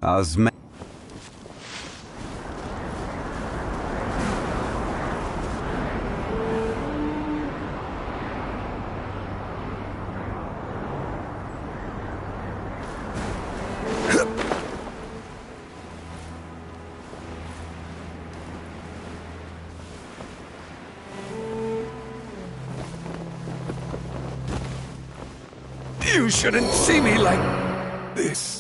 Osma. You shouldn't see me like this.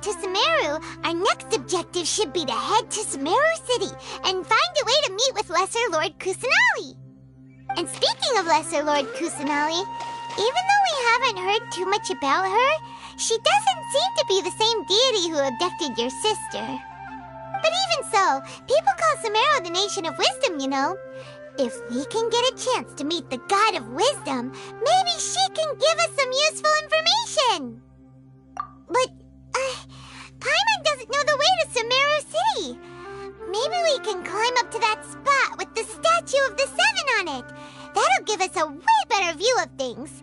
To Sumeru, our next objective should be to head to Sumeru City and find a way to meet with Lesser Lord Kusanali. And speaking of Lesser Lord Kusanali, even though we haven't heard too much about her, she doesn't seem to be the same deity who abducted your sister. But even so, people call Sumeru the Nation of Wisdom, you know. If we can get a chance to meet the God of Wisdom, maybe she can give us some useful information. But Paimon doesn't know the way to Sumeru City. Maybe we can climb up to that spot with the statue of the Seven on it. That'll give us a way better view of things.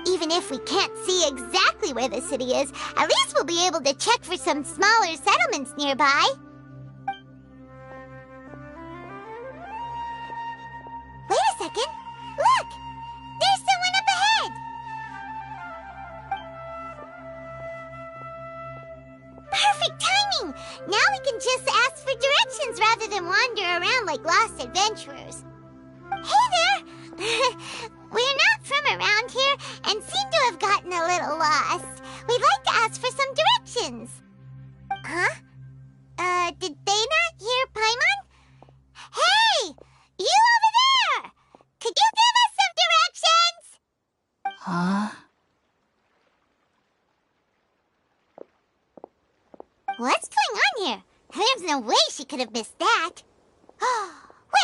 Even if we can't see exactly where the city is, at least we'll be able to check for some smaller settlements nearby. Wait a second. Look! There's someone up ahead! Perfect timing! Now we can just ask for directions rather than wander around like lost adventurers. Hey there! We're not from around here and seem to have gotten a little lost. We'd like to ask for some directions. Huh? Did they not hear Paimon? Hey! You over there! Could you give us some directions? Huh? What's going on here? There's no way she could have missed that.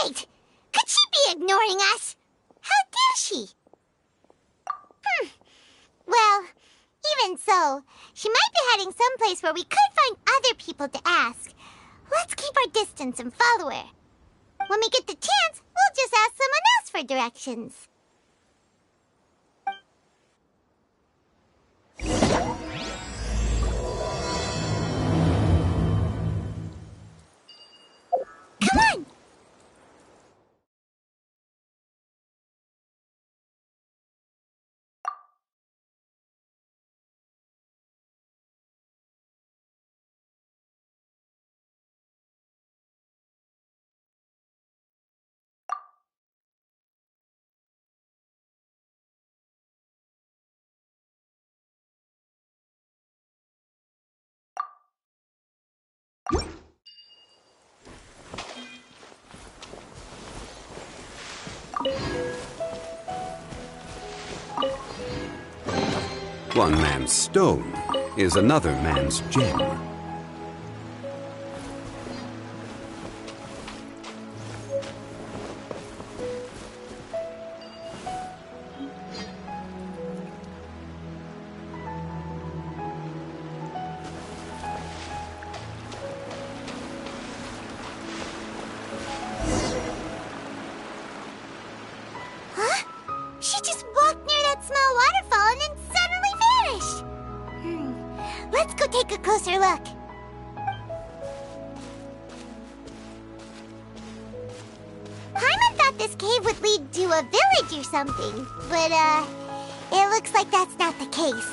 Wait! Could she be ignoring us? How dare she? Well, even so, she might be heading someplace where we could find other people to ask. Let's keep our distance and follow her. When we get the chance, we'll just ask someone else for directions. One man's stone is another man's gem. She just walked near that small waterfall and then suddenly vanished. Let's go take a closer look. Paimon thought this cave would lead to a village or something, but it looks like that's not the case.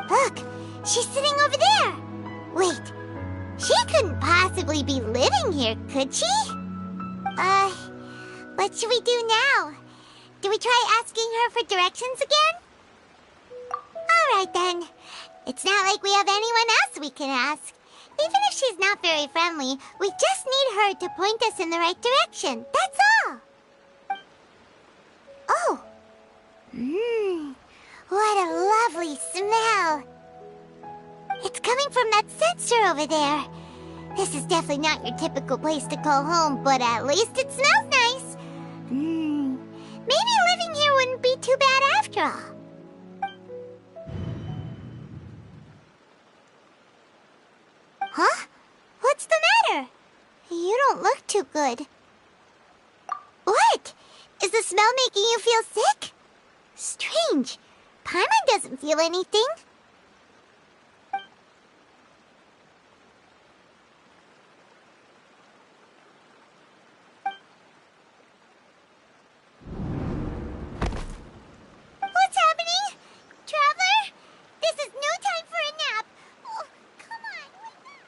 Look, she's sitting over there. Wait, she couldn't possibly be living here, could she? What should we do now? Do we try asking her for directions again? Alright then. It's not like we have anyone else we can ask. Even if she's not very friendly, we just need her to point us in the right direction. That's all. Oh. What a lovely smell. It's coming from that sensor over there. This is definitely not your typical place to call home, but at least it smells nice. Maybe living here wouldn't be too bad after all. Huh? What's the matter? You don't look too good. What? Is the smell making you feel sick? Strange. Paimon doesn't feel anything. What's happening? Traveler? This is no time for a nap. Oh, come on, wake up.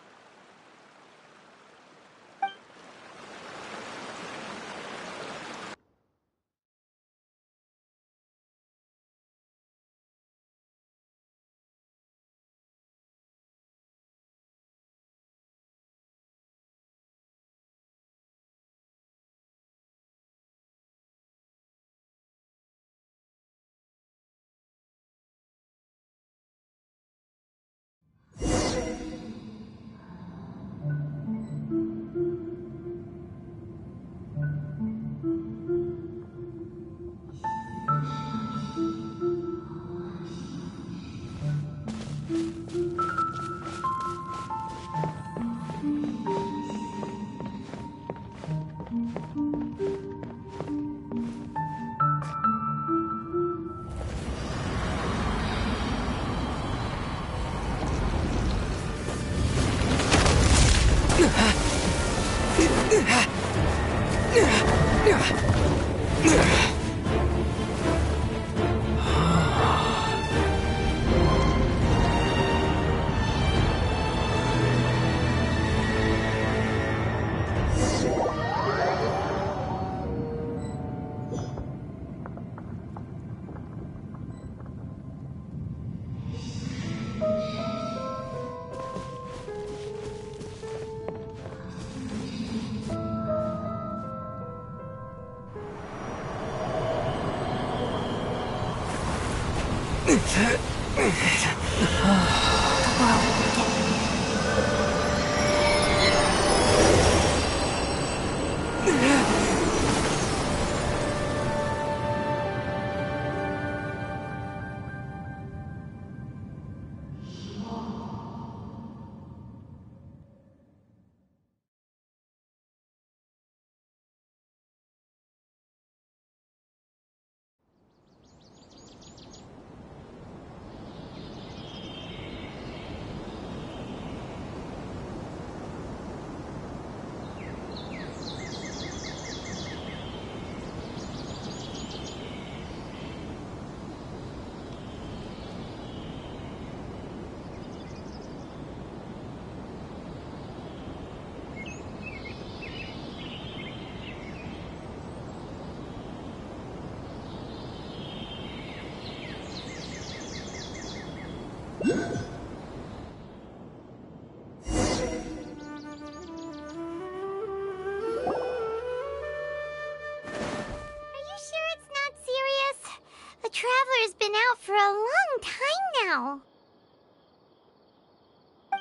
Traveler's been out for a long time now.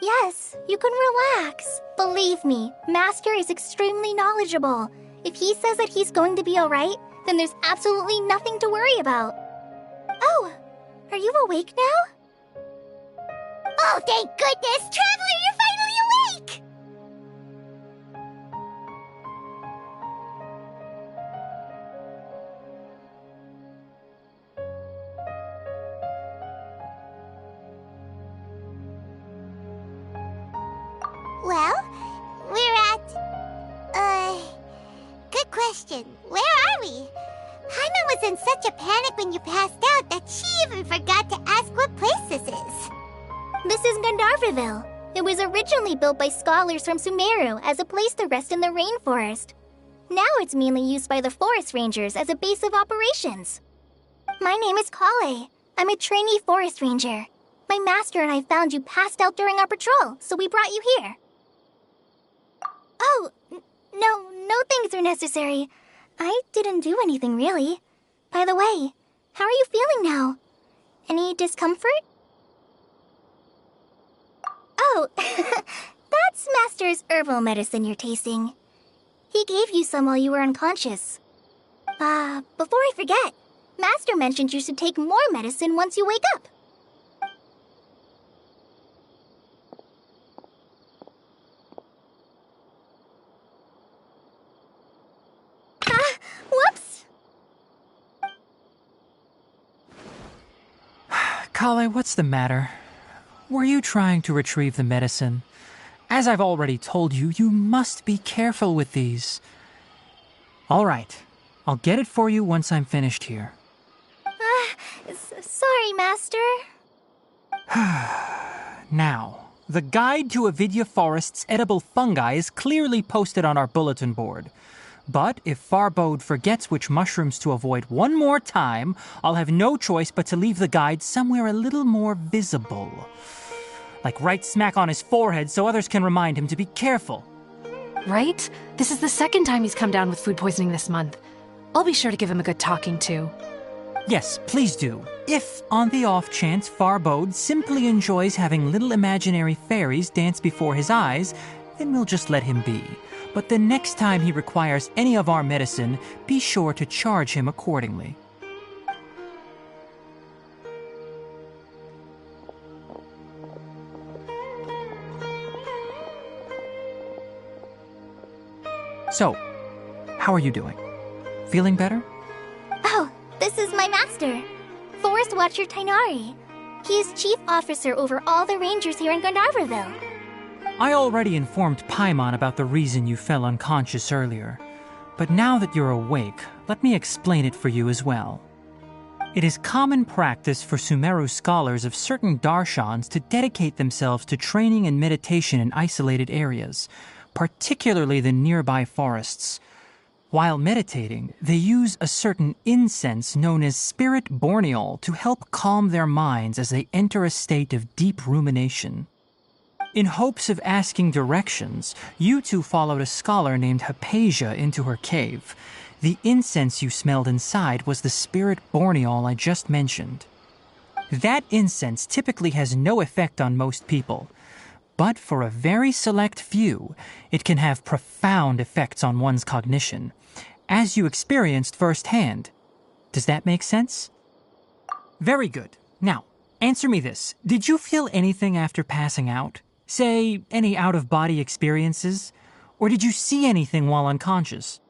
Yes, you can relax. Believe me, Master is extremely knowledgeable. If he says that he's going to be alright, then there's absolutely nothing to worry about. Oh, are you awake now? Oh, thank goodness! Traveler, you're finally awake! Well, we're at... Good question. Where are we? Paimon was in such a panic when you passed out that she even forgot to ask what place this is. This is Gandharvaville. It was originally built by scholars from Sumeru as a place to rest in the rainforest. Now it's mainly used by the forest rangers as a base of operations. My name is Kale. I'm a trainee forest ranger. My master and I found you passed out during our patrol, so we brought you here. Oh, no things are necessary. I didn't do anything, really. By the way, how are you feeling now? Any discomfort? Oh, that's Master's herbal medicine you're tasting. He gave you some while you were unconscious. Before I forget, Master mentioned you should take more medicine once you wake up. Whoops! Kale, what's the matter? Were you trying to retrieve the medicine? As I've already told you, you must be careful with these. All right, I'll get it for you once I'm finished here. Sorry, Master. Now, the guide to Avidya Forest's edible fungi is clearly posted on our bulletin board. But if Farbode forgets which mushrooms to avoid one more time, I'll have no choice but to leave the guide somewhere a little more visible. Like right smack on his forehead so others can remind him to be careful. Right? This is the second time he's come down with food poisoning this month. I'll be sure to give him a good talking to. Yes, please do. If, on the off chance, Farbode simply enjoys having little imaginary fairies dance before his eyes, then we'll just let him be. But the next time he requires any of our medicine, be sure to charge him accordingly. So, how are you doing? Feeling better? Oh, this is my master, Forest Watcher Tainari. He is chief officer over all the rangers here in Gandharvaville. I already informed Paimon about the reason you fell unconscious earlier. But now that you're awake, let me explain it for you as well. It is common practice for Sumeru scholars of certain darshans to dedicate themselves to training and meditation in isolated areas, particularly the nearby forests. While meditating, they use a certain incense known as spirit borneol to help calm their minds as they enter a state of deep rumination. In hopes of asking directions, you two followed a scholar named Hypatia into her cave. The incense you smelled inside was the spirit borneol I just mentioned. That incense typically has no effect on most people, but for a very select few, it can have profound effects on one's cognition, as you experienced firsthand. Does that make sense? Very good. Now, answer me this. Did you feel anything after passing out? Say, any out-of-body experiences? Or did you see anything while unconscious?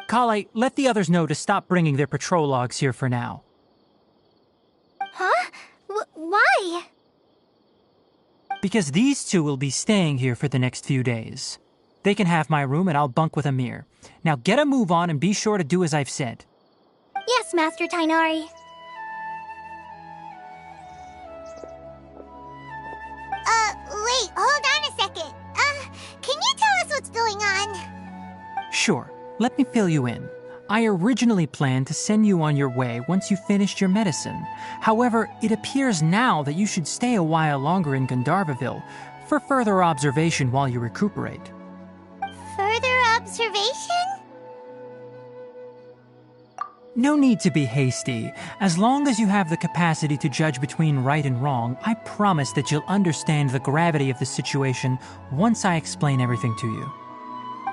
Kale, let the others know to stop bringing their patrol logs here for now. Huh? Why? Because these two will be staying here for the next few days. They can have my room and I'll bunk with Amir. Now get a move on and be sure to do as I've said. Yes, Master Tainari. Wait, hold on a second. Can you tell us what's going on? Sure, let me fill you in. I originally planned to send you on your way once you finished your medicine. However, it appears now that you should stay a while longer in Gandharvaville for further observation while you recuperate. observation? No need to be hasty. As long as you have the capacity to judge between right and wrong, I promise that you'll understand the gravity of the situation once I explain everything to you.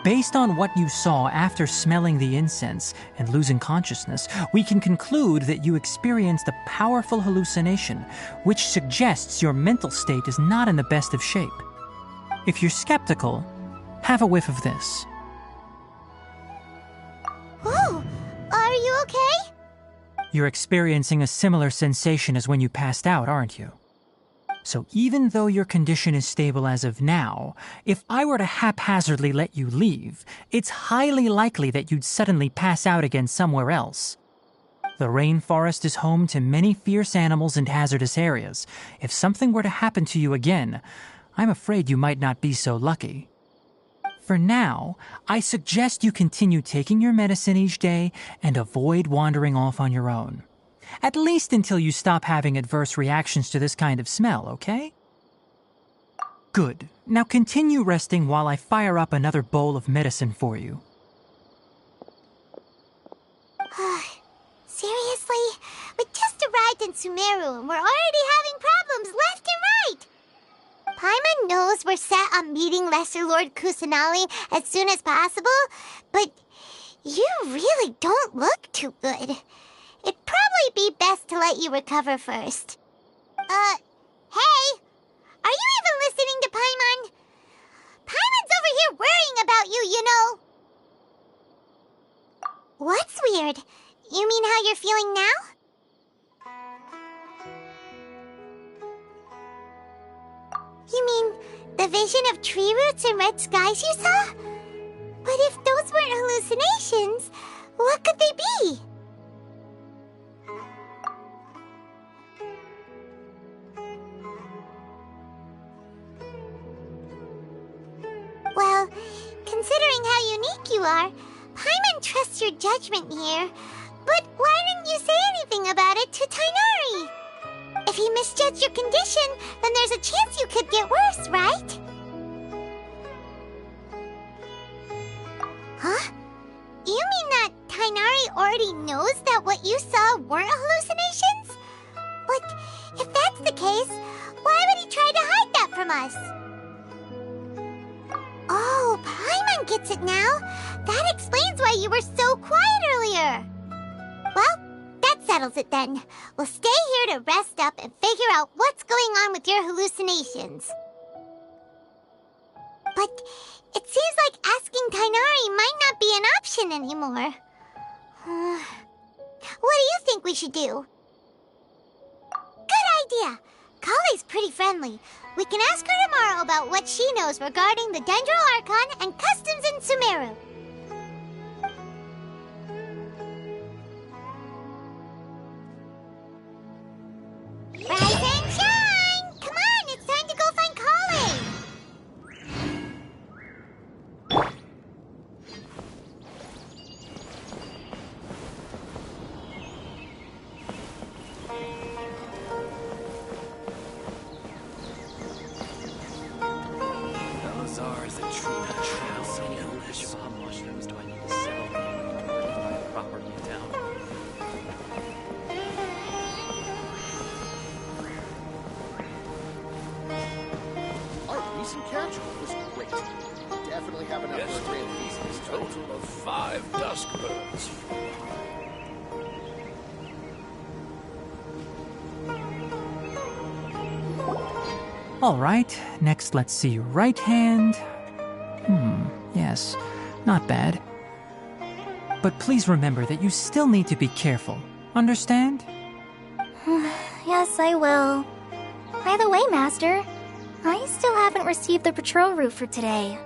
Based on what you saw after smelling the incense and losing consciousness, we can conclude that you experienced a powerful hallucination, which suggests your mental state is not in the best of shape. If you're skeptical, have a whiff of this. Whoa! Are you okay? You're experiencing a similar sensation as when you passed out, aren't you? So even though your condition is stable as of now, if I were to haphazardly let you leave, it's highly likely that you'd suddenly pass out again somewhere else. The rainforest is home to many fierce animals and hazardous areas. If something were to happen to you again, I'm afraid you might not be so lucky. For now, I suggest you continue taking your medicine each day and avoid wandering off on your own. At least until you stop having adverse reactions to this kind of smell, okay? Good. Now continue resting while I fire up another bowl of medicine for you. Seriously? We just arrived in Sumeru and we're already having problems left and right! Paimon knows we're set on meeting Lesser Lord Kusanali as soon as possible, but you really don't look too good. It'd probably be best to let you recover first. Hey! Are you even listening to Paimon? Paimon's over here worrying about you, you know! What's weird? You mean how you're feeling now? You mean the vision of tree roots and red skies you saw? But if those weren't hallucinations, what could they be? Well, considering how unique you are, Paimon trusts your judgment here. But why didn't you say anything about it to Tighnari? If he misjudged your condition, then there's a chance you could get worse, right? Huh? You mean that Tighnari already knows that what you saw weren't hallucinations? But if that's the case, why would he try to hide that from us? Oh, Paimon gets it now. That explains why you were so quiet earlier. Well, that settles it then. We'll stay here to rest up and figure out what's going on with your hallucinations. But it seems like asking Tighnari might not be an option anymore. What do you think we should do? Good idea. Kale's pretty friendly. We can ask her tomorrow about what she knows regarding the Dendro Archon and customs in Sumeru. Rise and shine! Come on, it's time to go find Kale! Elazar is a true house. How many mushrooms do I need to sell? Buy property in town. Our recent catch was great. Definitely have enough Yes, for a grand feast this time. total of 5 dusk birds. All right, next let's see your right hand. Yes, not bad. But please remember that you still need to be careful. Understand? Yes, I will. By the way, Master, I still haven't received the patrol route for today.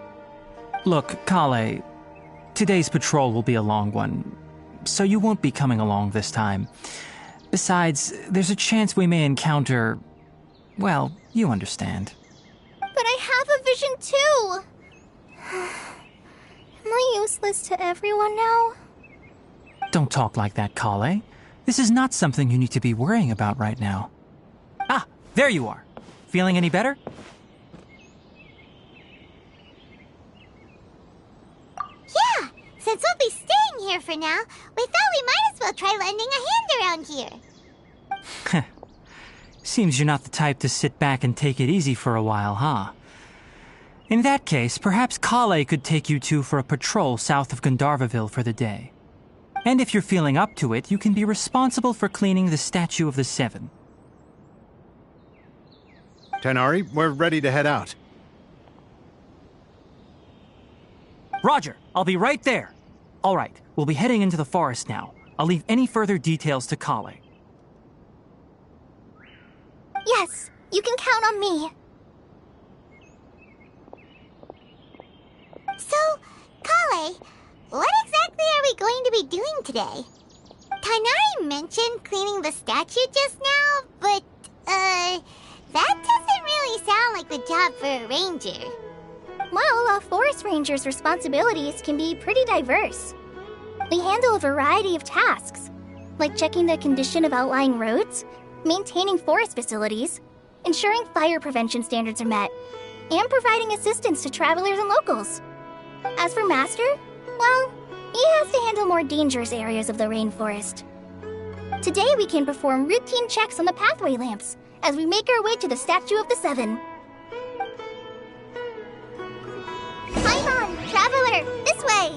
Look, Kale, today's patrol will be a long one, so you won't be coming along this time. Besides, there's a chance we may encounter... well, you understand. But I have a vision too! Am I useless to everyone now? Don't talk like that, Kale. This is not something you need to be worrying about right now. Ah, there you are. Feeling any better? Yeah, Since we'll be staying here for now, we thought we might as well try lending a hand around here. Seems you're not the type to sit back and take it easy for a while, huh? In that case, perhaps Kale could take you two for a patrol south of Gandharvaville for the day. And if you're feeling up to it, you can be responsible for cleaning the Statue of the Seven. Tighnari, we're ready to head out. Roger, I'll be right there. All right, we'll be heading into the forest now. I'll leave any further details to Kale. Yes, you can count on me. So, Kale, what exactly are we going to be doing today? Tighnari mentioned cleaning the statue just now, but, that doesn't really sound like the job for a ranger. Well, a forest ranger's responsibilities can be pretty diverse. They handle a variety of tasks, like checking the condition of outlying roads, maintaining forest facilities, ensuring fire prevention standards are met, and providing assistance to travelers and locals. As for Master, well, he has to handle more dangerous areas of the rainforest. Today we can perform routine checks on the pathway lamps as we make our way to the Statue of the Seven. Paimon, traveler, this way!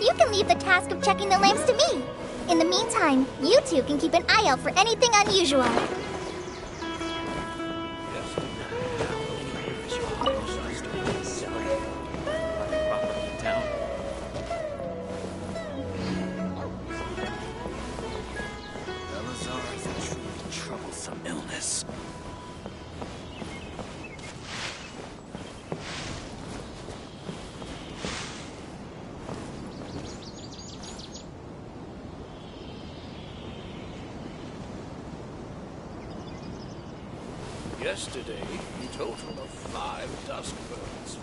You can leave the task of checking the lamps to me. In the meantime, you two can keep an eye out for anything unusual. Illness. Yesterday, a total of 5 dusk birds.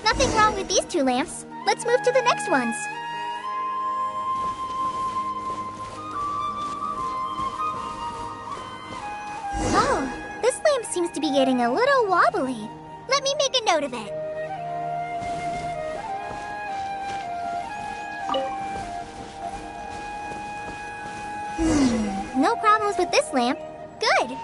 Nothing wrong with these 2 lamps. Let's move to the next ones. Oh, this lamp seems to be getting a little wobbly. Let me make a note of it. No problems with this lamp. Good.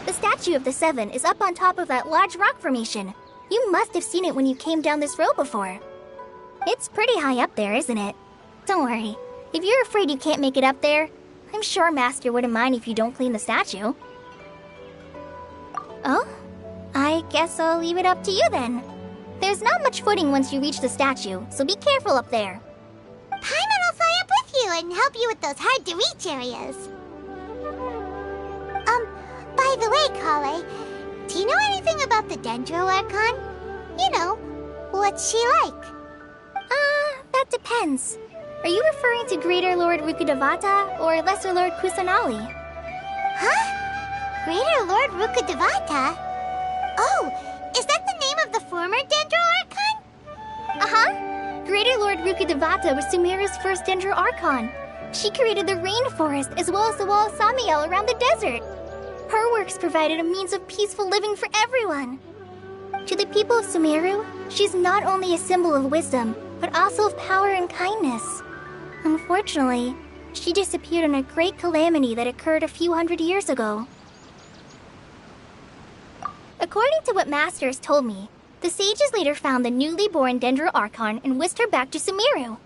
The statue of the Seven is up on top of that large rock formation. You must have seen it when you came down this road before. It's pretty high up there, isn't it? Don't worry. If you're afraid you can't make it up there, I'm sure Master wouldn't mind if you don't clean the statue. Oh? I guess I'll leave it up to you then. There's not much footing once you reach the statue, so be careful up there. Paimon will fly up with you and help you with those hard-to-reach areas. By the way, Kale, do you know anything about the Dendro Archon? You know, what's she like? That depends. Are you referring to Greater Lord Rukkhadevata or Lesser Lord Kusanali? Huh? Greater Lord Rukkhadevata? Oh, is that the name of the former Dendro Archon? Uh-huh. Greater Lord Rukkhadevata was Sumeru's first Dendro Archon. She created the rainforest as well as the wall of Samiel around the desert. Her works provided a means of peaceful living for everyone. To the people of Sumeru, she's not only a symbol of wisdom, but also of power and kindness. Unfortunately, she disappeared in a great calamity that occurred a few hundred years ago. According to what Masters told me, the sages later found the newly born Dendro Archon and whisked her back to Sumeru.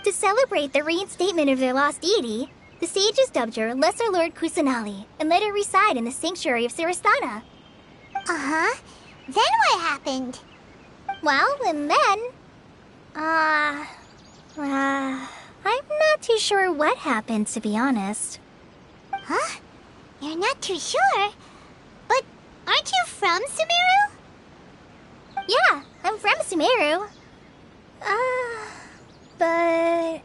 To celebrate the reinstatement of their lost deity, the sages dubbed her Lesser Lord Kusanali and let her reside in the sanctuary of Siristana. Uh-huh. Then what happened? Well, and then... I'm not too sure what happened, to be honest. Huh? You're not too sure? But aren't you from Sumeru? Yeah, I'm from Sumeru. But...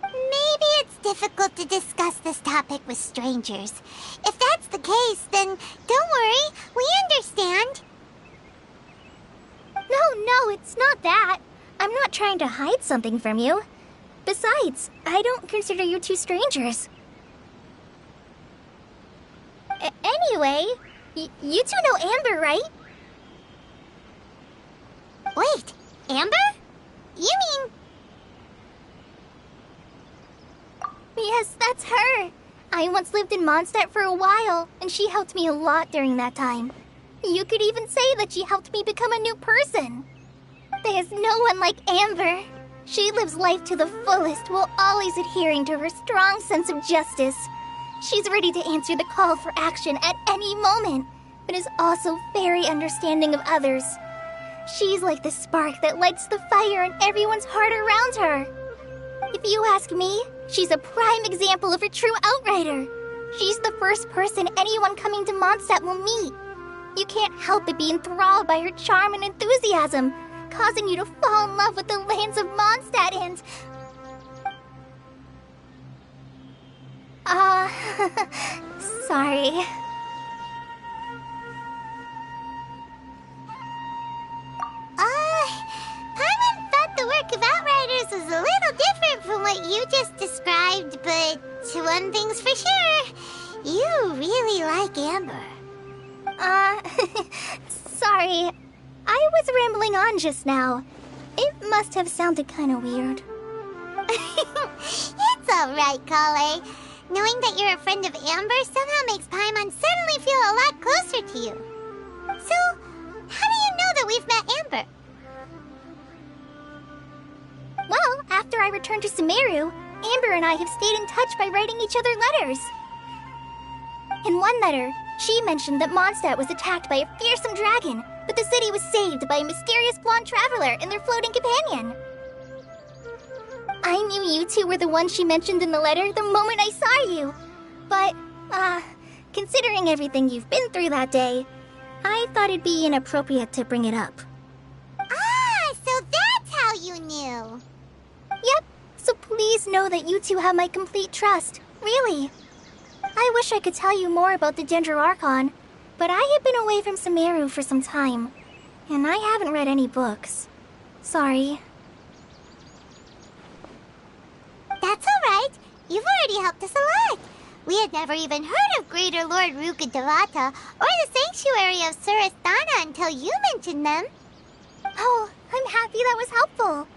Maybe it's difficult to discuss this topic with strangers. If that's the case, then don't worry, we understand. No, it's not that. I'm not trying to hide something from you. Besides, I don't consider you two strangers. Anyway, you two know Amber, right? Wait, Amber? You mean... Yes, that's her. I once lived in Mondstadt for a while, and she helped me a lot during that time. You could even say that she helped me become a new person. There's no one like Amber. She lives life to the fullest while always adhering to her strong sense of justice. She's ready to answer the call for action at any moment, but is also very understanding of others. She's like the spark that lights the fire in everyone's heart around her. If you ask me, she's a prime example of a true outrider. She's the first person anyone coming to Mondstadt will meet. You can't help but be enthralled by her charm and enthusiasm, causing you to fall in love with the lands of Mondstadt and... sorry. Paimon thought the work of Outriders was a little different from what you just described, but one thing's for sure, you really like Amber. Sorry. I was rambling on just now. It must have sounded kind of weird. It's alright, Kale. Knowing that you're a friend of Amber somehow makes Paimon suddenly feel a lot closer to you. So, how do you know that we've met Amber? Well, after I returned to Sumeru, Amber and I have stayed in touch by writing each other letters. In one letter, she mentioned that Mondstadt was attacked by a fearsome dragon, but the city was saved by a mysterious blonde traveler and their floating companion. I knew you two were the ones she mentioned in the letter the moment I saw you. But, considering everything you've been through that day, I thought it'd be inappropriate to bring it up. Ah, so that's how you knew. Yep, so please know that you two have my complete trust, really. I wish I could tell you more about the Dendro Archon, but I have been away from Sumeru for some time, and I haven't read any books. Sorry. That's alright. You've already helped us a lot. We had never even heard of Greater Lord Rukadevata or the Sanctuary of Surasthana until you mentioned them. Oh, I'm happy that was helpful.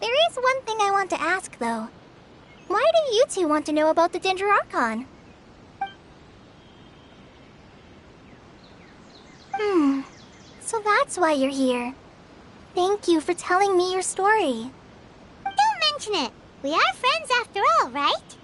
There is one thing I want to ask, though. Why do you two want to know about the Dendro Archon? So that's why you're here. Thank you for telling me your story. Don't mention it. We are friends after all, right?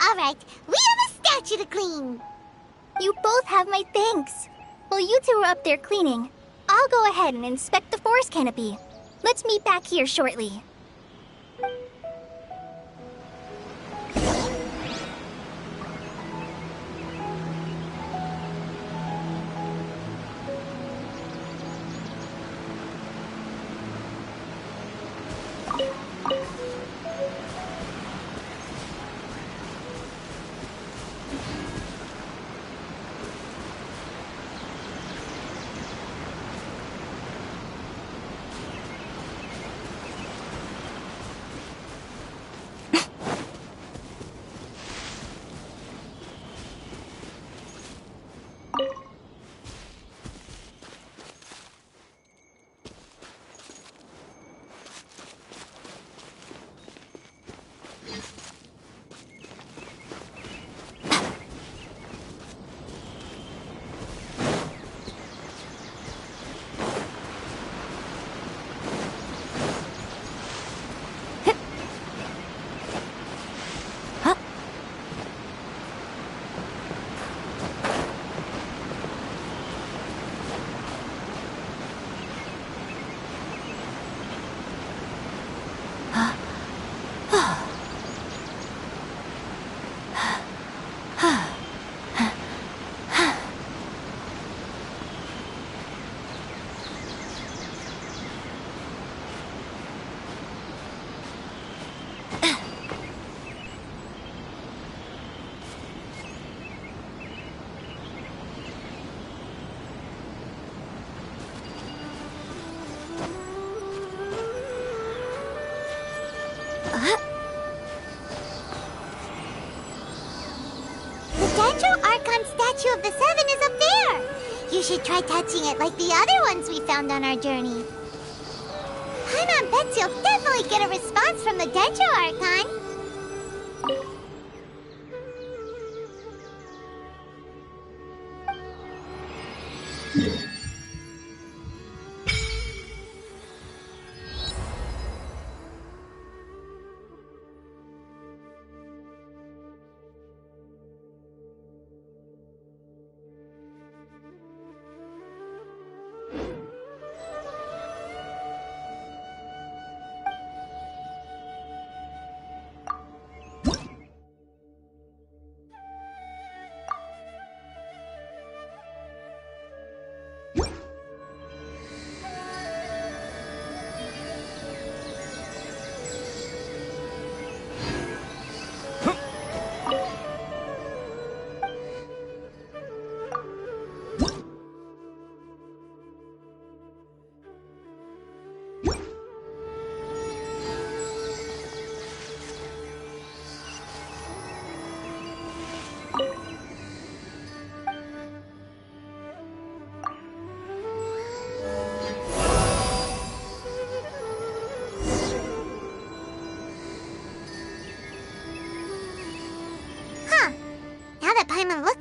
Alright, we have a statue to clean. You both have my thanks. While you two are up there cleaning, I'll go ahead and inspect the forest canopy. Let's meet back here shortly. Statue of the Seven is up there. You should try touching it like the other ones we found on our journey. Paimon bets you'll definitely get a response from the Dendro Archon.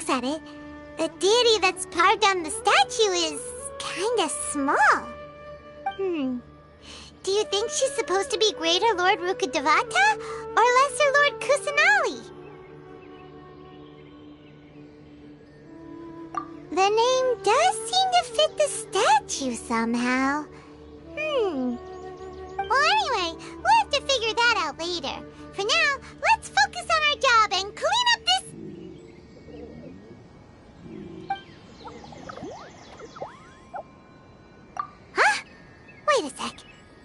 looks at it, the deity that's carved on the statue is kinda small. Do you think she's supposed to be Greater Lord Rukkhadevata or Lesser Lord Kusanali? The name does seem to fit the statue somehow. Well, anyway, we'll have to figure that out later. For now, let's focus on our job and clean up this... Huh? Wait a sec.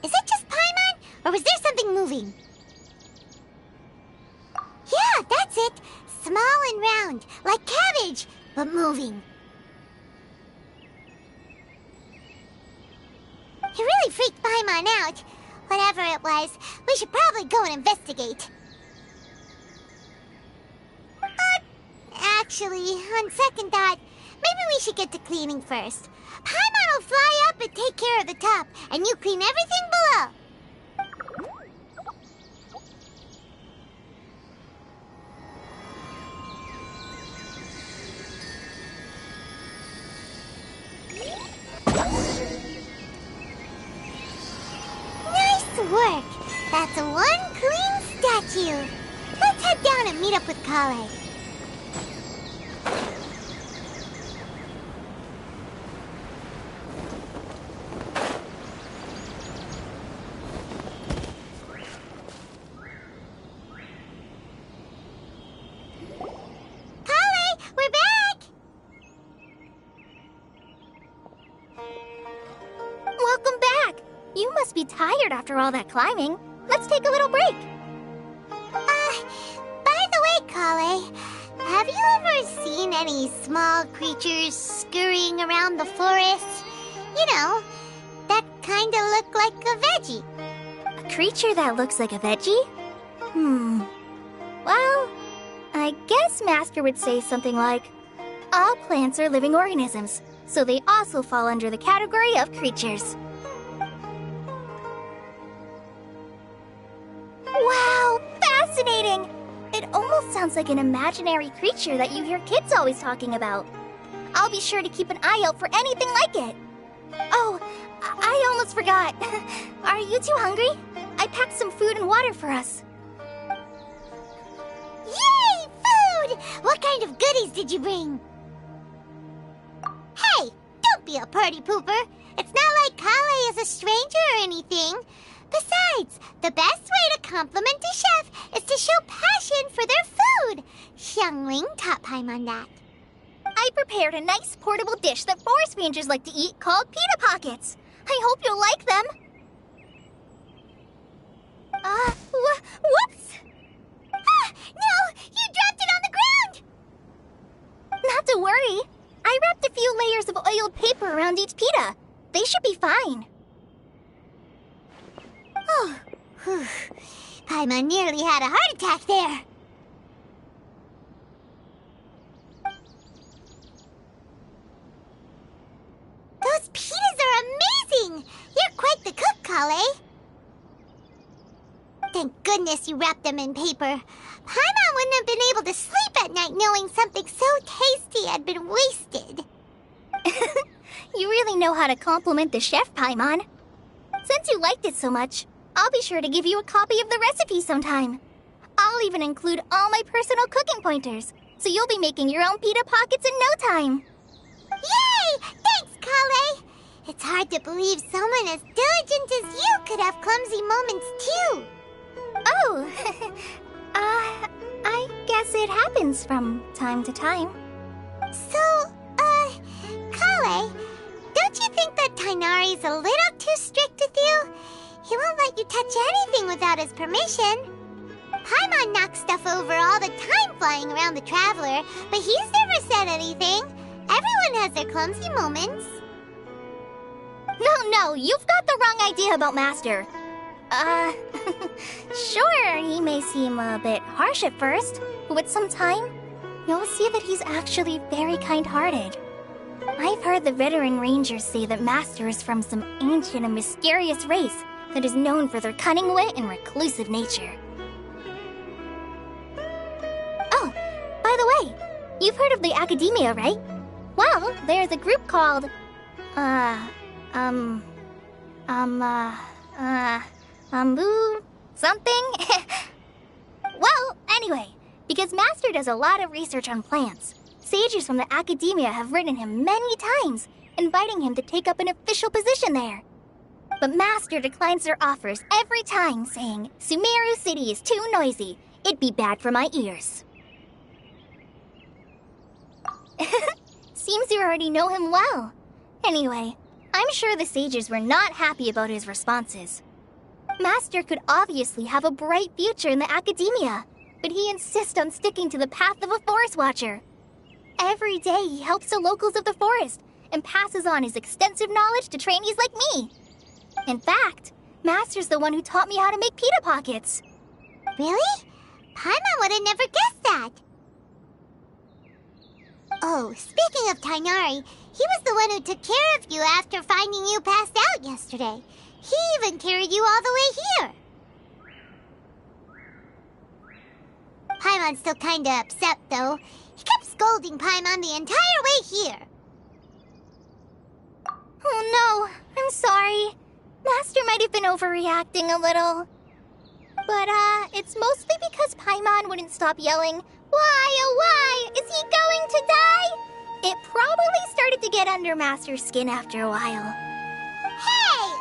Is it just Paimon, or was there something moving? Yeah, that's it. Small and round, like cabbage, but moving. It really freaked Paimon out. Whatever it was, we should probably go and investigate. Actually, on second thought, maybe we should get to cleaning first. Paimon will fly up and take care of the top, and you clean everything below. Nice work! That's one clean statue. Let's head down and meet up with Kale. Tired after all that climbing. Let's take a little break. By the way, Kale, have you ever seen any small creatures scurrying around the forest? You know, that kinda look like a veggie. A creature that looks like a veggie? Well, I guess Master would say something like, all plants are living organisms, so they also fall under the category of creatures. Wow, fascinating! It almost sounds like an imaginary creature that you hear kids always talking about. I'll be sure to keep an eye out for anything like it. Oh, I almost forgot. Are you two hungry? I packed some food and water for us. Yay, food! What kind of goodies did you bring? Hey, don't be a party pooper. It's not like Kale is a stranger or anything. Besides, the best way to compliment a chef is to show passion for their food. Xiangling taught Paimon that. I prepared a nice portable dish that forest rangers like to eat called pita pockets. I hope you'll like them. Whoops! No! You dropped it on the ground! Not to worry. I wrapped a few layers of oiled paper around each pita. They should be fine. Oh, Paimon nearly had a heart attack there. Those pitas are amazing! You're quite the cook, Kale. Thank goodness you wrapped them in paper. Paimon wouldn't have been able to sleep at night knowing something so tasty had been wasted. You really know how to compliment the chef, Paimon. Since you liked it so much, I'll be sure to give you a copy of the recipe sometime. I'll even include all my personal cooking pointers, so you'll be making your own pita pockets in no time. Yay! Thanks, Kale! It's hard to believe someone as diligent as you could have clumsy moments, too. Oh, I guess it happens from time to time. So, Kale, don't you think that Tighnari's a little too strict with you? He won't let you touch anything without his permission. Paimon knocks stuff over all the time flying around the Traveler, but he's never said anything. Everyone has their clumsy moments. No, you've got the wrong idea about Master. Sure, he may seem a bit harsh at first, but with some time, you'll see that he's actually very kind-hearted. I've heard the veteran rangers say that Master is from some ancient and mysterious race that is known for their cunning wit and reclusive nature. Oh, by the way, You've heard of the Academia, right? Well, there's a group called... something? Well, anyway, because Master does a lot of research on plants, sages from the Academia have written him many times, inviting him to take up an official position there. But Master declines their offers every time, saying, Sumeru City is too noisy. It'd be bad for my ears. Seems you already know him well. Anyway, I'm sure the sages were not happy about his responses. Master could obviously have a bright future in the Academia, but he insists on sticking to the path of a forest watcher. Every day he helps the locals of the forest and passes on his extensive knowledge to trainees like me. In fact, Master's the one who taught me how to make pita pockets. Really? Paimon would have never guessed that. Oh, speaking of Tainari, he was the one who took care of you after finding you passed out yesterday. He even carried you all the way here. Paimon's still kinda upset, though. He kept scolding Paimon the entire way here. Oh no, I'm sorry. Master might have been overreacting a little. But, it's mostly because Paimon wouldn't stop yelling, Why, oh why, is he going to die? It probably started to get under Master's skin after a while. Hey!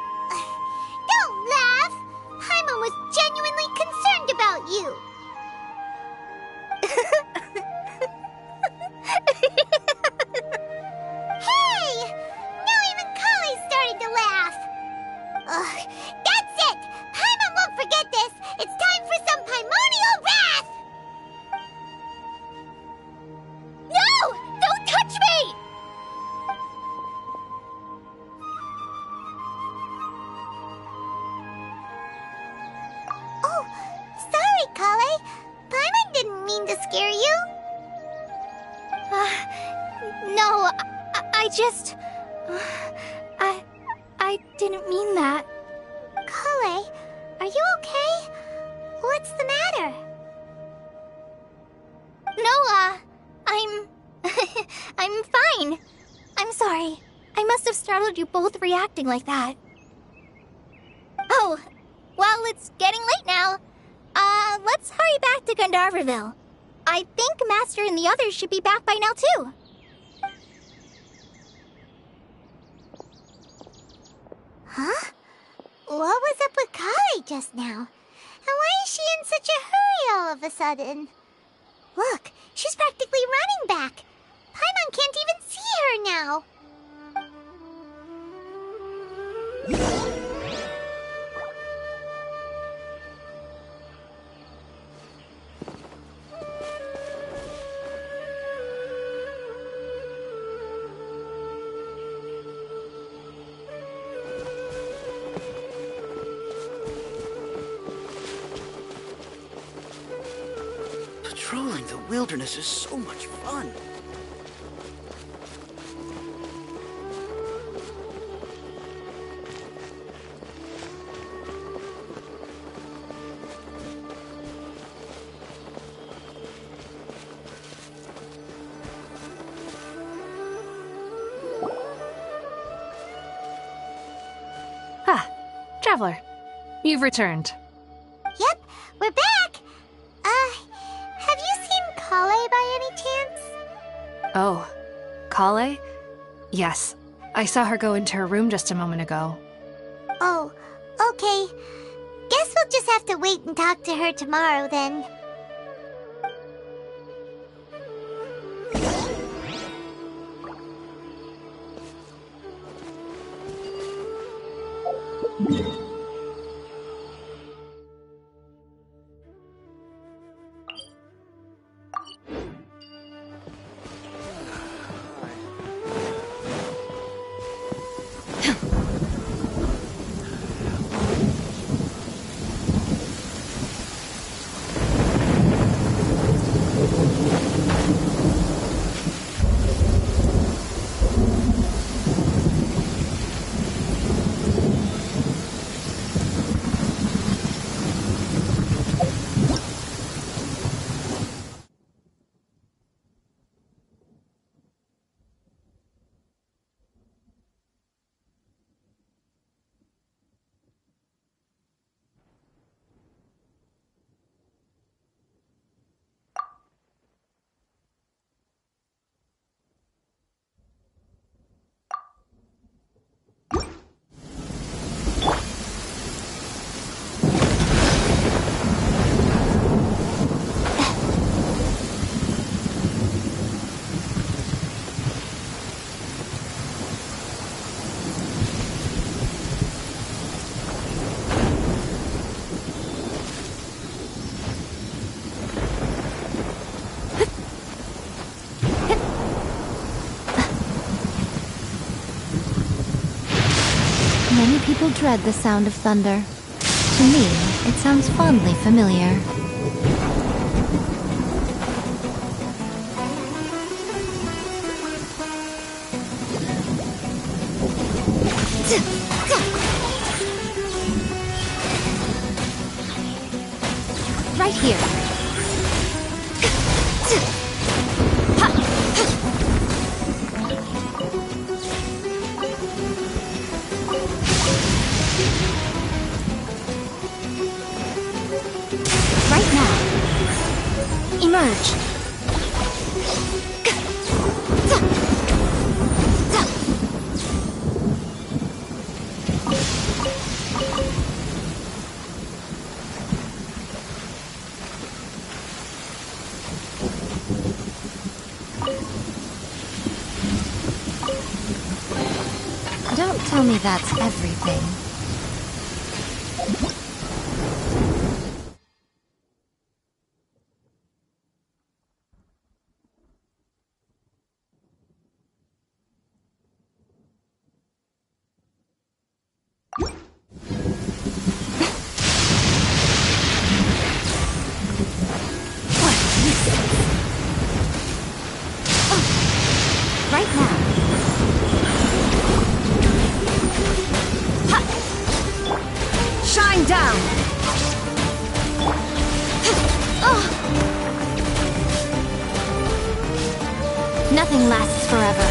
Don't laugh! Paimon was genuinely concerned about you. Hey! Now even Kali started to laugh. Ugh, that's it! Paimon won't forget this! It's time for some Paimonial wrath! No! Don't touch me! Oh, sorry, Kale. Paimon didn't mean to scare you. No, I just... I didn't mean that. Kale, are you okay? What's the matter? No, I'm fine. I'm sorry. I must have startled you both reacting like that. Oh, well, it's getting late now. Let's hurry back to Gandharville. I think Master and the others should be back by now, too. Huh? What was up with Kali just now? And why is she in such a hurry all of a sudden? Look, she's practically running back. Paimon can't even see her now. Patrolling the wilderness is so much fun. Ah, Traveler, you've returned. Yep, we're back. Have you seen Kale by any chance? Oh, Kale? Yes, I saw her go into her room just a moment ago. Oh, okay. Guess we'll just have to wait and talk to her tomorrow then. Many people dread the sound of thunder. To me, it sounds fondly familiar. Right here. Right now. Emerge. Don't tell me that's everything. Right now. Shine down! Nothing lasts forever.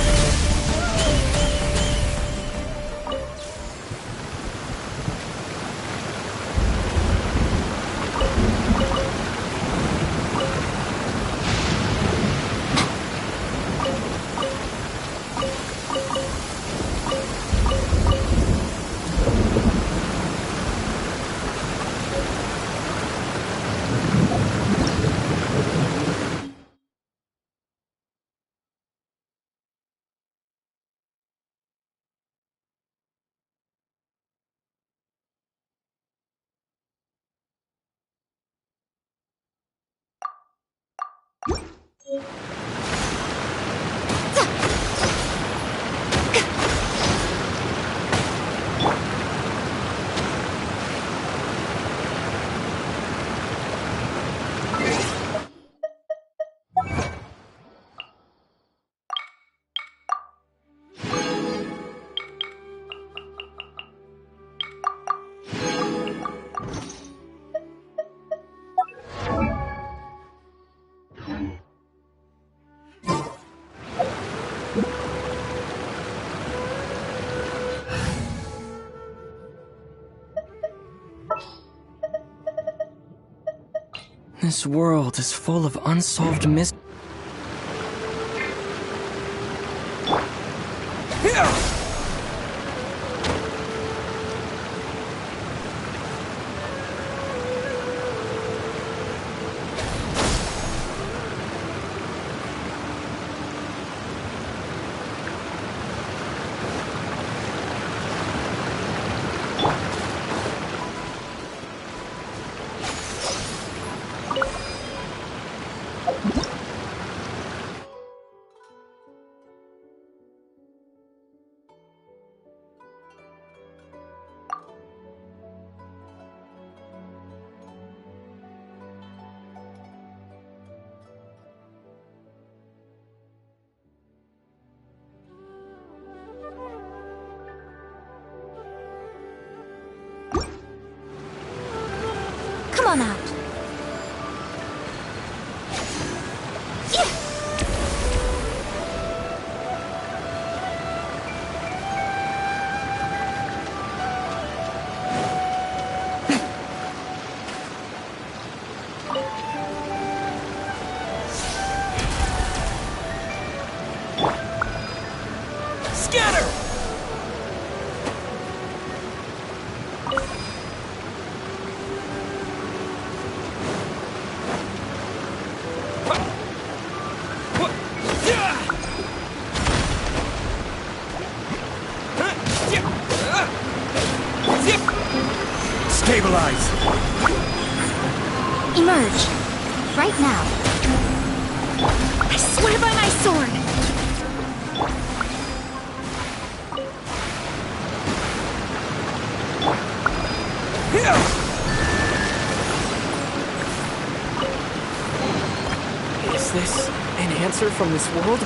This world is full of unsolved mysteries. Come on out. Scatter! Stabilize! Emerge. Right now. I swear by my sword! answer from this world?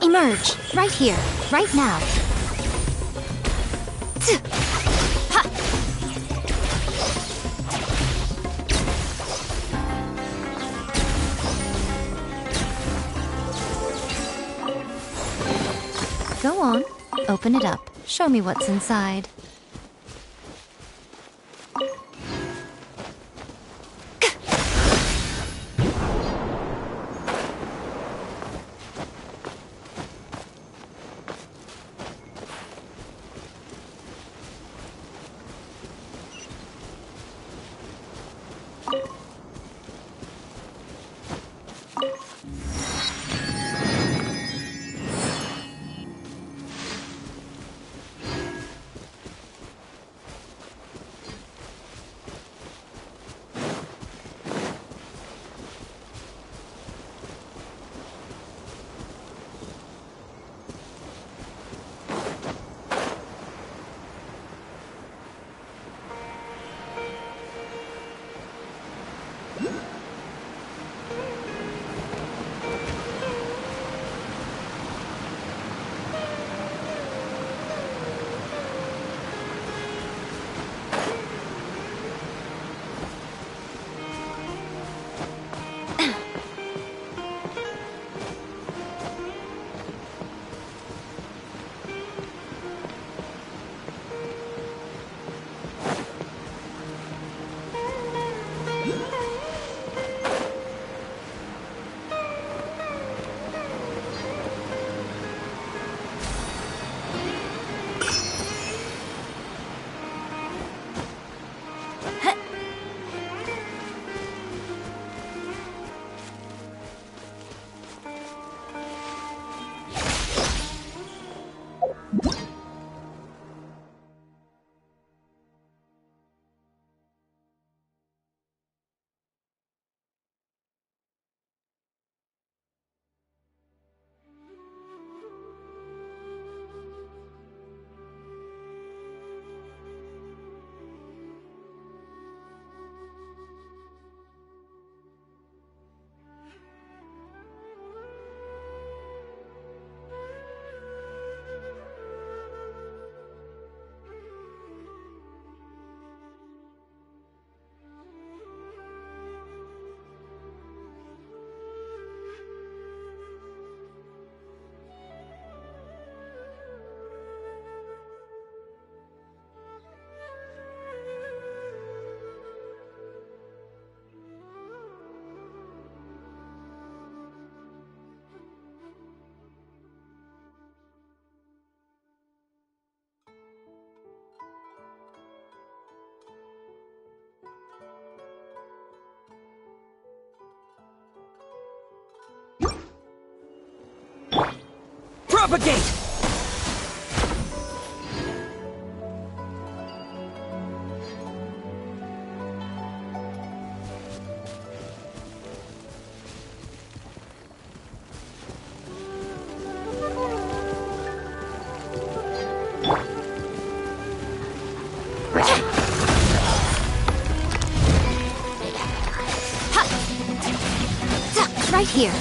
Emerge, right here, right now. Go on, open it up. Show me what's inside. Propagate! Right here.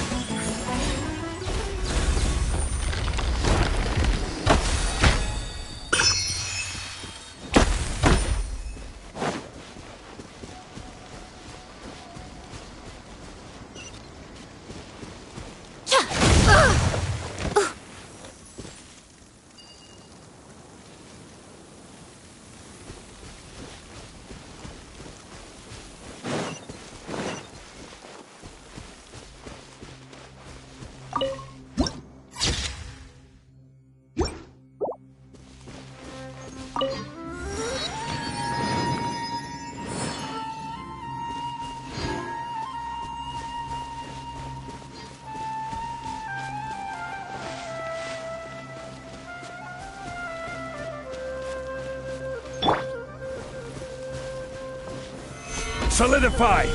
solidify!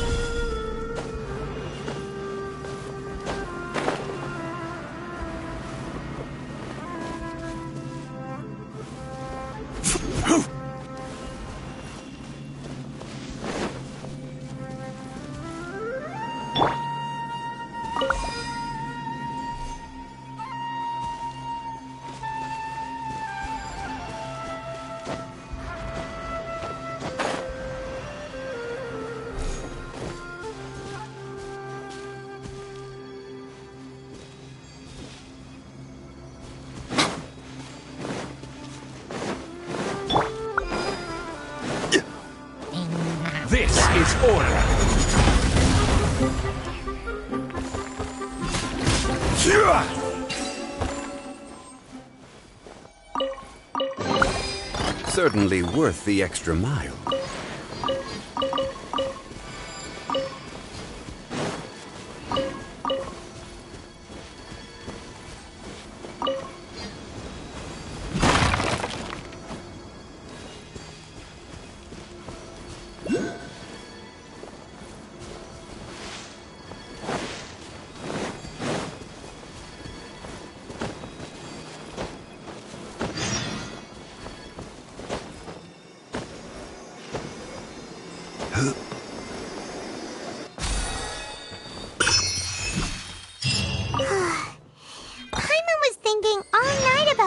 This is order! Certainly worth the extra mile.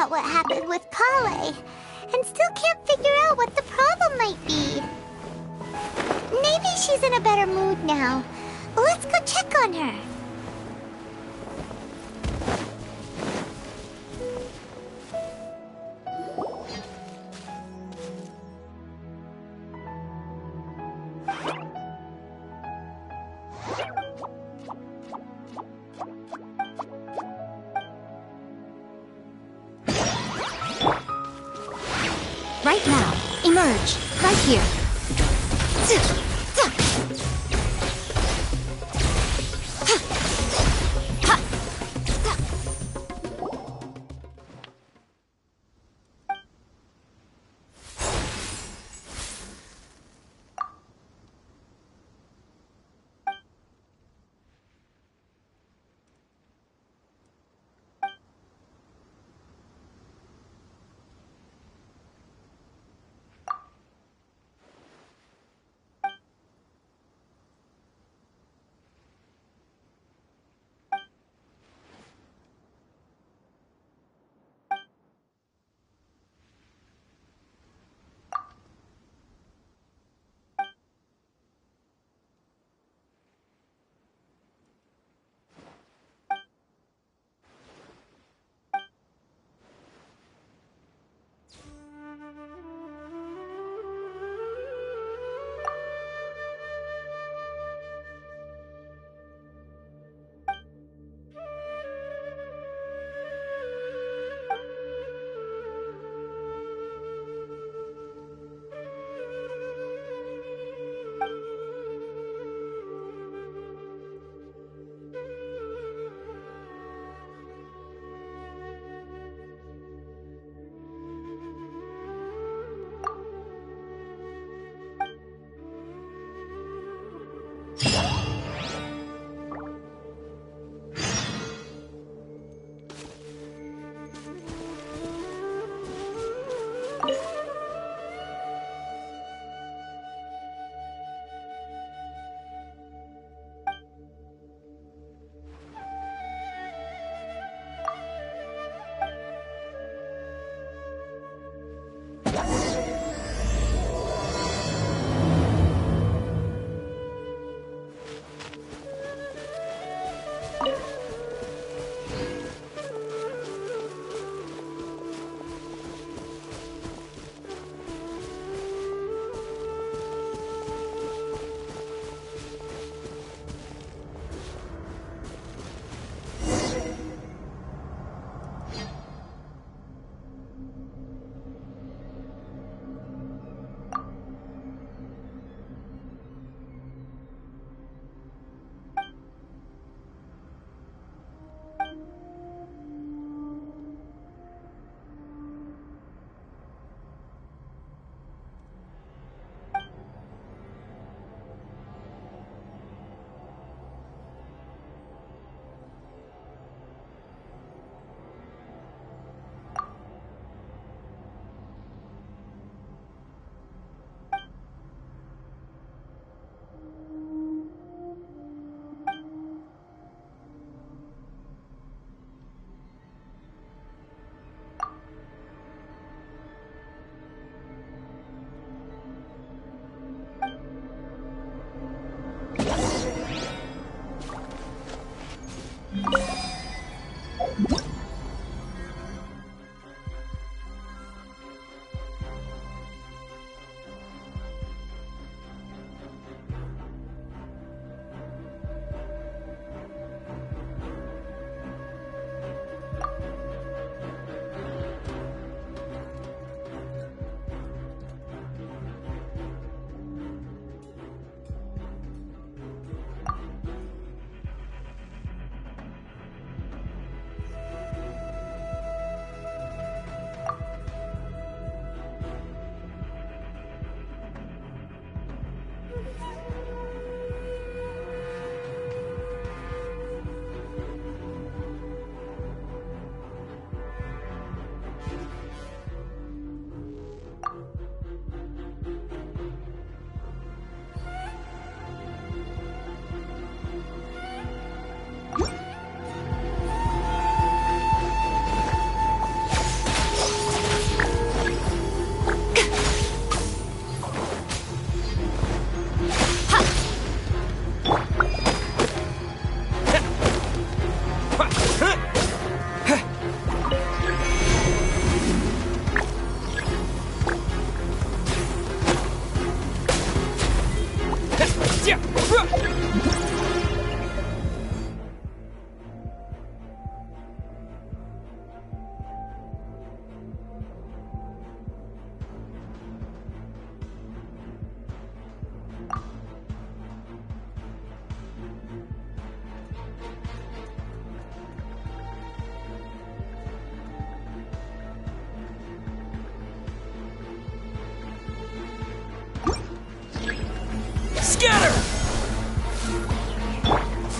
What happened with Kale, and still can't figure out what the problem might be. Maybe she's in a better mood now. Let's go check on her. Right now. Emerge. Right here.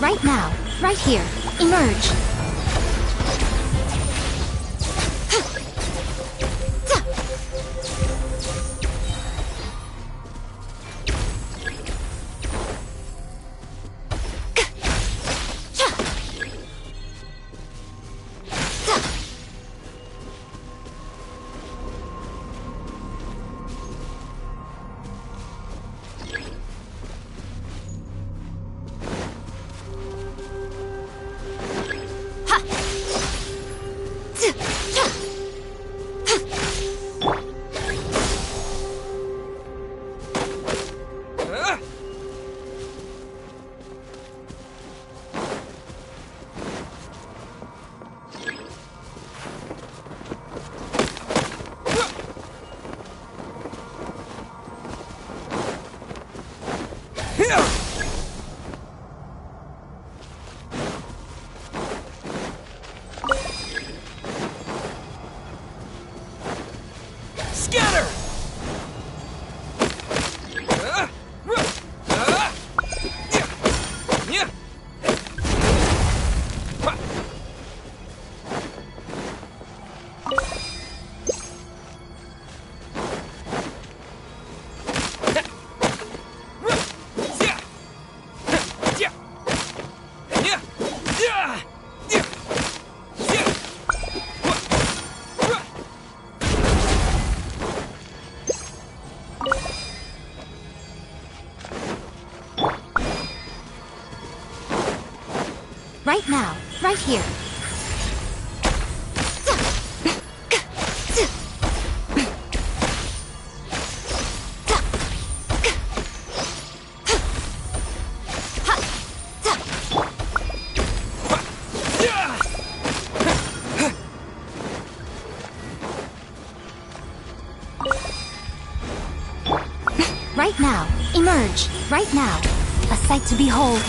Right now. Right here. Emerge. Right now. Right here. Right now. Emerge. Right now. A sight to behold.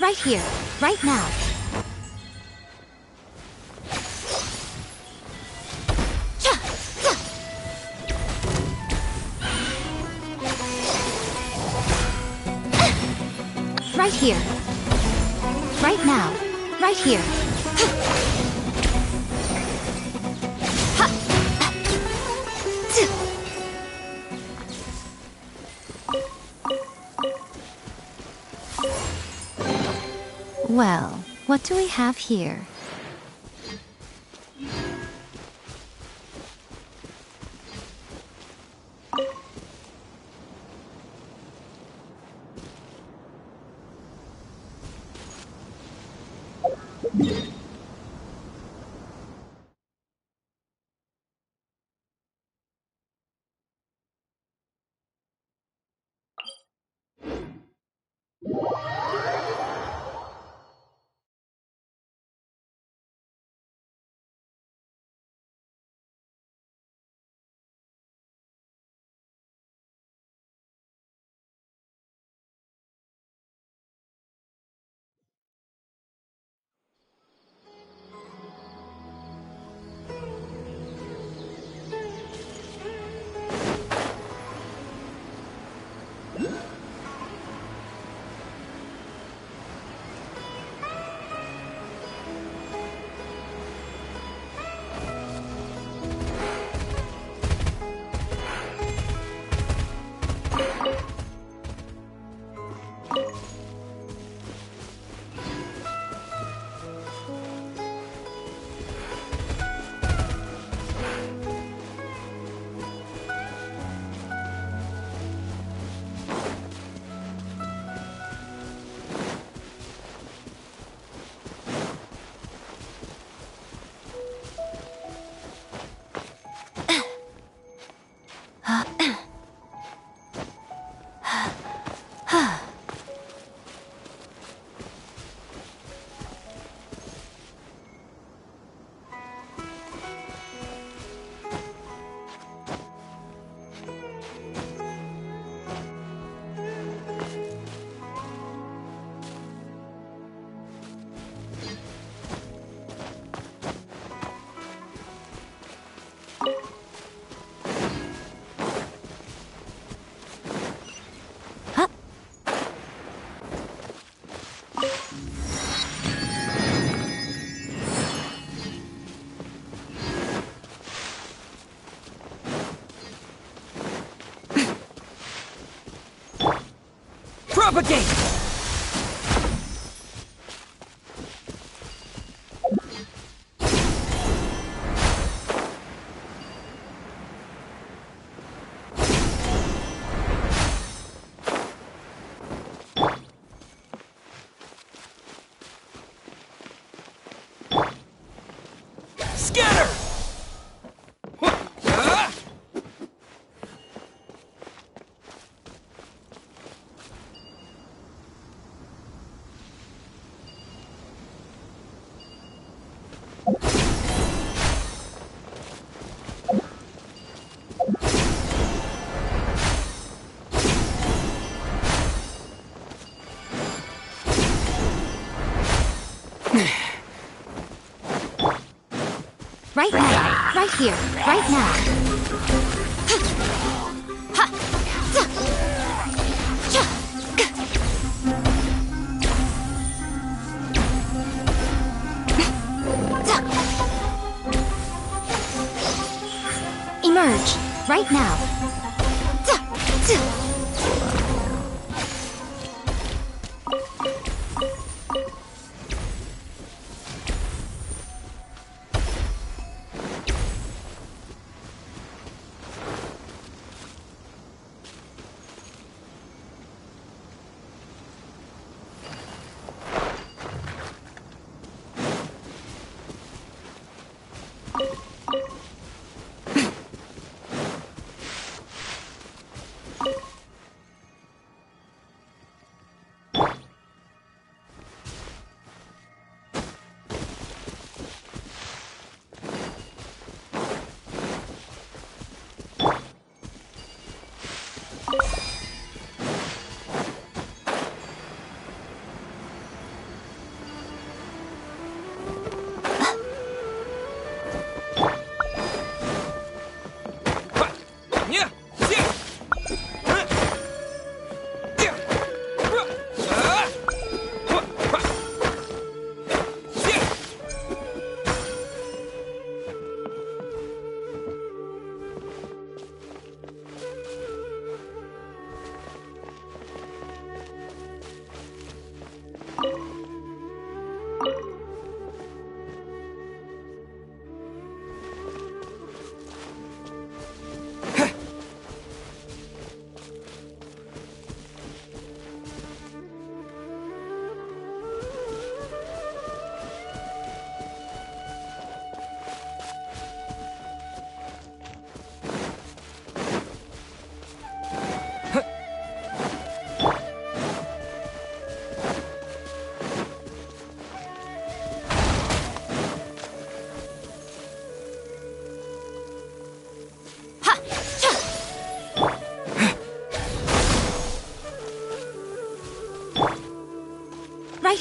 Right here. Right now. Right here. Right now. Right here. Well, what do we have here? Propagate! Scatter! Right now, right here, right now. Emerge, right now.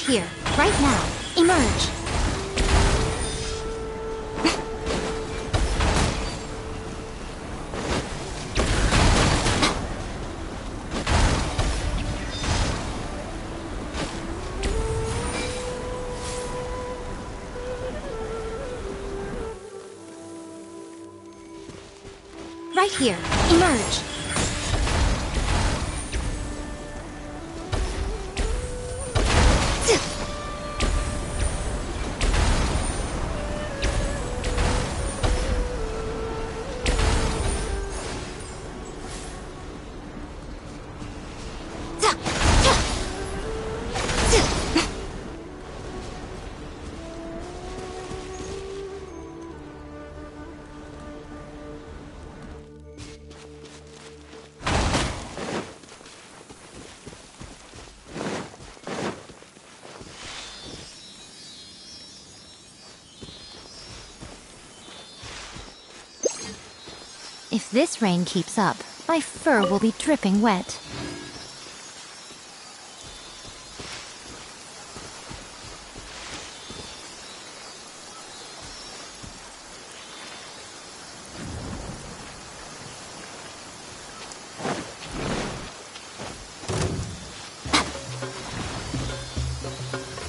here, right now. Emerge. Right here. Emerge. If this rain keeps up, my fur will be dripping wet.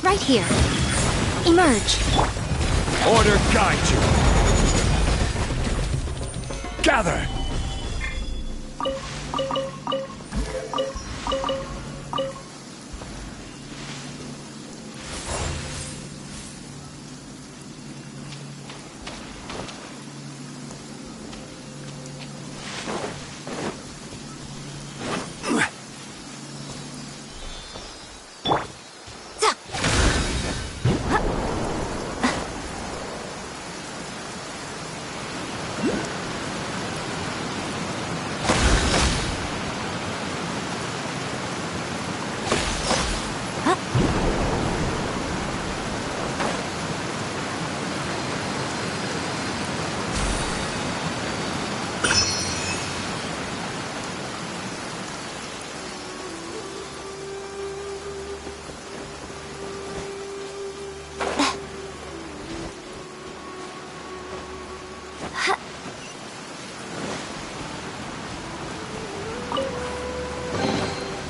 Right here. Emerge. Order guide you. Gather!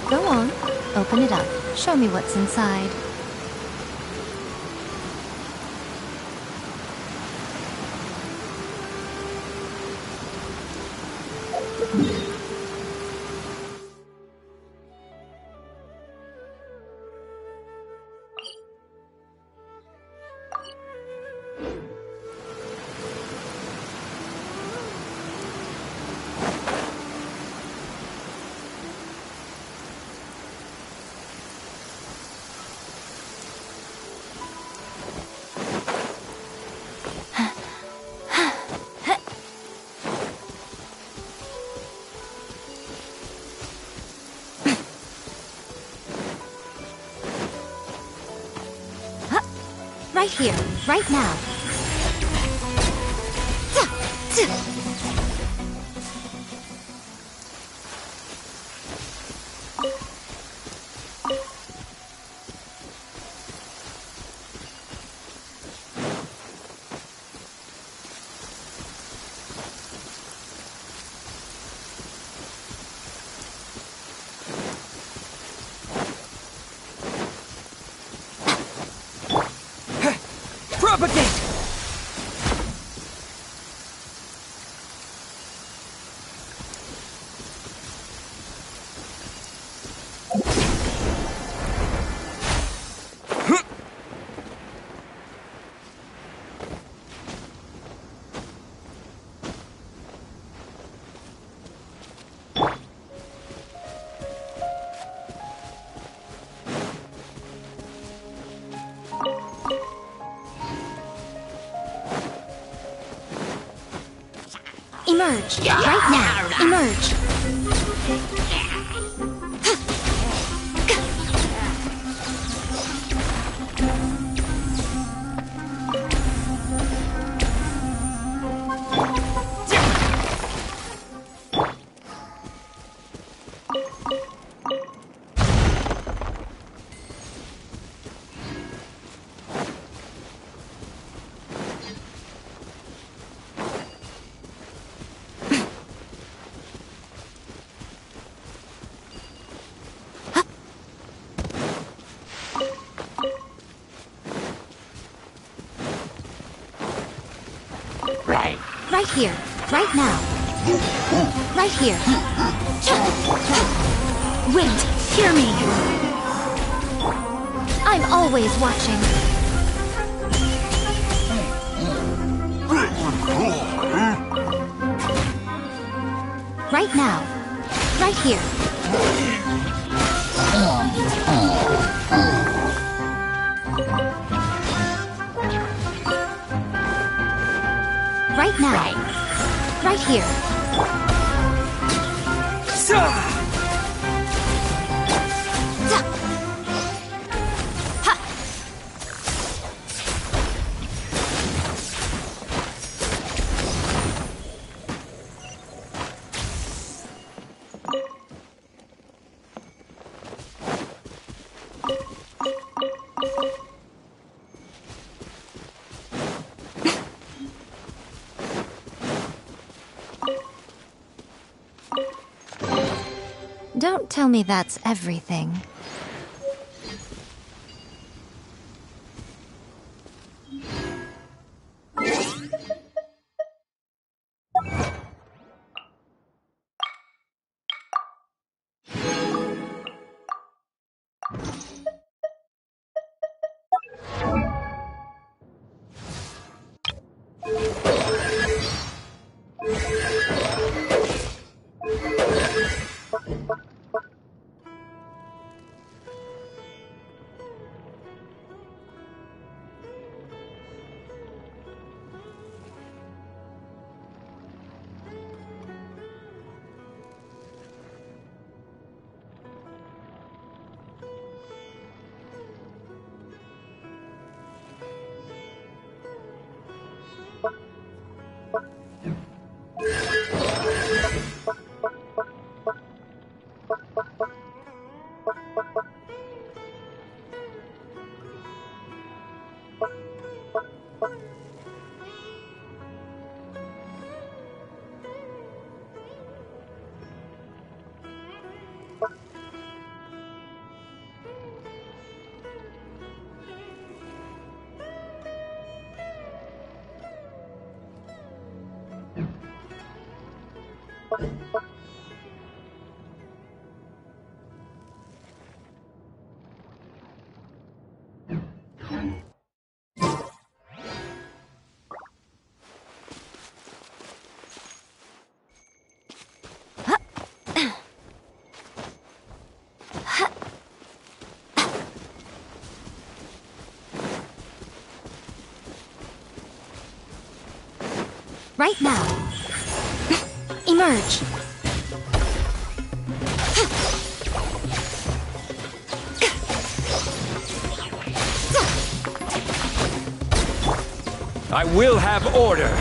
Go on. Open it up. Show me what's inside. Right here, right now. Propagate! Emerge. Right now. Emerge. here. Right now. Right here. Wait, hear me. I'm always watching. Right now. Right here. Right now. Right here. Don't tell me that's everything. Right now. Emerge. I will have order.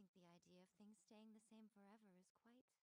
think the idea of things staying the same forever is quite beautiful.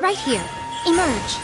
Right here. Emerge.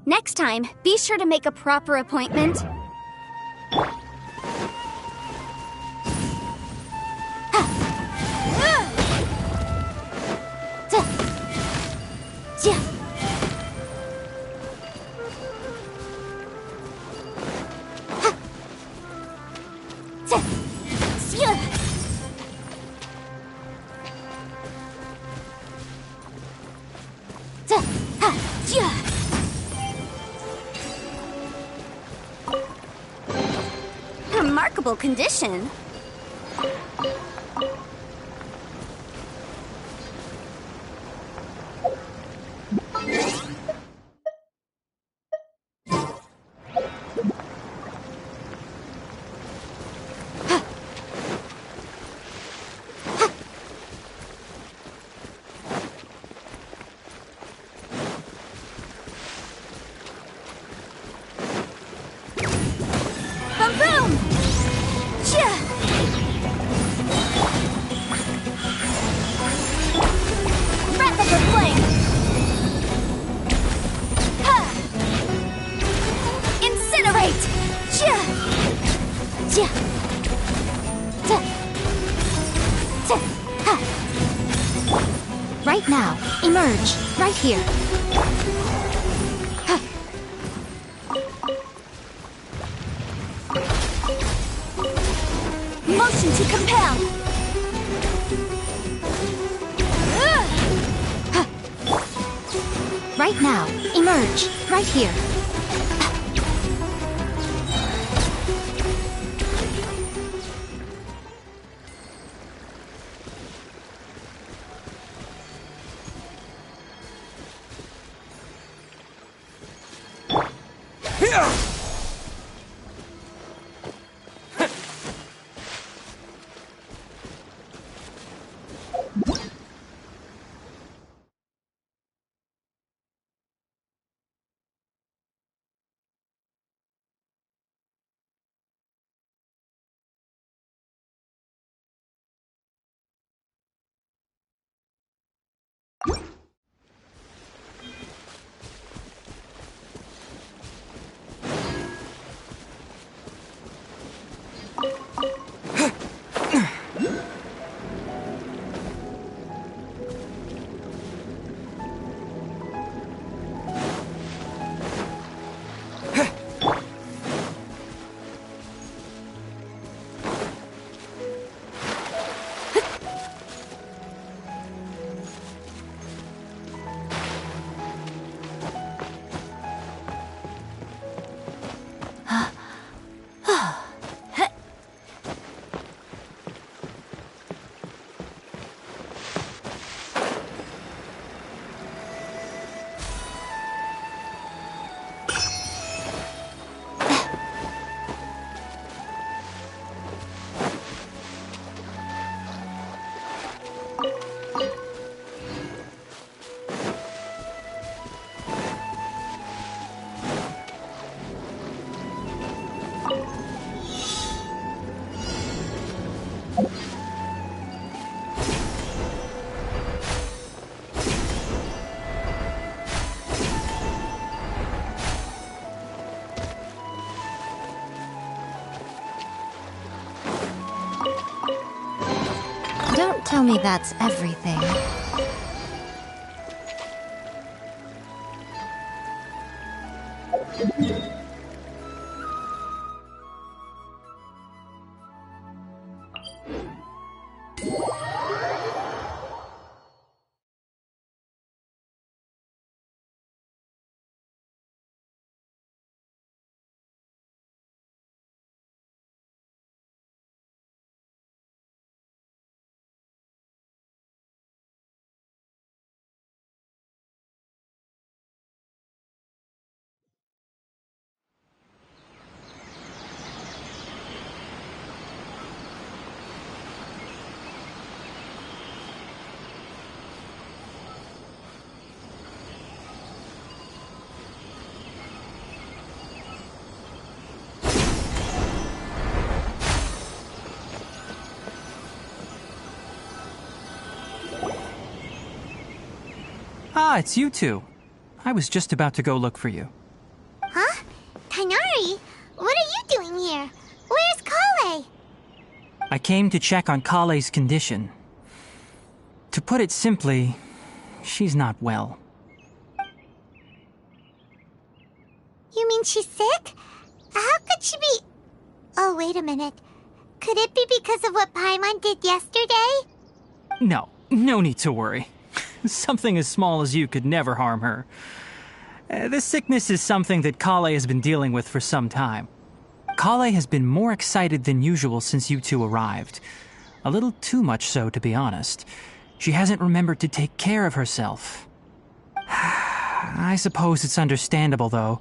Next time, be sure to make a proper appointment. Remarkable condition. Right now, emerge, right here. Motion to compel. Right now, emerge, right here. tell me that's everything. Ah, it's you two. I was just about to go look for you. Huh? Tighnari, what are you doing here? Where's Kale? I came to check on Kale's condition. To put it simply, she's not well. You mean she's sick? How could she be... Oh, wait a minute. Could it be because of what Paimon did yesterday? No need to worry. Something as small as you could never harm her. This sickness is something that Kale has been dealing with for some time. Kale has been more excited than usual since you two arrived. A little too much so, to be honest. She hasn't remembered to take care of herself. I suppose it's understandable, though.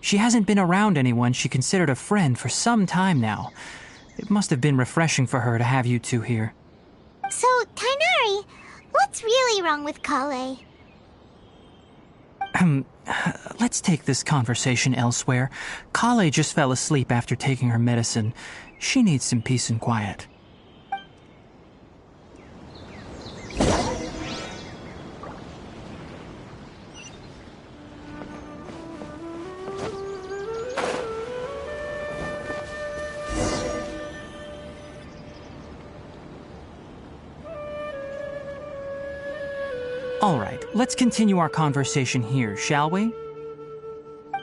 She hasn't been around anyone she considered a friend for some time now. It must have been refreshing for her to have you two here. So, Tighnari, what's really wrong with Kale? Let's take this conversation elsewhere. Kale just fell asleep after taking her medicine. She needs some peace and quiet. All right, let's continue our conversation here, shall we?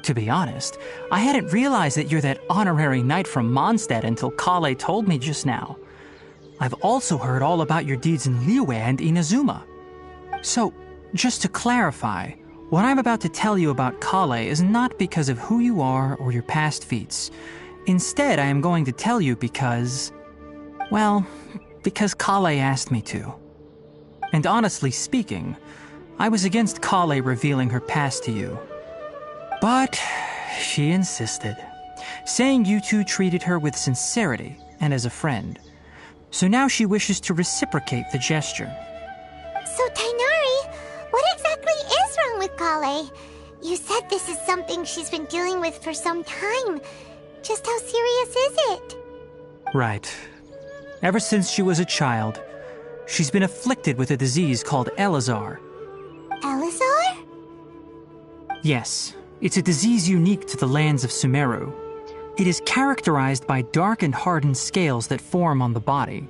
To be honest, I hadn't realized that you're that honorary knight from Mondstadt until Kale told me just now. I've also heard all about your deeds in Liyue and Inazuma. So, just to clarify, what I'm about to tell you about Kale is not because of who you are or your past feats. Instead, I am going to tell you because... well, because Kale asked me to. And honestly speaking, I was against Kale revealing her past to you. But she insisted, saying you two treated her with sincerity and as a friend. So now she wishes to reciprocate the gesture. So, Tighnari, what exactly is wrong with Kale? You said this is something she's been dealing with for some time. Just how serious is it? Right. Ever since she was a child, she's been afflicted with a disease called Elazar. Elazar? Yes, it's a disease unique to the lands of Sumeru. It is characterized by dark and hardened scales that form on the body.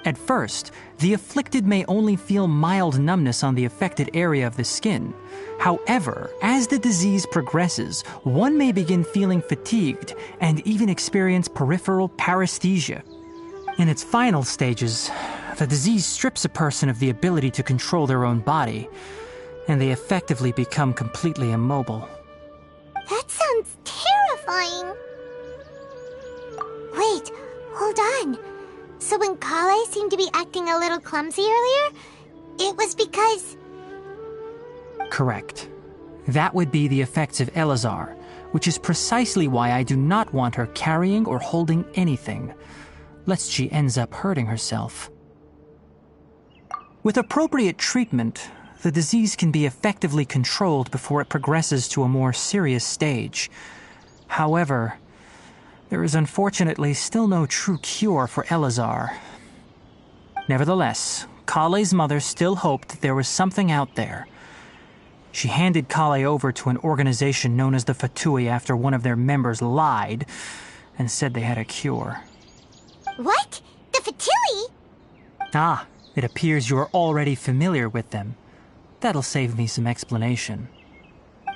At first, the afflicted may only feel mild numbness on the affected area of the skin. However, as the disease progresses, one may begin feeling fatigued and even experience peripheral paresthesia. In its final stages, the disease strips a person of the ability to control their own body, and they effectively become completely immobile. That sounds terrifying. Wait, hold on. So when Kale seemed to be acting a little clumsy earlier, it was because... Correct. That would be the effects of Elazar, which is precisely why I do not want her carrying or holding anything, lest she ends up hurting herself. With appropriate treatment, the disease can be effectively controlled before it progresses to a more serious stage. However, there is unfortunately still no true cure for Elazar. Nevertheless, Kale's mother still hoped that there was something out there. She handed Kale over to an organization known as the Fatui after one of their members lied and said they had a cure. What? The Fatui? Ah, It appears you are already familiar with them. That'll save me some explanation.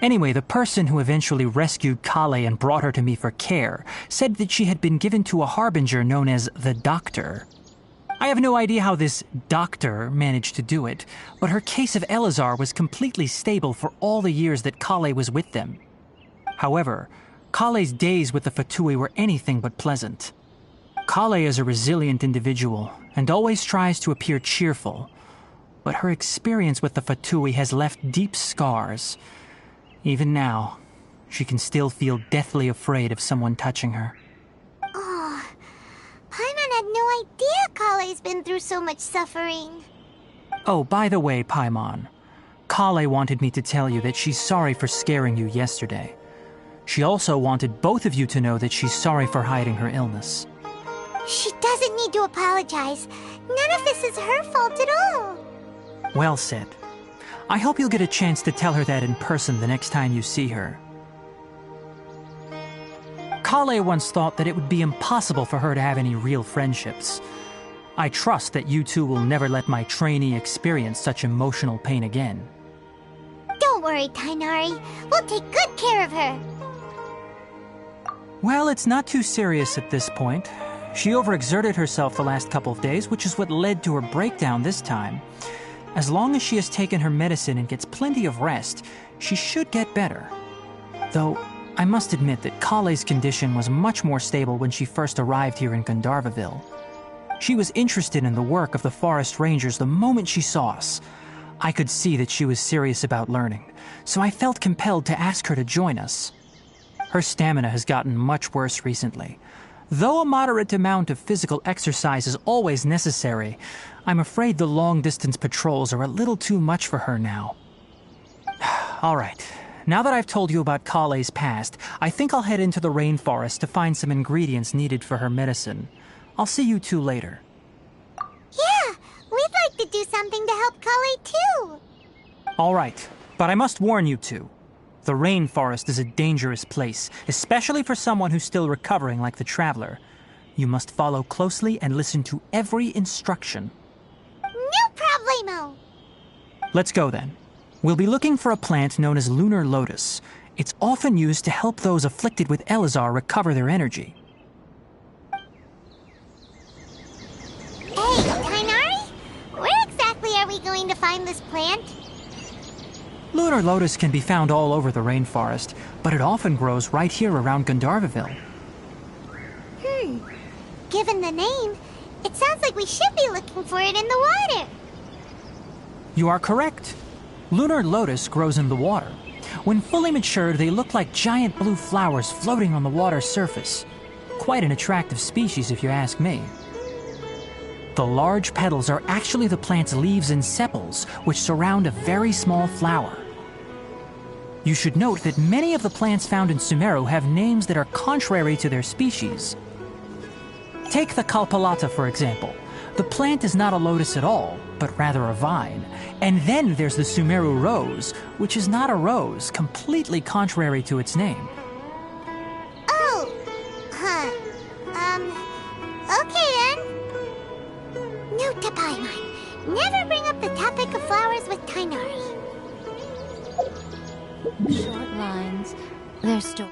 Anyway, the person who eventually rescued Kale and brought her to me for care said that she had been given to a harbinger known as the Doctor. I have no idea how this doctor managed to do it, but her case of Elazar was completely stable for all the years that Kale was with them. However, Kale's days with the Fatui were anything but pleasant. Kale is a resilient individual and always tries to appear cheerful, but her experience with the Fatui has left deep scars. Even now, she can still feel deathly afraid of someone touching her. Oh, Paimon had no idea Kale's been through so much suffering. Oh, by the way, Paimon, Kale wanted me to tell you that she's sorry for scaring you yesterday. She also wanted both of you to know that she's sorry for hiding her illness. She doesn't need to apologize. None of this is her fault at all. Well said. I hope you'll get a chance to tell her that in person the next time you see her. Kale once thought that it would be impossible for her to have any real friendships. I trust that you two will never let my trainee experience such emotional pain again. Don't worry, Tainari. We'll take good care of her. Well, it's not too serious at this point. She overexerted herself the last couple of days, which is what led to her breakdown this time. As long as she has taken her medicine and gets plenty of rest, she should get better. Though, I must admit that Kale's condition was much more stable when she first arrived here in Gandharvaville. She was interested in the work of the forest rangers the moment she saw us. I could see that she was serious about learning, so I felt compelled to ask her to join us. Her stamina has gotten much worse recently. Though a moderate amount of physical exercise is always necessary, I'm afraid the long-distance patrols are a little too much for her now. All right. Now that I've told you about Kale's past, I think I'll head into the rainforest to find some ingredients needed for her medicine. I'll see you two later. Yeah, we'd like to do something to help Kale too. All right, but I must warn you two. The rainforest is a dangerous place, especially for someone who's still recovering like the Traveler. You must follow closely and listen to every instruction. No problemo! Let's go then. We'll be looking for a plant known as lunar lotus. It's often used to help those afflicted with Elazar recover their energy. Hey, Tainari? Where exactly are we going to find this plant? Lunar lotus can be found all over the rainforest, but it often grows right here around Gandharvaville. Given the name, it sounds like we should be looking for it in the water. You are correct. Lunar lotus grows in the water. When fully matured, they look like giant blue flowers floating on the water's surface. Quite an attractive species, if you ask me. The large petals are actually the plant's leaves and sepals, which surround a very small flower. You should note that many of the plants found in Sumeru have names that are contrary to their species. Take the Kalpalata, for example. The plant is not a lotus at all, but rather a vine. And then there's the Sumeru rose, which is not a rose, completely contrary to its name. Oh, okay then. Note to Paimon, never bring up the topic of flowers with Tainari. Short lines. They're still.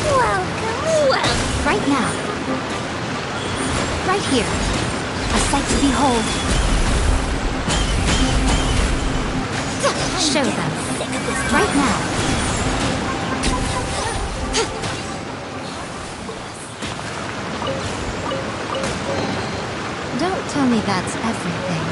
Welcome. Well, right now. Right here. A sight to behold. Show them. Right now. Don't tell me that's everything.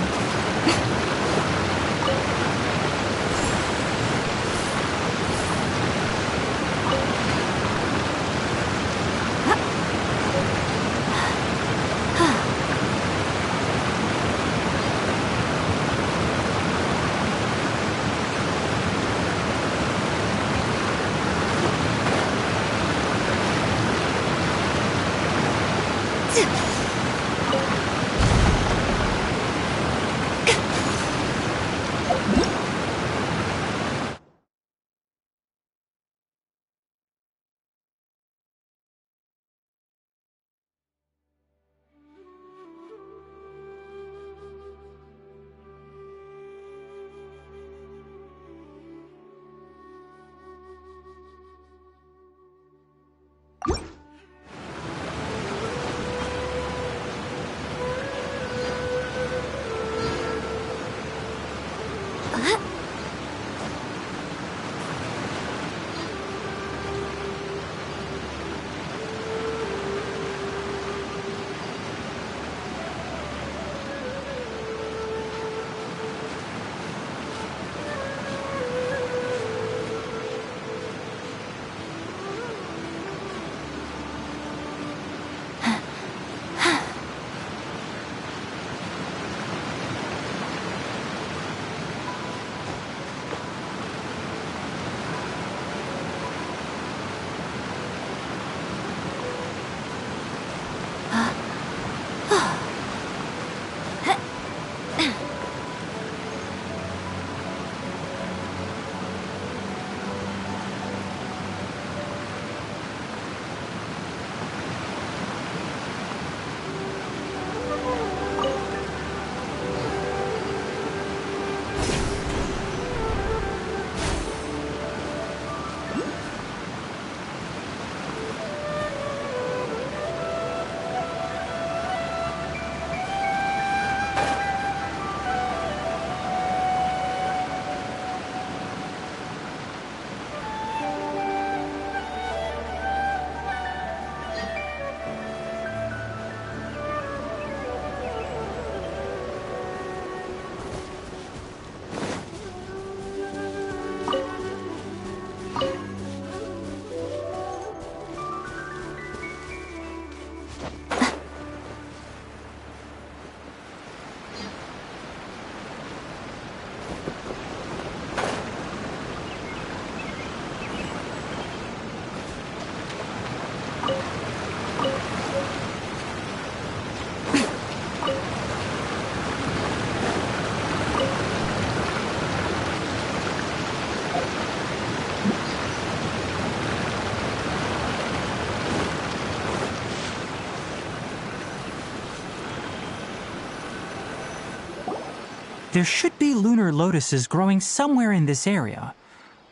There should be lunar lotuses growing somewhere in this area.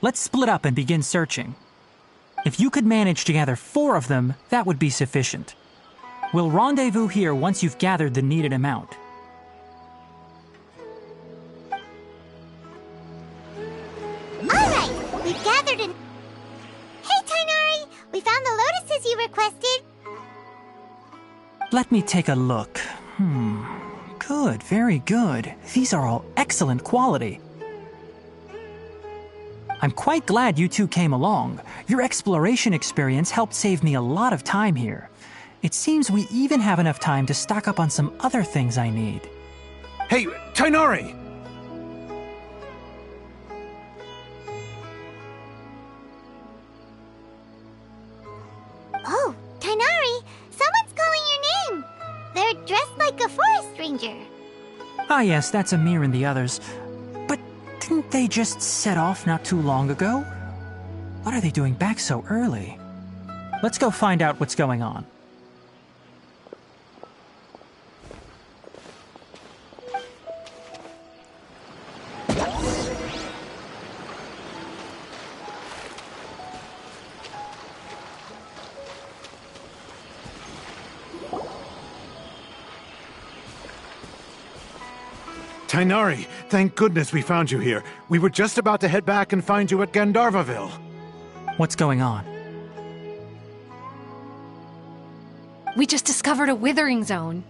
Let's split up and begin searching. If you could manage to gather 4 of them, that would be sufficient. We'll rendezvous here once you've gathered the needed amount. Alright, we've gathered an... Hey, Tainari! We found the lotuses you requested! Let me take a look. Good, very good. These are all excellent quality. I'm quite glad you two came along. Your exploration experience helped save me a lot of time here. It seems we even have enough time to stock up on some other things I need. Hey, Tainari! Oh, Tainari! Someone's calling your name! They're dressed like a forest ranger. Ah yes, that's Amir and the others. But didn't they just set off not too long ago? What are they doing back so early? Let's go find out what's going on. Tainari, thank goodness we found you here. We were just about to head back and find you at Gandharvaville. What's going on? We just discovered a withering zone.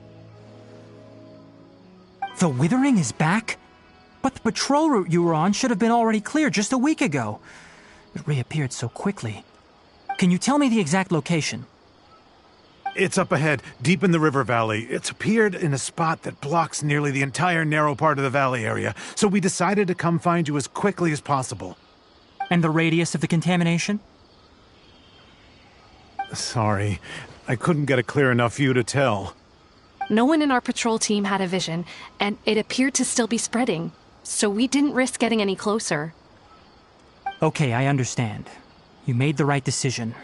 The withering is back? But the patrol route you were on should have been already clear just a week ago. It reappeared so quickly. Can you tell me the exact location? It's up ahead, deep in the river valley. It's appeared in a spot that blocks nearly the entire narrow part of the valley area, so we decided to come find you as quickly as possible. And the radius of the contamination? Sorry, I couldn't get a clear enough view to tell. No one in our patrol team had a vision, and it appeared to still be spreading, so we didn't risk getting any closer. Okay, I understand. You made the right decision.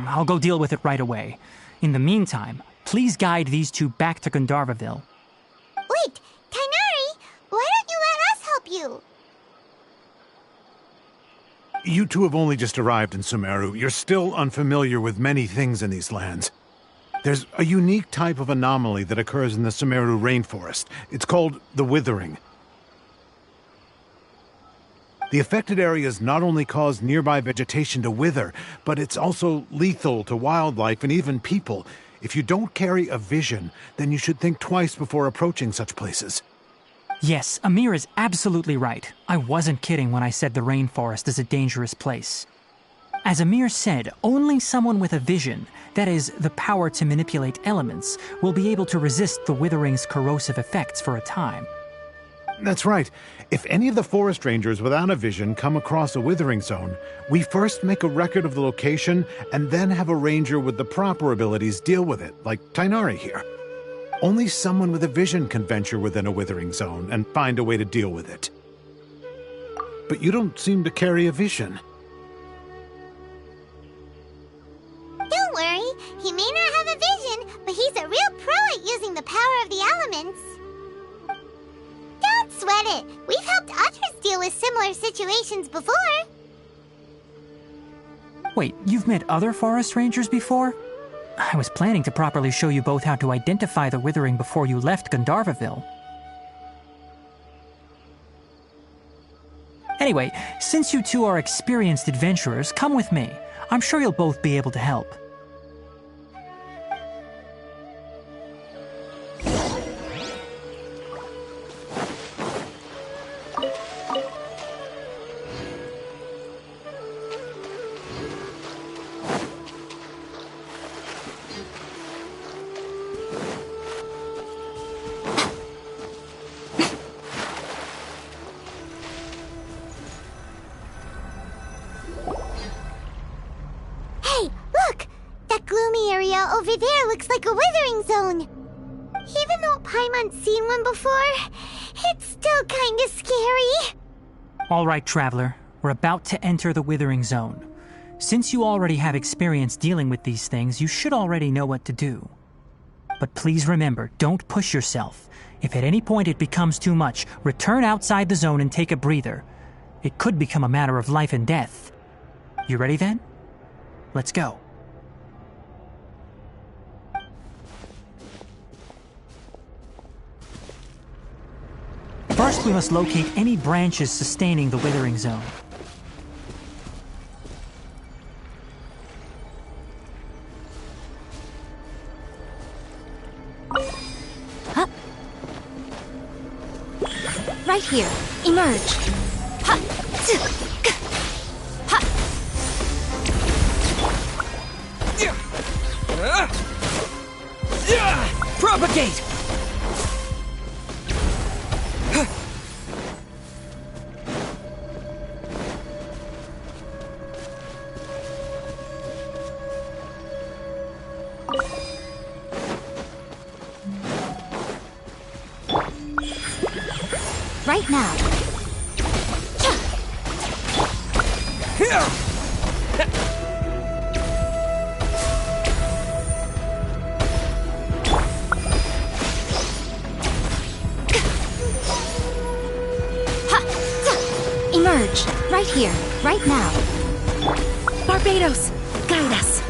I'll go deal with it right away. In the meantime, please guide these two back to Gandharvaville. Wait, Tainari, why don't you let us help you? You two have only just arrived in Sumeru. You're still unfamiliar with many things in these lands. There's a unique type of anomaly that occurs in the Sumeru rainforest. It's called the withering. The affected areas not only cause nearby vegetation to wither, but it's also lethal to wildlife and even people. If you don't carry a vision, then you should think twice before approaching such places. Yes, Amir is absolutely right. I wasn't kidding when I said the rainforest is a dangerous place. As Amir said, only someone with a vision, that is, the power to manipulate elements, will be able to resist the withering's corrosive effects for a time. That's right. If any of the forest rangers without a vision come across a withering zone, we first make a record of the location and then have a ranger with the proper abilities deal with it, like Tainari here. Only someone with a vision can venture within a withering zone and find a way to deal with it. But you don't seem to carry a vision. Don't worry, he may not have a vision, but he's a real pro at using the power of the elements. Don't sweat it. We've helped others deal with similar situations before. Wait, you've met other forest rangers before? I was planning to properly show you both how to identify the withering before you left Gandharvaville. Anyway, since you two are experienced adventurers, come with me. I'm sure you'll both be able to help. Over there looks like a withering zone. Even though Paimon's seen one before, it's still kinda scary. All right, Traveler. We're about to enter the withering zone. Since you already have experience dealing with these things, you should already know what to do. But please remember, don't push yourself. If at any point it becomes too much, return outside the zone and take a breather. It could become a matter of life and death. You ready then? Let's go. First, we must locate any branches sustaining the withering zone. Huh? Right here. Emerge. Ha! Ha! Propagate! Right now. Emerge. Right here. Right now. Barbados, guide us.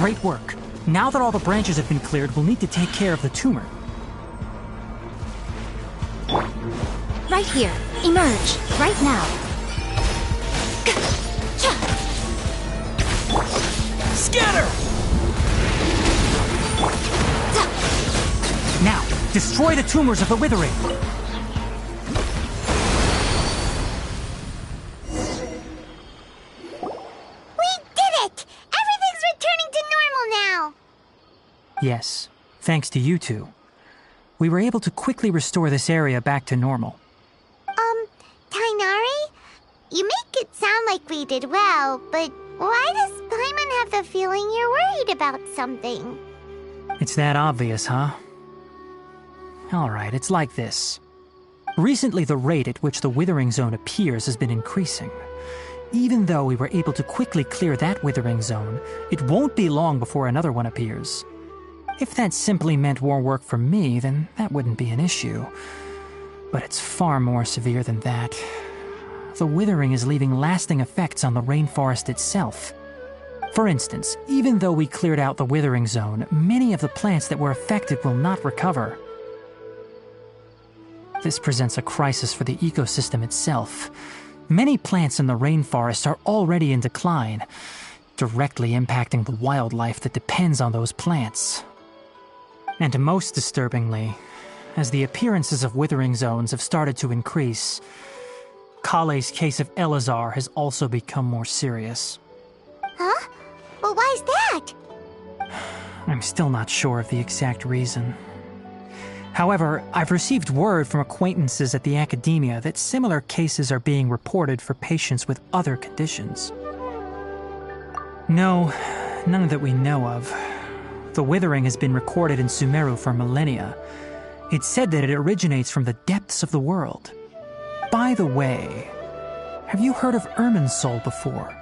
Great work. Now that all the branches have been cleared, we'll need to take care of the tumor. Right here. Emerge. Right now. Scatter! Now, destroy the tumors of the withering. We did it! Everything's returning to normal now! Yes, thanks to you two. We were able to quickly restore this area back to normal. Tainari? You make it sound like we did well, but why does Paimon have the feeling you're worried about something? It's that obvious, huh? Alright, it's like this. Recently, the rate at which the withering zone appears has been increasing. Even though we were able to quickly clear that withering zone, it won't be long before another one appears. If that simply meant more work for me, then that wouldn't be an issue. But it's far more severe than that. The withering is leaving lasting effects on the rainforest itself. For instance, even though we cleared out the withering zone, many of the plants that were affected will not recover. This presents a crisis for the ecosystem itself. Many plants in the rainforest are already in decline, directly impacting the wildlife that depends on those plants. And most disturbingly, as the appearances of withering zones have started to increase, Kale's case of Elazar has also become more serious. Huh? Well, why's that? I'm still not sure of the exact reason. However, I've received word from acquaintances at the academia that similar cases are being reported for patients with other conditions. No, none that we know of. The withering has been recorded in Sumeru for millennia. It's said that it originates from the depths of the world. By the way, have you heard of Irminsul before?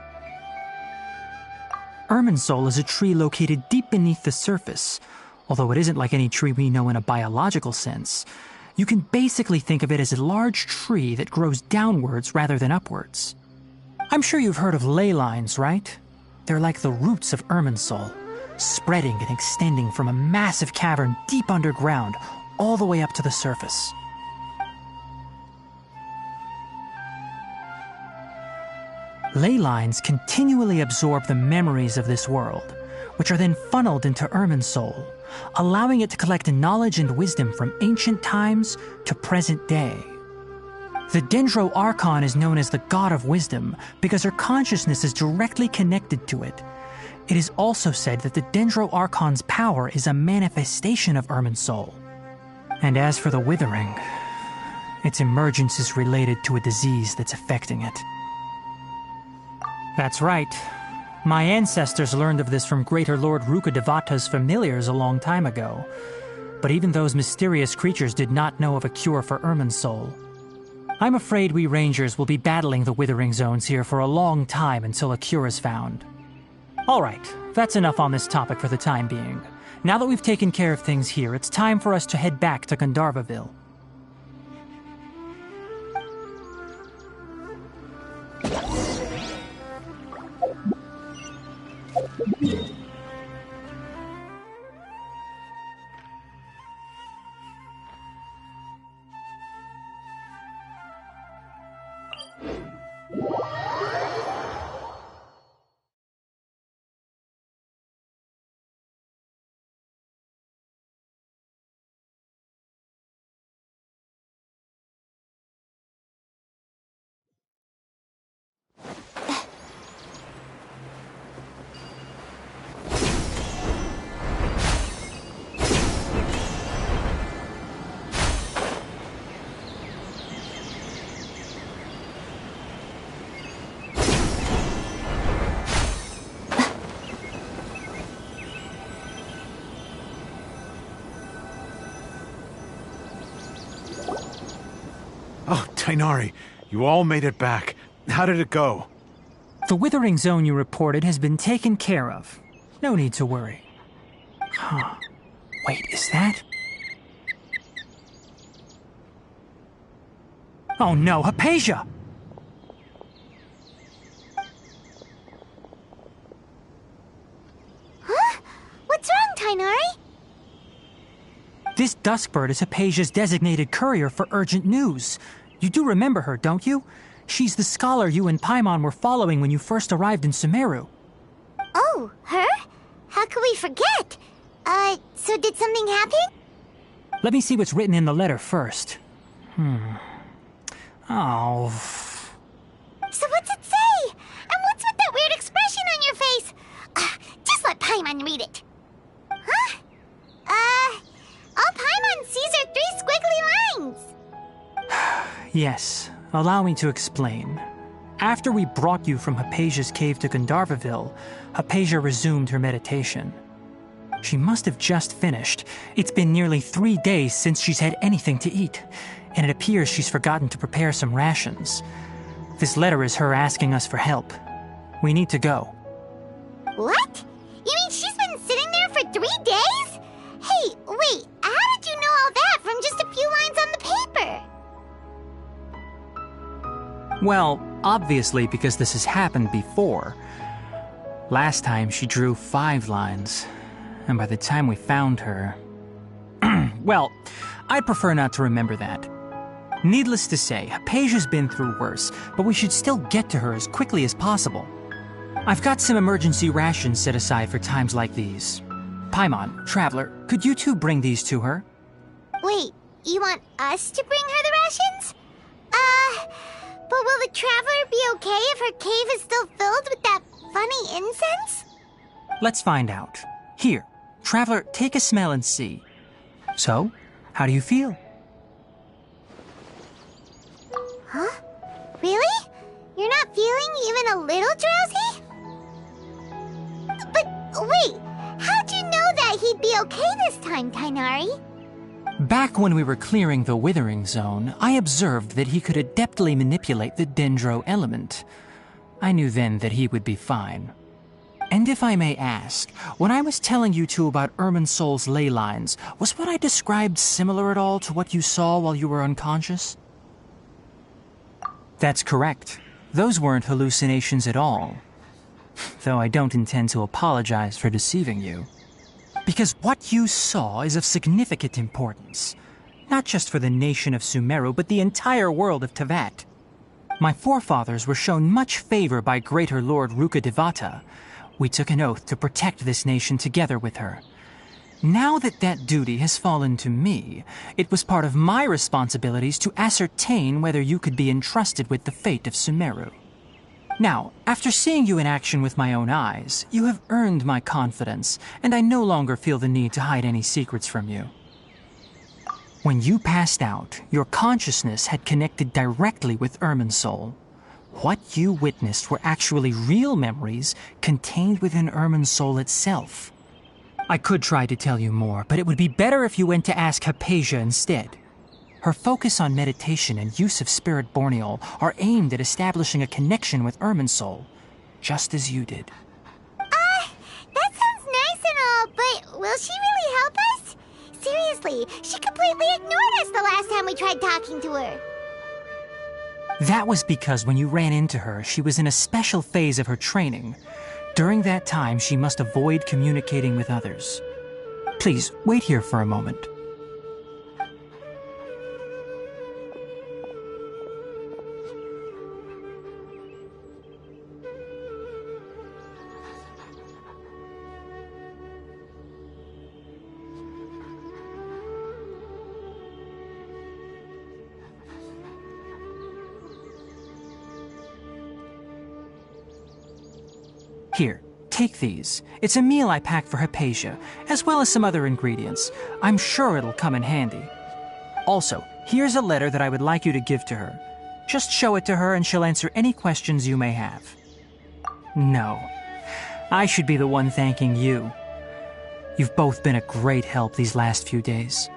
Irminsul is a tree located deep beneath the surface. Although it isn't like any tree we know in a biological sense, you can basically think of it as a large tree that grows downwards rather than upwards. I'm sure you've heard of ley lines, right? They're like the roots of Irminsul, spreading and extending from a massive cavern deep underground all the way up to the surface. Ley lines continually absorb the memories of this world, which are then funneled into Irminsul, allowing it to collect knowledge and wisdom from ancient times to present day. The Dendro Archon is known as the God of Wisdom because her consciousness is directly connected to it. It is also said that the Dendro Archon's power is a manifestation of Irminsul. And as for the withering, its emergence is related to a disease that's affecting it. That's right. My ancestors learned of this from Greater Lord Rukkhadevata's familiars a long time ago. But even those mysterious creatures did not know of a cure for Irminsul. I'm afraid we Rangers will be battling the withering zones here for a long time until a cure is found. Alright, that's enough on this topic for the time being. Now that we've taken care of things here, it's time for us to head back to Gandharvaville. Oh, Tainari, you all made it back. How did it go? The withering zone you reported has been taken care of. No need to worry. Huh. Wait, is that? Oh no, Hypatia! Huh? Duskbird is Hypatia's designated courier for urgent news. You do remember her, don't you? She's the scholar you and Paimon were following when you first arrived in Sumeru. Oh, her? How could we forget? So did something happen? Let me see what's written in the letter first. Oh. So what's it say? And what's with that weird expression on your face? Just let Paimon read it. Huh? All Paimon sees are 3 squiggly lines. Yes, allow me to explain. After we brought you from Hypatia's cave to Gandharvaville, Hypatia resumed her meditation. She must have just finished. It's been nearly 3 days since she's had anything to eat, and it appears she's forgotten to prepare some rations. This letter is her asking us for help. We need to go. What? You mean she's been sitting there for 3 days? Hey, wait, how did you know all that from just a few lines on the paper? Well, obviously because this has happened before. Last time she drew 5 lines, and by the time we found her... Well, I'd prefer not to remember that. Needless to say, Hypatia's been through worse, but we should still get to her as quickly as possible. I've got some emergency rations set aside for times like these. Paimon, Traveler, could you two bring these to her? Wait, you want us to bring her the rations? But will the Traveler be okay if her cave is still filled with that funny incense? Let's find out. Here, Traveler, take a smell and see. So, how do you feel? Huh? Really? You're not feeling even a little drowsy? But wait, how'd you know that he'd be okay this time, Tainari? Back when we were clearing the Withering Zone, I observed that he could adeptly manipulate the Dendro element. I knew then that he would be fine. And if I may ask, when I was telling you two about Irminsol's ley lines, was what I described similar at all to what you saw while you were unconscious? That's correct. Those weren't hallucinations at all. Though I don't intend to apologize for deceiving you. Because what you saw is of significant importance. Not just for the nation of Sumeru, but the entire world of Tevat. My forefathers were shown much favor by Greater Lord Rukkhadevata. We took an oath to protect this nation together with her. Now that that duty has fallen to me, it was part of my responsibilities to ascertain whether you could be entrusted with the fate of Sumeru. Now, after seeing you in action with my own eyes, you have earned my confidence, and I no longer feel the need to hide any secrets from you. When you passed out, your consciousness had connected directly with Irminsul. What you witnessed were actually real memories contained within Irminsul itself. I could try to tell you more, but it would be better if you went to ask Hypatia instead. Her focus on meditation and use of Spirit Borneol are aimed at establishing a connection with Irminsul, just as you did. That sounds nice and all, but will she really help us? Seriously, she completely ignored us the last time we tried talking to her. That was because when you ran into her, she was in a special phase of her training. During that time, she must avoid communicating with others. Please, wait here for a moment. Here, take these. It's a meal I packed for Hypatia, as well as some other ingredients. I'm sure it'll come in handy. Also, here's a letter that I would like you to give to her. Just show it to her and she'll answer any questions you may have. No, I should be the one thanking you. You've both been a great help these last few days.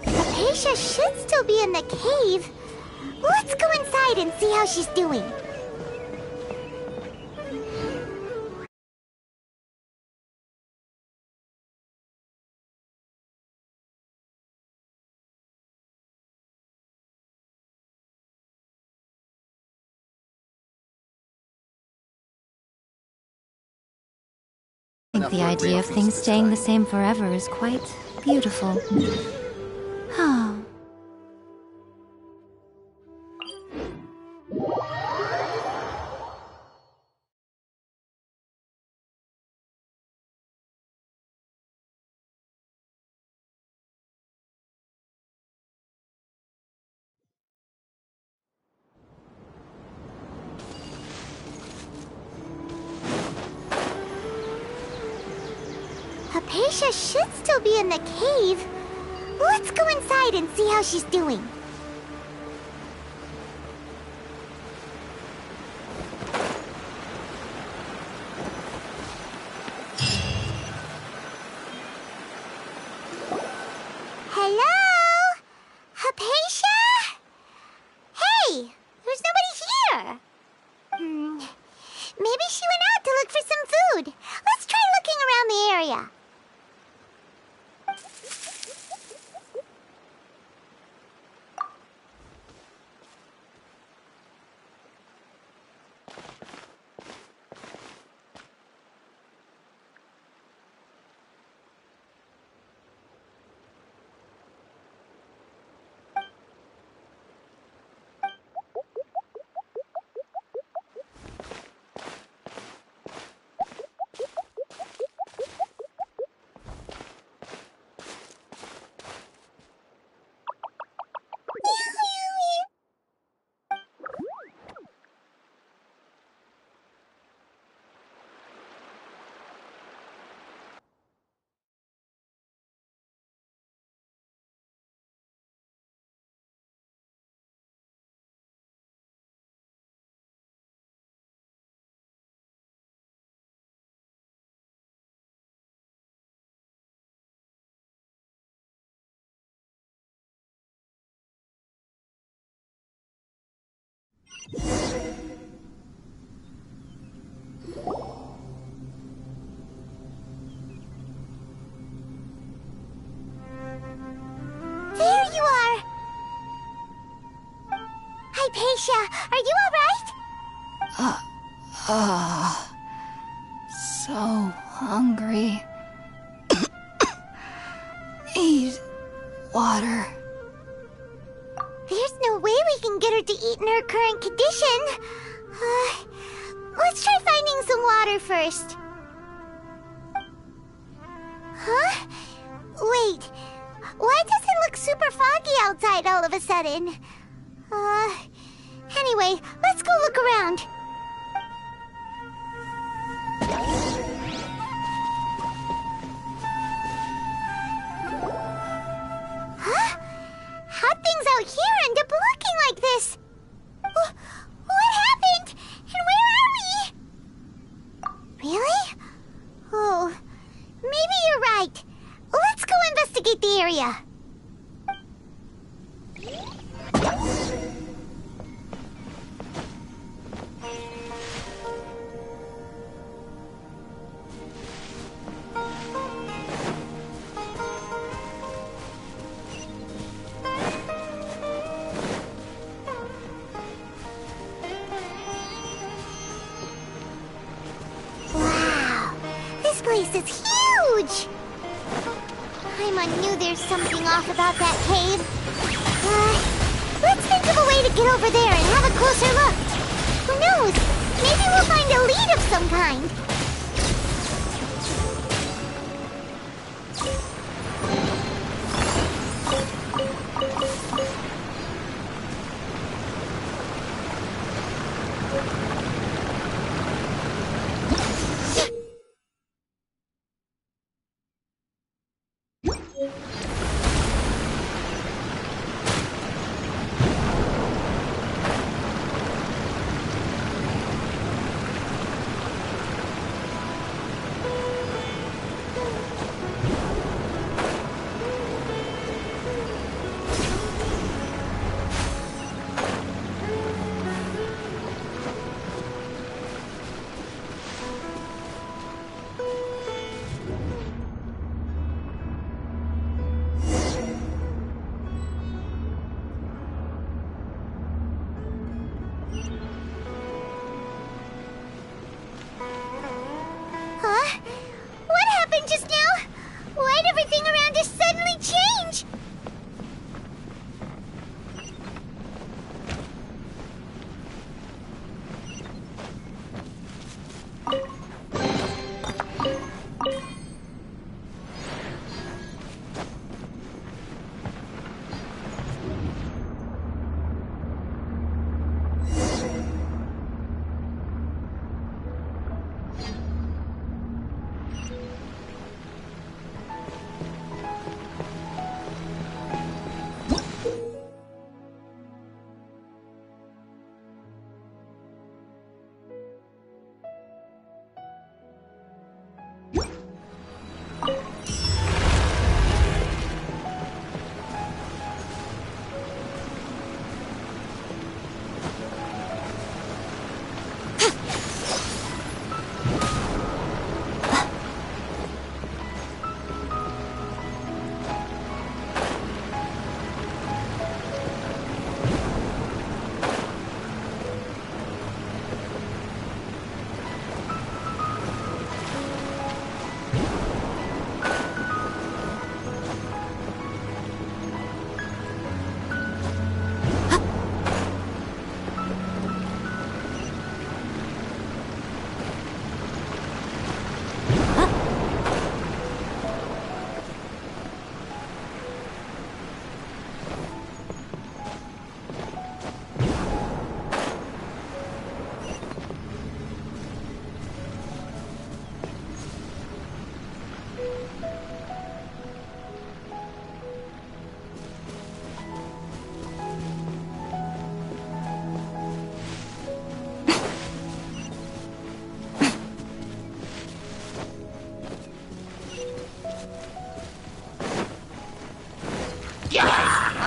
Hypatia should still be in the cave. Let's go inside and see how she's doing. I think the idea of things staying the same forever is quite beautiful. Oh. Hypatia should still be in the cave. Let's go inside and see how she's doing. Hello? Hypatia? Hey, there's nobody here. Maybe she went out to look for some food. Let's try looking around the area. There you are! Hypatia, are you alright? So hungry. Need water. There's no way we can get her to eat in her current condition. Let's try finding some water first. Huh? Wait. Why does it look super foggy outside all of a sudden? Anyway, let's go look around. Huh? How'd things out here end up looking like this? What happened? And where are we? Really? Oh, maybe you're right. Let's go investigate the area. Wow, this place is huge! Paimon knew there's something off about that cave. Let's think of a way to get over there and have a closer look. Who knows? Maybe we'll find a lead of some kind.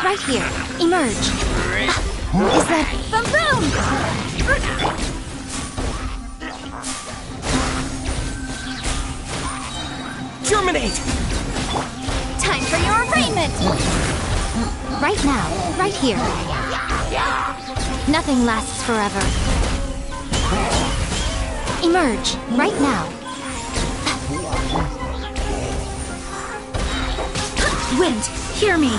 right here. Emerge. Is that... Boom, boom! Germinate! Time for your arraignment! Right now, right here. Nothing lasts forever. Emerge, right now. Wind, hear me.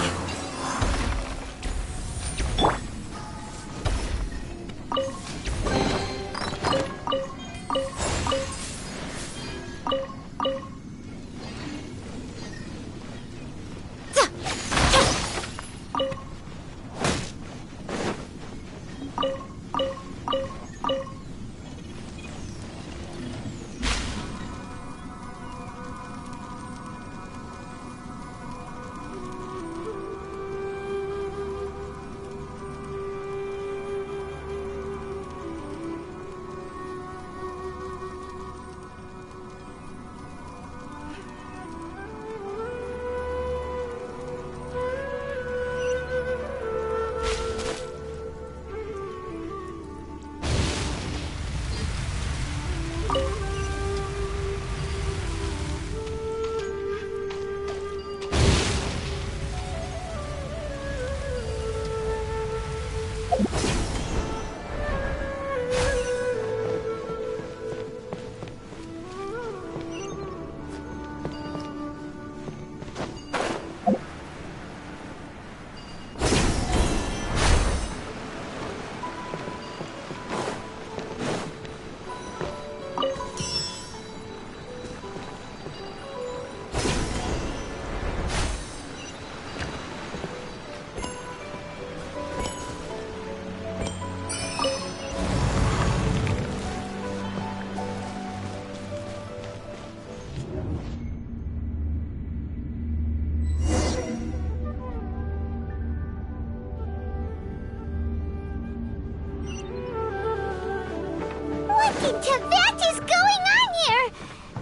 What in Tibet is going on here?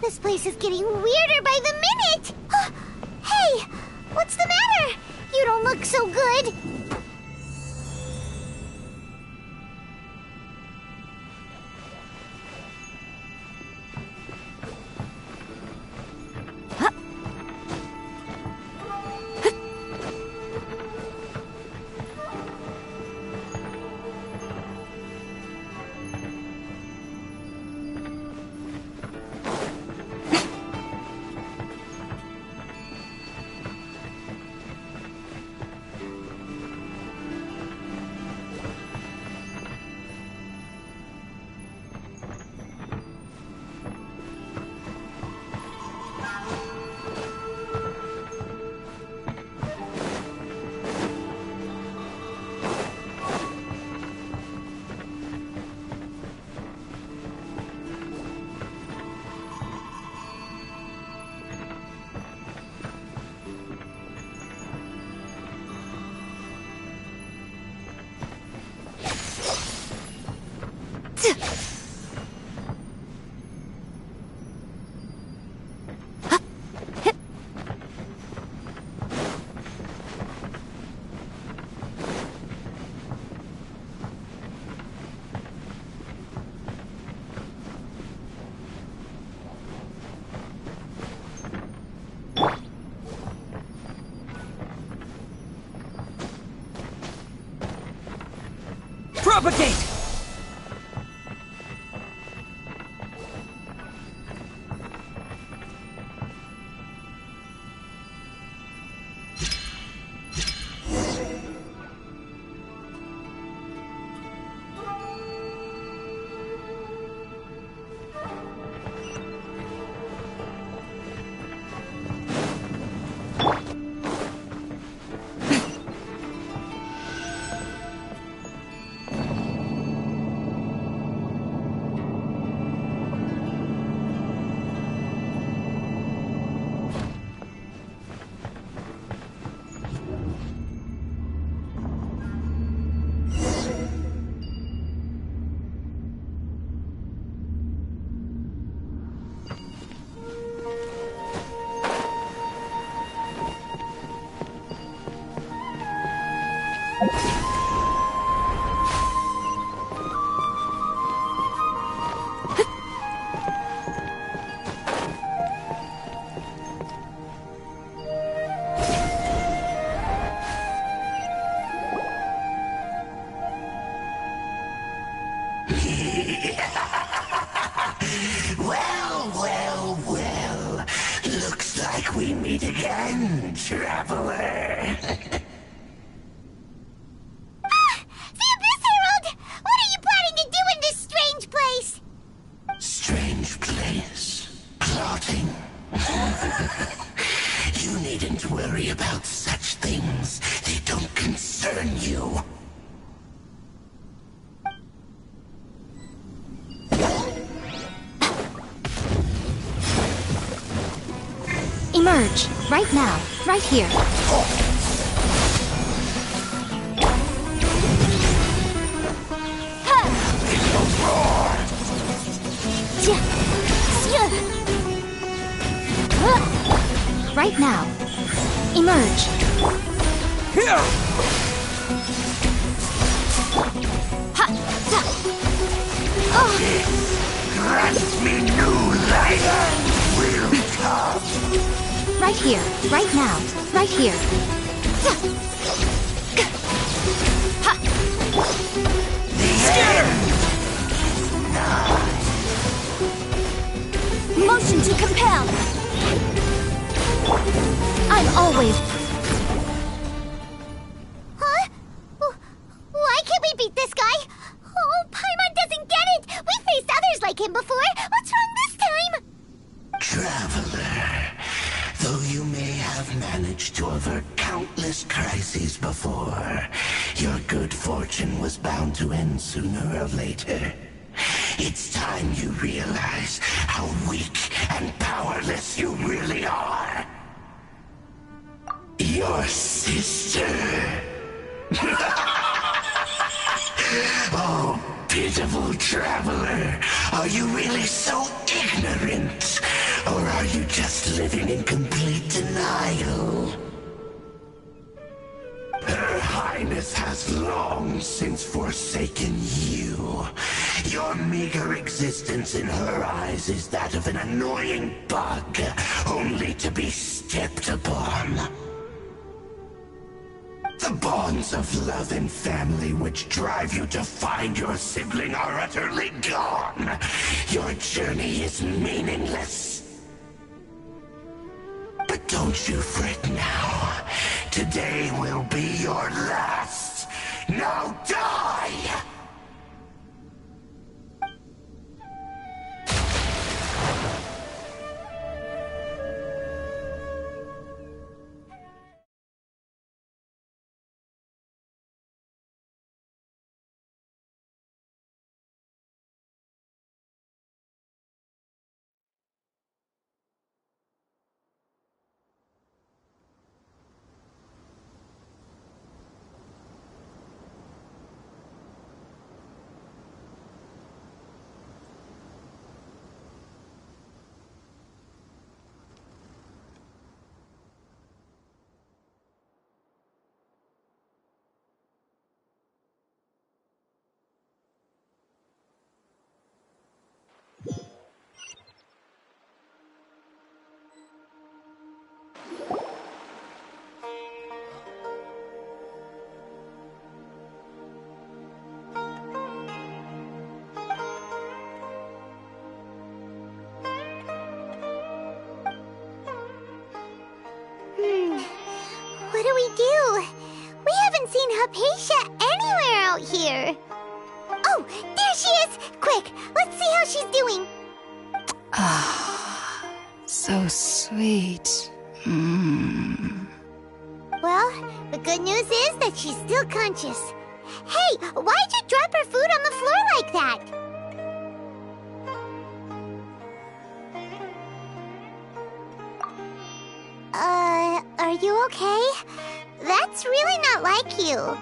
This place is getting weirder by the minute. Hey, what's the matter? You don't look so good. Propagate! Well. Looks like we meet again, traveler. The Abyss Herald! What are you planning to do in this strange place? Strange place. Plotting. You needn't worry about such things. They don't concern you. Emerge. Right now. Right here. Right now. Emerge. Here! Grant me new life. Will come. Right here. Right now. Right here. Motion to compel. I'm always... Huh? Why can't we beat this guy? Oh, Paimon doesn't get it! We faced others like him before! What's wrong this time? Traveler, though you may have managed to avert countless crises before, your good fortune was bound to end sooner or later. It's time you realize how weak and powerless you really are. Your sister. Oh, pitiful traveler. Are you really so ignorant? Or are you just living in complete denial? Her Highness has long since forsaken you. Your meager existence in her eyes is that of an annoying bug, only to be stepped upon. The bonds of love and family which drive you to find your sibling are utterly gone. Your journey is meaningless. But don't you fret now. Today will be your last. Now die! What do we do? We haven't seen Hypatia anywhere out here. Oh, there she is! Quick, let's see how she's doing. Ah, so sweet. Well, the good news is that she's still conscious. Hey, why'd you drop her food on the floor like that? Are you okay? That's really not like you.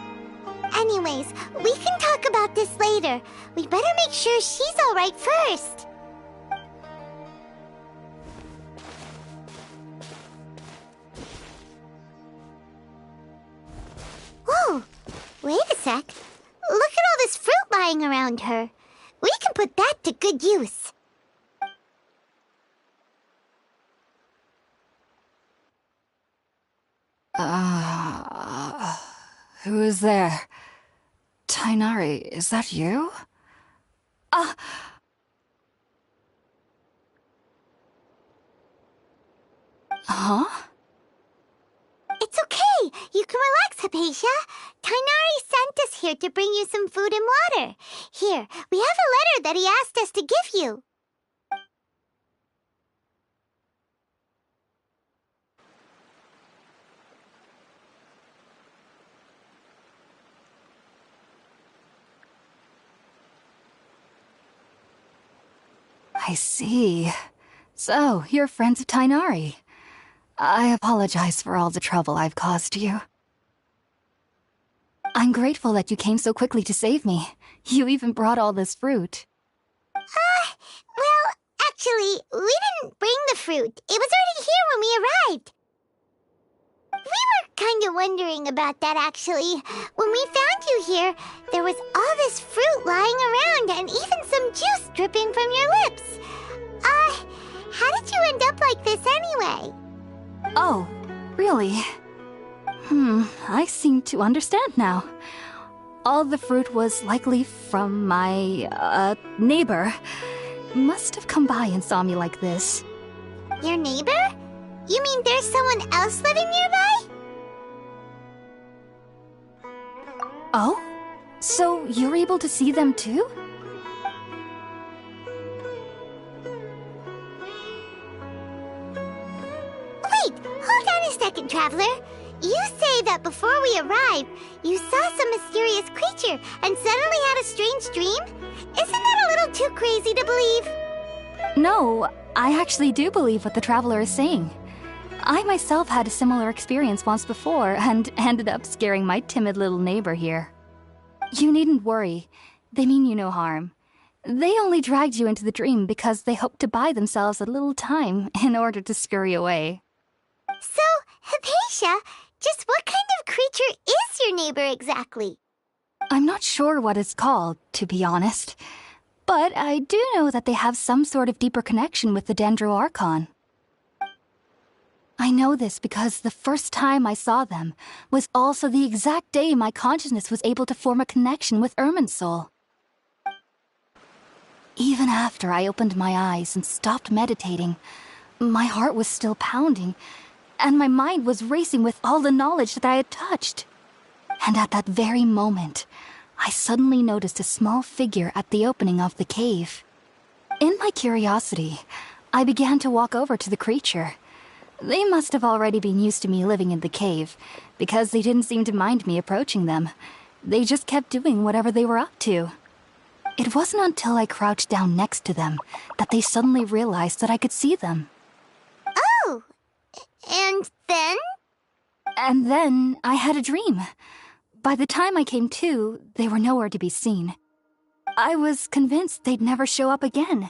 Anyways, we can talk about this later. We better make sure she's alright first. Whoa! Wait a sec. Look at all this fruit lying around her. We can put that to good use. Who is there? Tainari, is that you? Huh? It's okay. You can relax, Hypatia. Tainari sent us here to bring you some food and water. Here, we have a letter that he asked us to give you. I see. So, you're friends of Tainari. I apologize for all the trouble I've caused you. I'm grateful that you came so quickly to save me. You even brought all this fruit. Well, actually, we didn't bring the fruit. It was already here when we arrived. We were kind of wondering about that, actually. When we found you here, there was all this fruit lying around and even some juice dripping from your lips. How did you end up like this anyway? Oh, really? I seem to understand now. All the fruit was likely from my, neighbor. Must have come by and saw me like this. Your neighbor? You mean there's someone else living nearby? Oh? So you're able to see them too? Wait, hold on a second, Traveler. You say that before we arrived, you saw some mysterious creature and suddenly had a strange dream? Isn't that a little too crazy to believe? No, I actually do believe what the Traveler is saying. I myself had a similar experience once before and ended up scaring my timid little neighbor here. You needn't worry. They mean you no harm. They only dragged you into the dream because they hoped to buy themselves a little time in order to scurry away. So, Hypatia, just what kind of creature is your neighbor exactly? I'm not sure what it's called, to be honest. But I do know that they have some sort of deeper connection with the Dendro Archon. I know this because the first time I saw them was also the exact day my consciousness was able to form a connection with Irminsul. Even after I opened my eyes and stopped meditating, my heart was still pounding, and my mind was racing with all the knowledge that I had touched. And at that very moment, I suddenly noticed a small figure at the opening of the cave. In my curiosity, I began to walk over to the creature. They must have already been used to me living in the cave, because they didn't seem to mind me approaching them. They just kept doing whatever they were up to. It wasn't until I crouched down next to them that they suddenly realized that I could see them. Oh! And then? And then I had a dream. By the time I came to, they were nowhere to be seen. I was convinced they'd never show up again.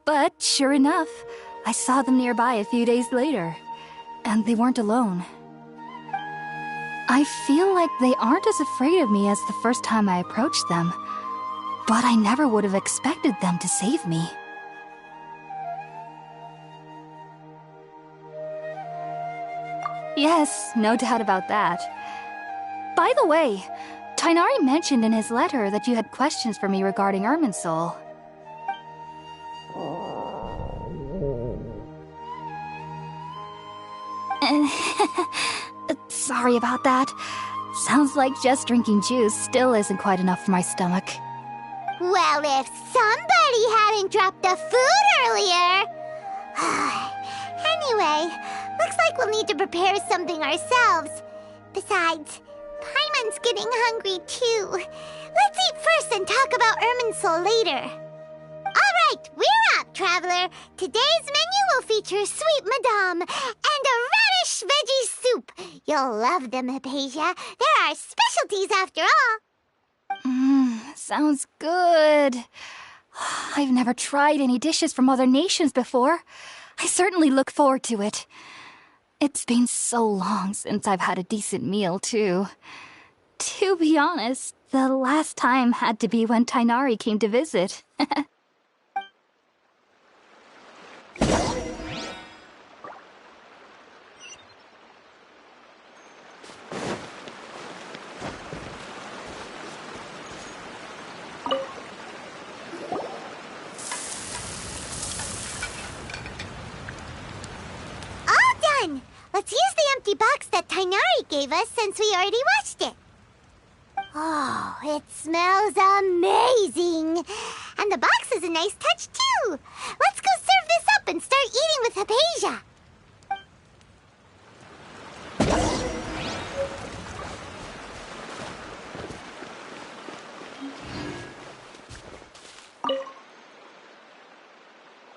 But sure enough, I saw them nearby a few days later, and they weren't alone. I feel like they aren't as afraid of me as the first time I approached them, but I never would have expected them to save me. Yes, no doubt about that. By the way, Tainari mentioned in his letter that you had questions for me regarding Irminsul. Sorry about that. Sounds like just drinking juice still isn't quite enough for my stomach. Well, if somebody hadn't dropped the food earlier... Anyway, looks like we'll need to prepare something ourselves. Besides, Paimon's getting hungry too. Let's eat first and talk about Irminsul later. Alright, we're up, Traveler. Today's menu will feature Sweet Madame and a radish veggie soup. You'll love them, Hypatia. They're our specialties after all. Sounds good. I've never tried any dishes from other nations before. I certainly look forward to it. It's been so long since I've had a decent meal, too. To be honest, the last time had to be when Tainari came to visit. empty box that Tainari gave us since we already washed it. Oh, it smells amazing! And the box is a nice touch, too! Let's go serve this up and start eating with Hypatia!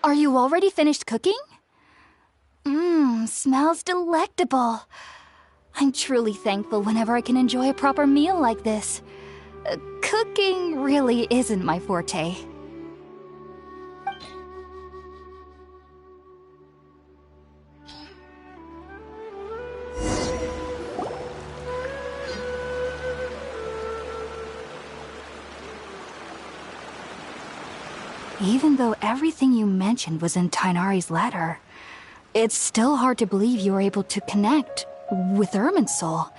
Are you already finished cooking? Smells delectable. I'm truly thankful whenever I can enjoy a proper meal like this. Cooking really isn't my forte. Even though everything you mentioned was in Tainari's letter, it's still hard to believe you were able to connect with Irminsul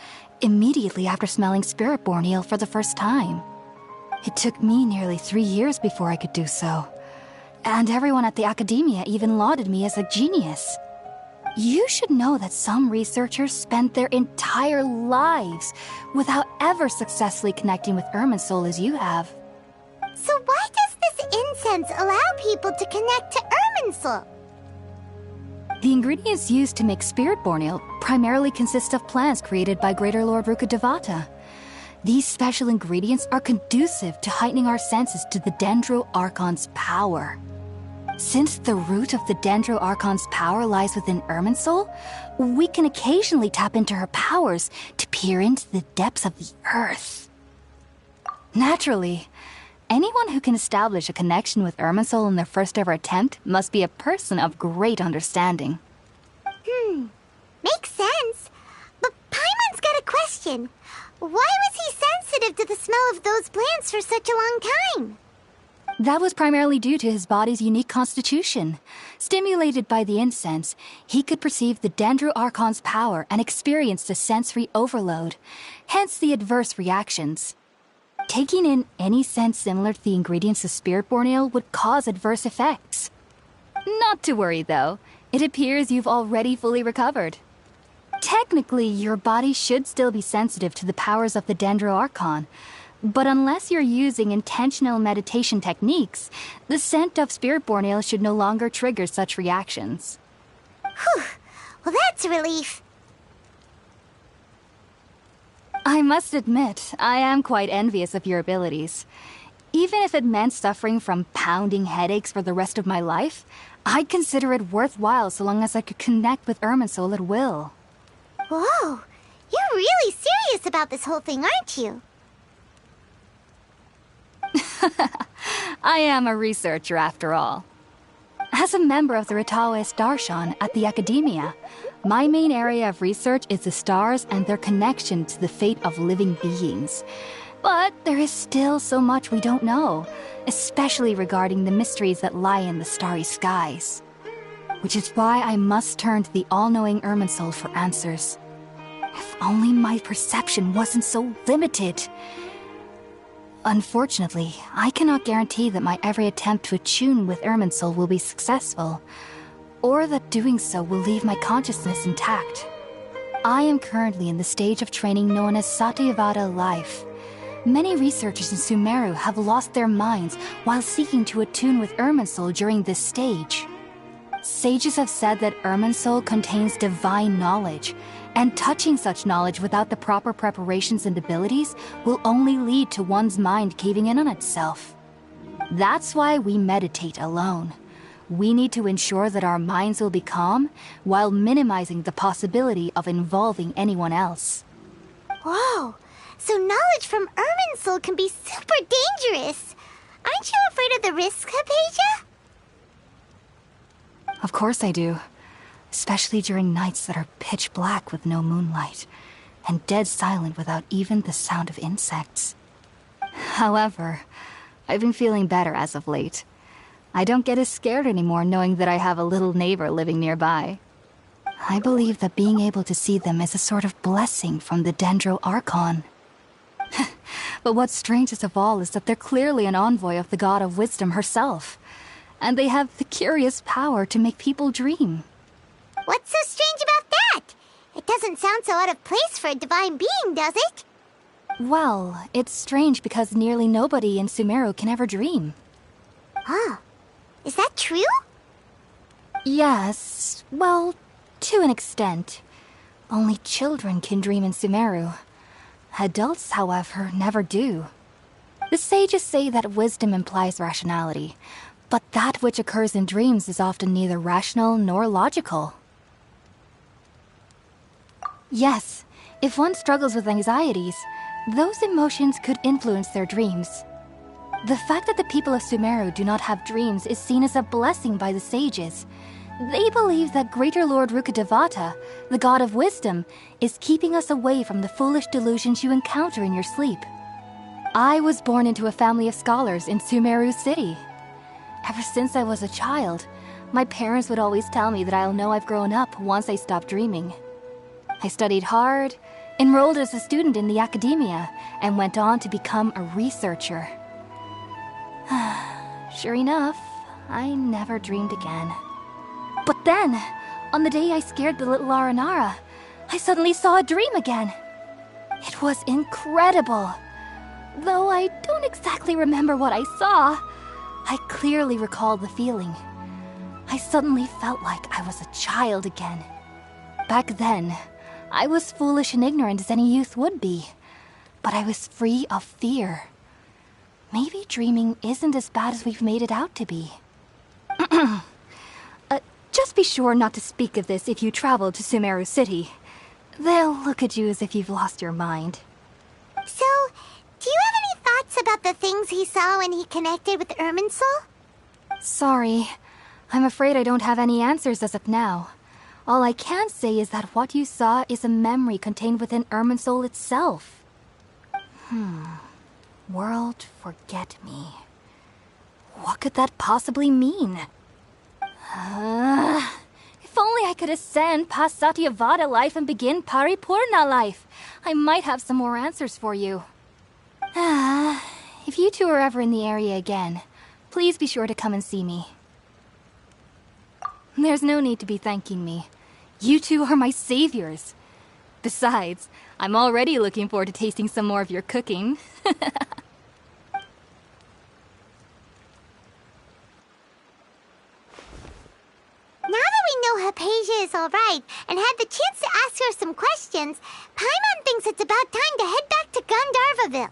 immediately after smelling Spiritborn eel for the first time. It took me nearly 3 years before I could do so. And everyone at the Academia even lauded me as a genius. You should know that some researchers spend their entire lives without ever successfully connecting with Irminsul as you have. So why does this incense allow people to connect to Irminsul? The ingredients used to make Spiritborn eel primarily consist of plants created by Greater Lord Rukkhadevata. These special ingredients are conducive to heightening our senses to the Dendro Archon's power. Since the root of the Dendro Archon's power lies within Irminsul, we can occasionally tap into her powers to peer into the depths of the earth. Naturally, anyone who can establish a connection with Irminsul in their first ever attempt must be a person of great understanding. Makes sense. But Paimon's got a question. Why was he sensitive to the smell of those plants for such a long time? That was primarily due to his body's unique constitution. Stimulated by the incense, he could perceive the Dendro Archon's power and experienced a sensory overload, hence the adverse reactions. Taking in any scent similar to the ingredients of Spiritborn eel would cause adverse effects. Not to worry, though. It appears you've already fully recovered. Technically, your body should still be sensitive to the powers of the Dendro Archon, but unless you're using intentional meditation techniques, the scent of Spiritborn eel should no longer trigger such reactions. Whew. Well, that's a relief. I must admit, I am quite envious of your abilities. Even if it meant suffering from pounding headaches for the rest of my life, I'd consider it worthwhile so long as I could connect with Irminsul at will. Whoa, you're really serious about this whole thing, aren't you? I am a researcher after all. As a member of the Ritaoist Darshan at the Academia, my main area of research is the stars and their connection to the fate of living beings. But there is still so much we don't know, especially regarding the mysteries that lie in the starry skies. Which is why I must turn to the all-knowing Irminsul for answers. If only my perception wasn't so limited. Unfortunately, I cannot guarantee that my every attempt to attune with Irminsul will be successful, or that doing so will leave my consciousness intact. I am currently in the stage of training known as Satyavada life. Many researchers in Sumeru have lost their minds while seeking to attune with Irminsul during this stage. Sages have said that Irminsul contains divine knowledge, and touching such knowledge without the proper preparations and abilities will only lead to one's mind caving in on itself. That's why we meditate alone. We need to ensure that our minds will be calm while minimizing the possibility of involving anyone else. Whoa, so knowledge from Irminsul can be super dangerous. Aren't you afraid of the risks, Hypatia? Of course I do. Especially during nights that are pitch black with no moonlight, and dead silent without even the sound of insects. However, I've been feeling better as of late. I don't get as scared anymore knowing that I have a little neighbor living nearby. I believe that being able to see them is a sort of blessing from the Dendro Archon. But what's strangest of all is that they're clearly an envoy of the God of Wisdom herself, and they have the curious power to make people dream. What's so strange about that? It doesn't sound so out of place for a divine being, does it? Well, it's strange because nearly nobody in Sumeru can ever dream. Oh, is that true? Yes, well, to an extent. Only children can dream in Sumeru. Adults, however, never do. The sages say that wisdom implies rationality, but that which occurs in dreams is often neither rational nor logical. Yes, if one struggles with anxieties, those emotions could influence their dreams. The fact that the people of Sumeru do not have dreams is seen as a blessing by the sages. They believe that Greater Lord Rukkhadevata, the god of wisdom, is keeping us away from the foolish delusions you encounter in your sleep. I was born into a family of scholars in Sumeru City. Ever since I was a child, my parents would always tell me that I'll know I've grown up once I stop dreaming. I studied hard, enrolled as a student in the academia, and went on to become a researcher. Sure enough, I never dreamed again. But then, on the day I scared the little Aranara, I suddenly saw a dream again. It was incredible. Though I don't exactly remember what I saw, I clearly recall the feeling. I suddenly felt like I was a child again. Back then, I was foolish and ignorant as any youth would be, but I was free of fear. Maybe dreaming isn't as bad as we've made it out to be. Just be sure not to speak of this if you travel to Sumeru City. They'll look at you as if you've lost your mind. So, do you have any thoughts about the things he saw when he connected with Irminsul? Sorry. I'm afraid I don't have any answers as of now. All I can say is that what you saw is a memory contained within Irminsul itself. World forget me. What could that possibly mean? If only I could ascend past Satyavada life and begin Paripurna life, I might have some more answers for you. If you two are ever in the area again, please be sure to come and see me. There's no need to be thanking me. You two are my saviors. Besides, I'm already looking forward to tasting some more of your cooking. Now that we know Hypatia is alright and had the chance to ask her some questions, Paimon thinks it's about time to head back to Gandharvaville.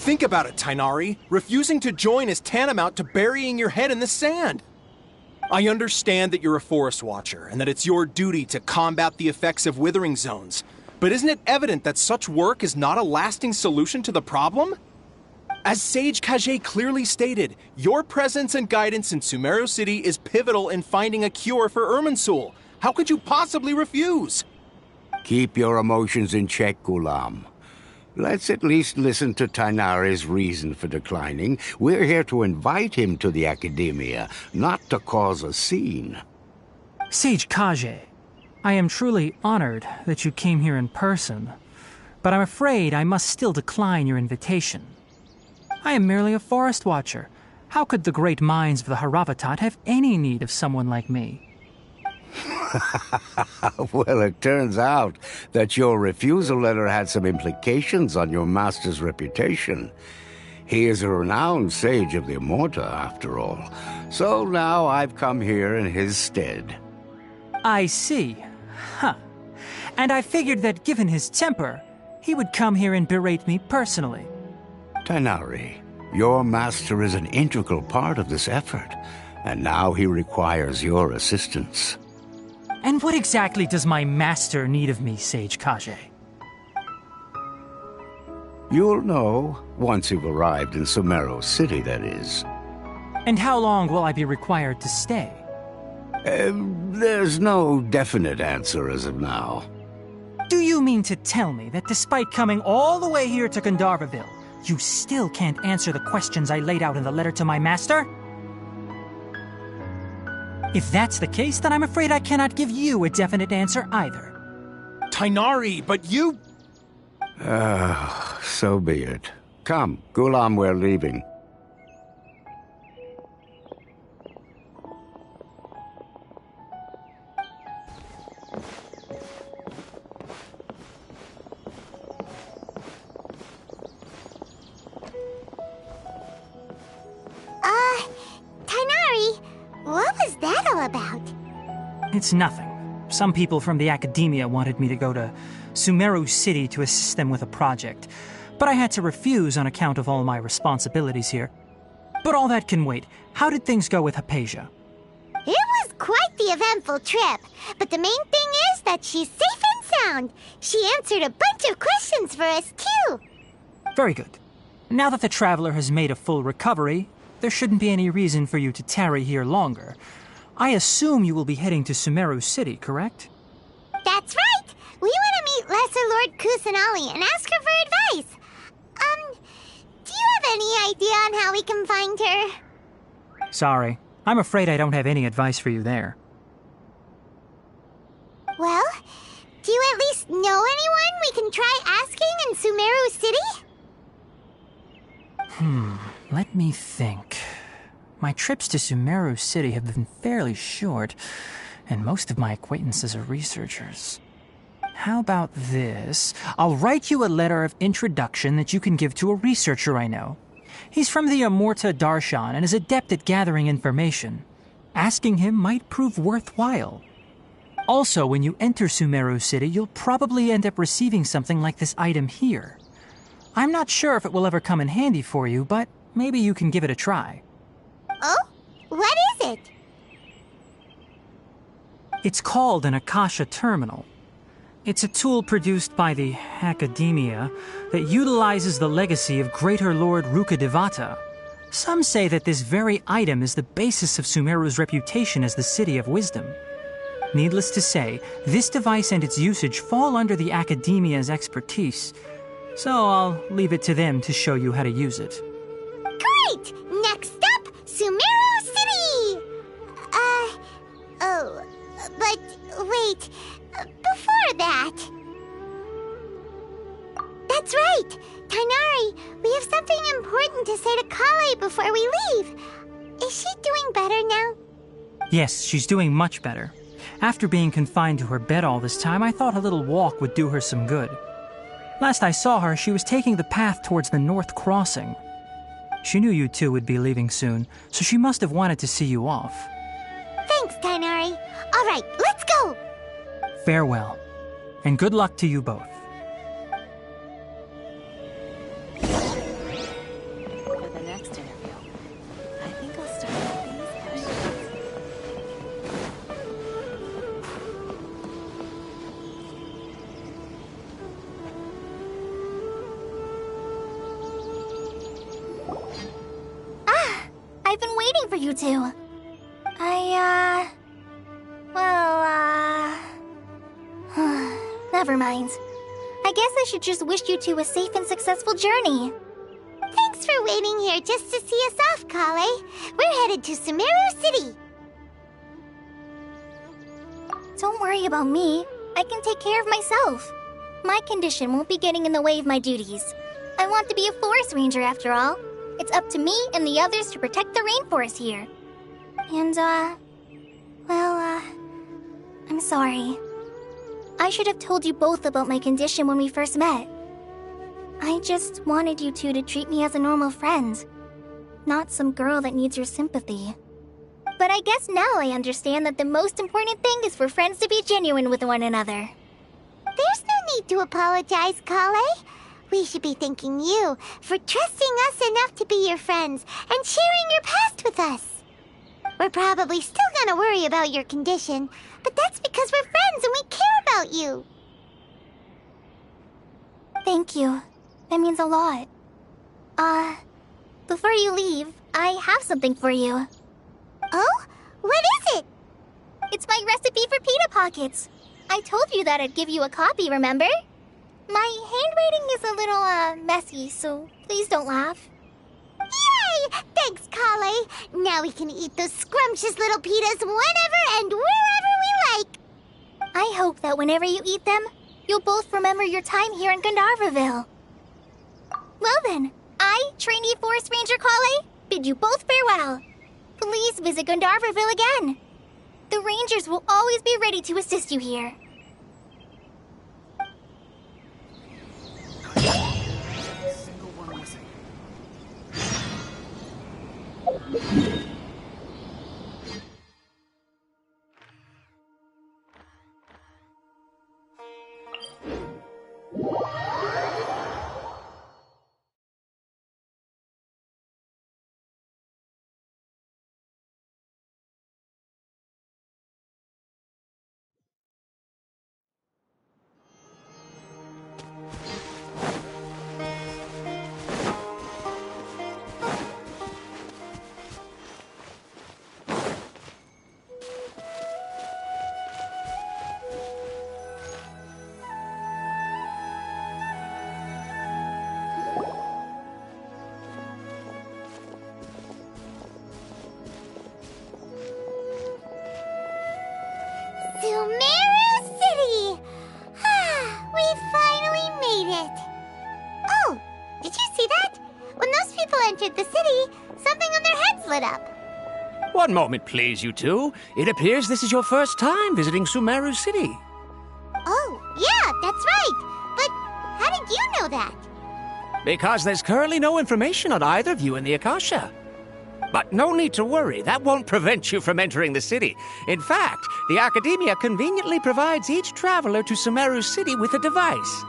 Think about it, Tainari. Refusing to join is tantamount to burying your head in the sand. I understand that you're a forest watcher and that it's your duty to combat the effects of withering zones. But isn't it evident that such work is not a lasting solution to the problem? As Sage Kage clearly stated, your presence and guidance in Sumeru City is pivotal in finding a cure for Irminsul. How could you possibly refuse? Keep your emotions in check, Ghulam. Let's at least listen to Tainari's reason for declining. We're here to invite him to the Academia, not to cause a scene. Sage Kage, I am truly honored that you came here in person, but I'm afraid I must still decline your invitation. I am merely a forest watcher. How could the great minds of the Haravatat have any need of someone like me? Well, it turns out that your refusal letter had some implications on your master's reputation. He is a renowned sage of the Immorta, after all. So now I've come here in his stead. I see. Huh. And I figured that given his temper, he would come here and berate me personally. Tainari, your master is an integral part of this effort, and now he requires your assistance. And what exactly does my master need of me, Sage Kage? You'll know once you've arrived in Sumeru City, that is. And how long will I be required to stay? There's no definite answer as of now. Do you mean to tell me that despite coming all the way here to Gandharvaville, you still can't answer the questions I laid out in the letter to my master? If that's the case, then I'm afraid I cannot give you a definite answer either. Tainari, but you... So be it. Come, Ghulam, we're leaving. Tainari, what was that all about? It's nothing. Some people from the Academia wanted me to go to Sumeru City to assist them with a project, but I had to refuse on account of all my responsibilities here. But all that can wait. How did things go with Hypatia? It was quite the eventful trip, but the main thing is that she's safe and sound. She answered a bunch of questions for us, too. Very good. Now that the traveler has made a full recovery, there shouldn't be any reason for you to tarry here longer. I assume you will be heading to Sumeru City, correct? That's right! We want to meet Lesser Lord Kusanali and ask her for advice. Do you have any idea on how we can find her? Sorry. I'm afraid I don't have any advice for you there. Well, do you at least know anyone we can try asking in Sumeru City? Let me think. My trips to Sumeru City have been fairly short, and most of my acquaintances are researchers. How about this? I'll write you a letter of introduction that you can give to a researcher I know. He's from the Immorta Darshan and is adept at gathering information. Asking him might prove worthwhile. Also, when you enter Sumeru City, you'll probably end up receiving something like this item here. I'm not sure if it will ever come in handy for you, but maybe you can give it a try. Oh? What is it? It's called an Akasha Terminal. It's a tool produced by the Academia that utilizes the legacy of Greater Lord Rukkhadevata. Some say that this very item is the basis of Sumeru's reputation as the City of Wisdom. Needless to say, this device and its usage fall under the Academia's expertise, so I'll leave it to them to show you how to use it. Great! Next up, Sumeru City! But wait, before that... That's right! Tainari, we have something important to say to Kale before we leave. Is she doing better now? Yes, she's doing much better. After being confined to her bed all this time, I thought a little walk would do her some good. Last I saw her, she was taking the path towards the North Crossing. She knew you two would be leaving soon, so she must have wanted to see you off. Thanks, Tainari. All right, let's go! Farewell, and good luck to you both. the next interview. I think I'll start with these questions. I've been waiting for you two. Never mind. I guess I should just wish you two a safe and successful journey. Thanks for waiting here just to see us off, Kale. We're headed to Sumeru City. Don't worry about me. I can take care of myself. My condition won't be getting in the way of my duties. I want to be a forest ranger after all. It's up to me and the others to protect the rainforest here. And, I'm sorry. I should have told you both about my condition when we first met. I just wanted you two to treat me as a normal friend, not some girl that needs your sympathy. But I guess now I understand that the most important thing is for friends to be genuine with one another. There's no need to apologize, Kale. We should be thanking you for trusting us enough to be your friends and sharing your past with us. We're probably still gonna worry about your condition, but that's because we're friends and we care about you. Thank you. That means a lot. Before you leave, I have something for you. Oh? What is it? It's my recipe for pita pockets. I told you that I'd give you a copy, remember? My handwriting is a little, messy, so please don't laugh. Yay! Thanks, Kale. Now we can eat those scrumptious little pitas whenever and wherever we like. I hope that whenever you eat them, you'll both remember your time here in Gandharvaville. Well then, I, trainee Forest Ranger Kale, bid you both farewell. Please visit Gandharvaville again. The Rangers will always be ready to assist you here. Single one missing. Sumeru City! We finally made it! Oh, did you see that? When those people entered the city, something on their heads lit up. One moment, please, you two. It appears this is your first time visiting Sumeru City. Oh, yeah, that's right. But how did you know that? Because there's currently no information on either of you in the Akasha. But no need to worry, that won't prevent you from entering the city. In fact, the Academia conveniently provides each traveler to Sumeru City with a device.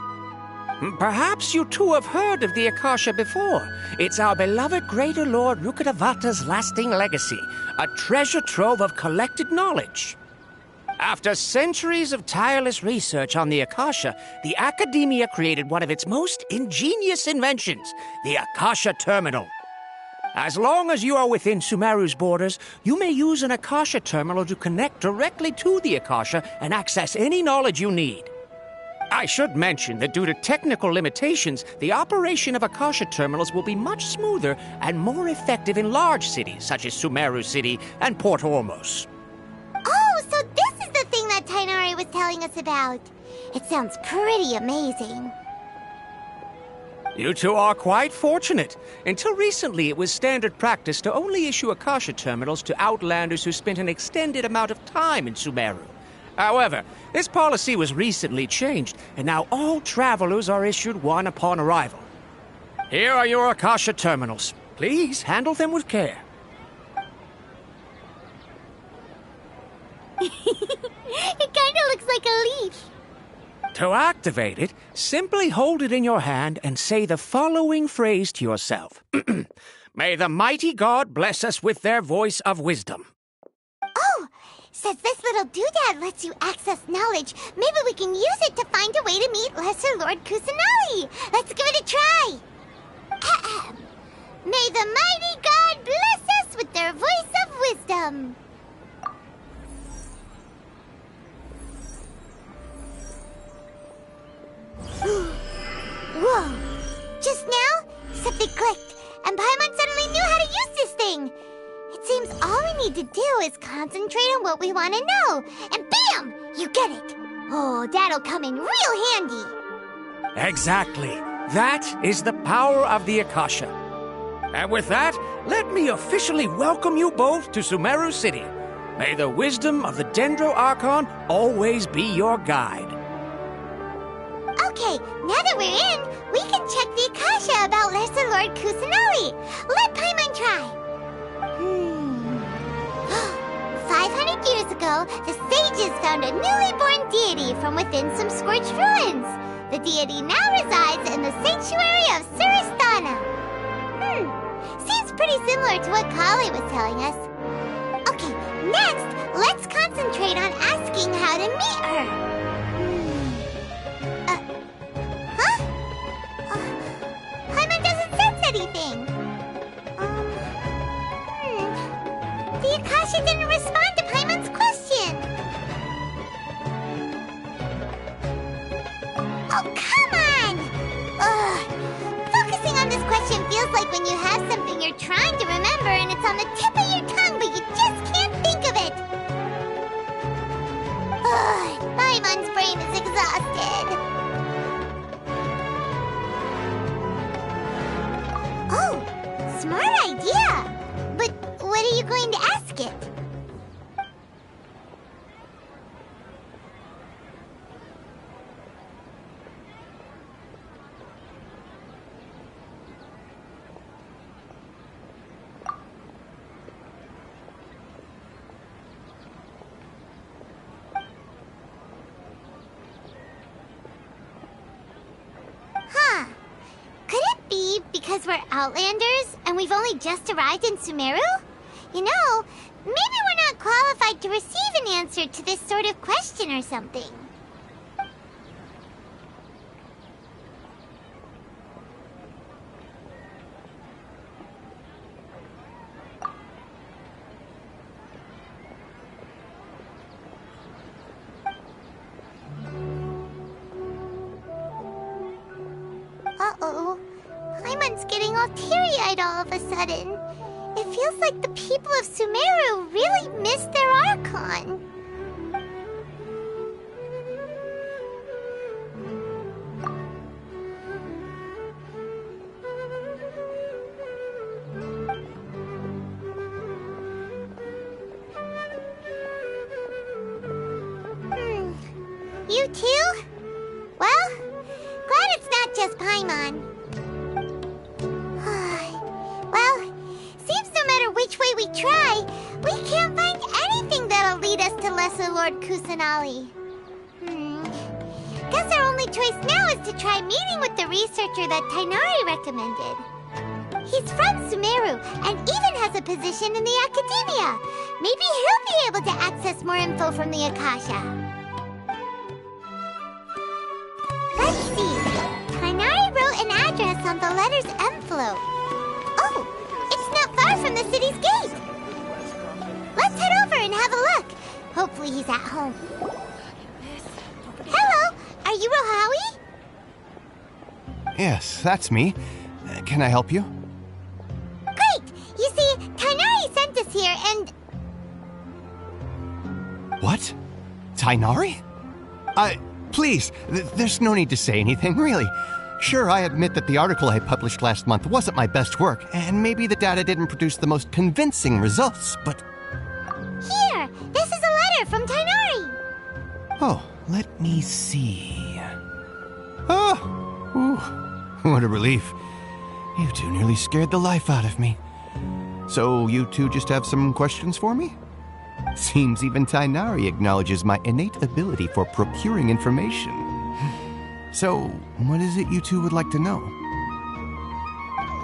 Perhaps you two have heard of the Akasha before. It's our beloved Greater Lord Rukkhadevata's lasting legacy, a treasure trove of collected knowledge. After centuries of tireless research on the Akasha, the Academia created one of its most ingenious inventions, the Akasha Terminal. As long as you are within Sumeru's borders, you may use an Akasha terminal to connect directly to the Akasha and access any knowledge you need. I should mention that due to technical limitations, the operation of Akasha terminals will be much smoother and more effective in large cities such as Sumeru City and Port Ormos. Oh, so this is the thing that Tainari was telling us about. It sounds pretty amazing. You two are quite fortunate. Until recently, it was standard practice to only issue Akasha terminals to outlanders who spent an extended amount of time in Sumeru. However, this policy was recently changed, and now all travelers are issued one upon arrival. Here are your Akasha terminals. Please handle them with care. It kinda looks like a leash. To activate it, simply hold it in your hand and say the following phrase to yourself. May the mighty god bless us with their voice of wisdom. Oh, since this little doodad lets you access knowledge, maybe we can use it to find a way to meet Lesser Lord Kusanali. Let's give it a try. Ahem. May the mighty god bless us with their voice of wisdom. Whoa! Just now, something clicked, and Paimon suddenly knew how to use this thing. It seems all we need to do is concentrate on what we want to know, and bam! You get it. Oh, that'll come in real handy. Exactly. That is the power of the Akasha. And with that, let me officially welcome you both to Sumeru City. May the wisdom of the Dendro Archon always be your guide. Okay, now that we're in, we can check the Akasha about Lesser Lord Kusanali. Let Paimon try. 500 years ago, the sages found a newly born deity from within some scorched ruins. The deity now resides in the sanctuary of Suristana. Seems pretty similar to what Kali was telling us. Okay, next, let's concentrate on asking how to meet her. Paimon doesn't sense anything. The Akasha didn't respond to Paimon's question. Oh, come on! Focusing on this question feels like when you have something you're trying to remember and it's on the tip of your tongue, but you just can't think of it. Paimon's brain is exhausted. Oh, smart idea! But what are you going to ask it? Huh. Could it be because we're Outlanders and we've only just arrived in Sumeru? You know, maybe we're not qualified to receive an answer to this sort of question or something. Uh-oh. Paimon's getting all teary-eyed all of a sudden. It feels like the people of Sumeru really miss their Archon. You too? Well, glad it's not just Paimon. Well, seems no matter which way we try, we can't find anything that'll lead us to Lesser Lord Kusanali. Guess our only choice now is to try meeting with the researcher that Tainari recommended. He's from Sumeru and even has a position in the Academia. Maybe he'll be able to access more info from the Akasha. Let's see. Tainari wrote an address on the letter's envelope. Oh, it's not far from the city's gate. Let's head over and have a look. Hopefully he's at home. Hello, are you Rohawi? Yes, that's me. Can I help you? Great! You see, Tainari sent us here and... What? Tainari? Please, there's no need to say anything, really. Sure, I admit that the article I published last month wasn't my best work, and maybe the data didn't produce the most convincing results, but... Here! This is a letter from Tainari! Oh, let me see... Oh! Ooh, what a relief. You two nearly scared the life out of me. So, you two just have some questions for me? Seems even Tainari acknowledges my innate ability for procuring information. So, what is it you two would like to know?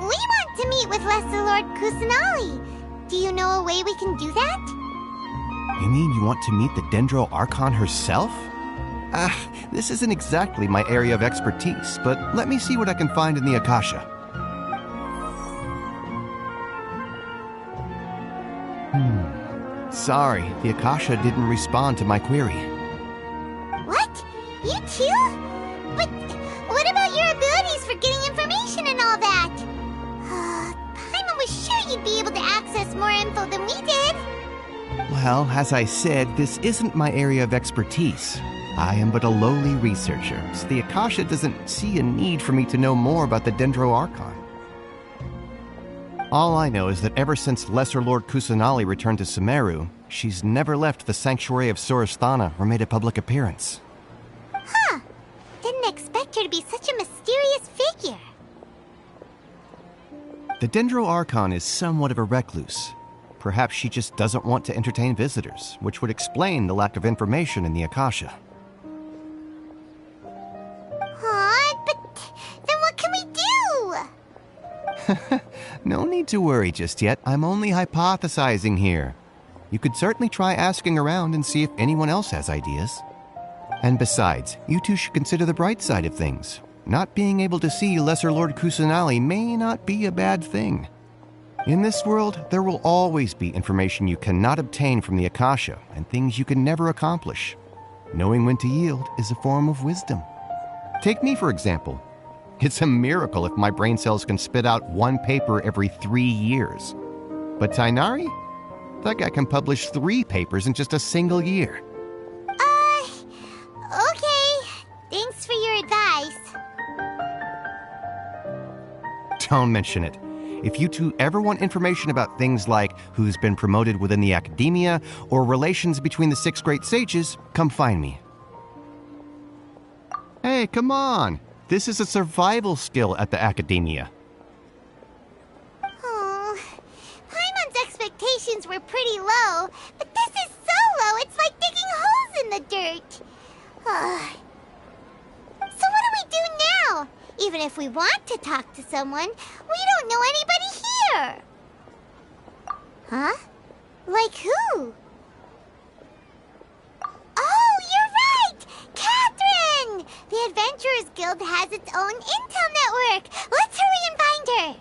We want to meet with Lesser Lord Kusanali. Do you know a way we can do that? You mean you want to meet the Dendro Archon herself? This isn't exactly my area of expertise, but let me see what I can find in the Akasha. Sorry, the Akasha didn't respond to my query. What? You too? But what about your abilities for getting information and all that? Paimon was sure you'd be able to access more info than we did. Well, as I said, this isn't my area of expertise. I am but a lowly researcher, so the Akasha doesn't see a need for me to know more about the Dendro Archon. All I know is that ever since Lesser Lord Kusanali returned to Sumeru, she's never left the Sanctuary of Sorasthana or made a public appearance. Huh. Didn't expect her to be such a mysterious figure. The Dendro Archon is somewhat of a recluse. Perhaps she just doesn't want to entertain visitors, which would explain the lack of information in the Akasha. But then what can we do? No need to worry just yet. I'm only hypothesizing here. You could certainly try asking around and see if anyone else has ideas. And besides, you two should consider the bright side of things. Not being able to see Lesser Lord Kusanali may not be a bad thing. In this world, there will always be information you cannot obtain from the Akasha and things you can never accomplish. Knowing when to yield is a form of wisdom. Take me, for example. It's a miracle if my brain cells can spit out one paper every 3 years. But Tainari? That guy can publish 3 papers in just a single year. Okay. Thanks for your advice. Don't mention it. If you two ever want information about things like who's been promoted within the academia or relations between the 6 great sages, come find me. Hey, come on! This is a survival skill at the academia. Oh, Paimon's expectations were pretty low, but this is so low it's like digging holes in the dirt. So what do we do now? Even if we want to talk to someone, we don't know anybody here. Huh? Like who? Oh, you're right! Catherine! The Adventurers Guild has its own intel network. Let's hurry and find her.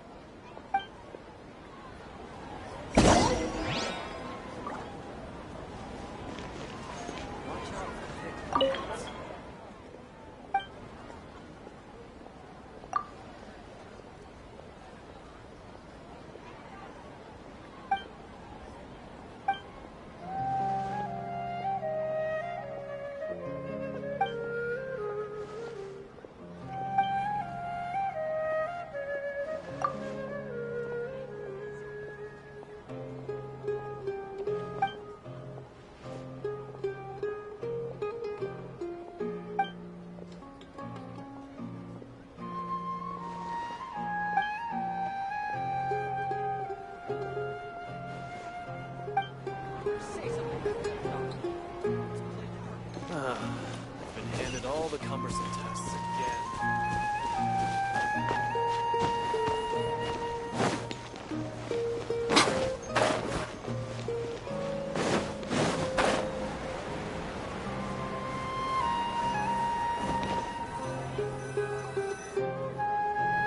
I've been handed all the cumbersome tests again.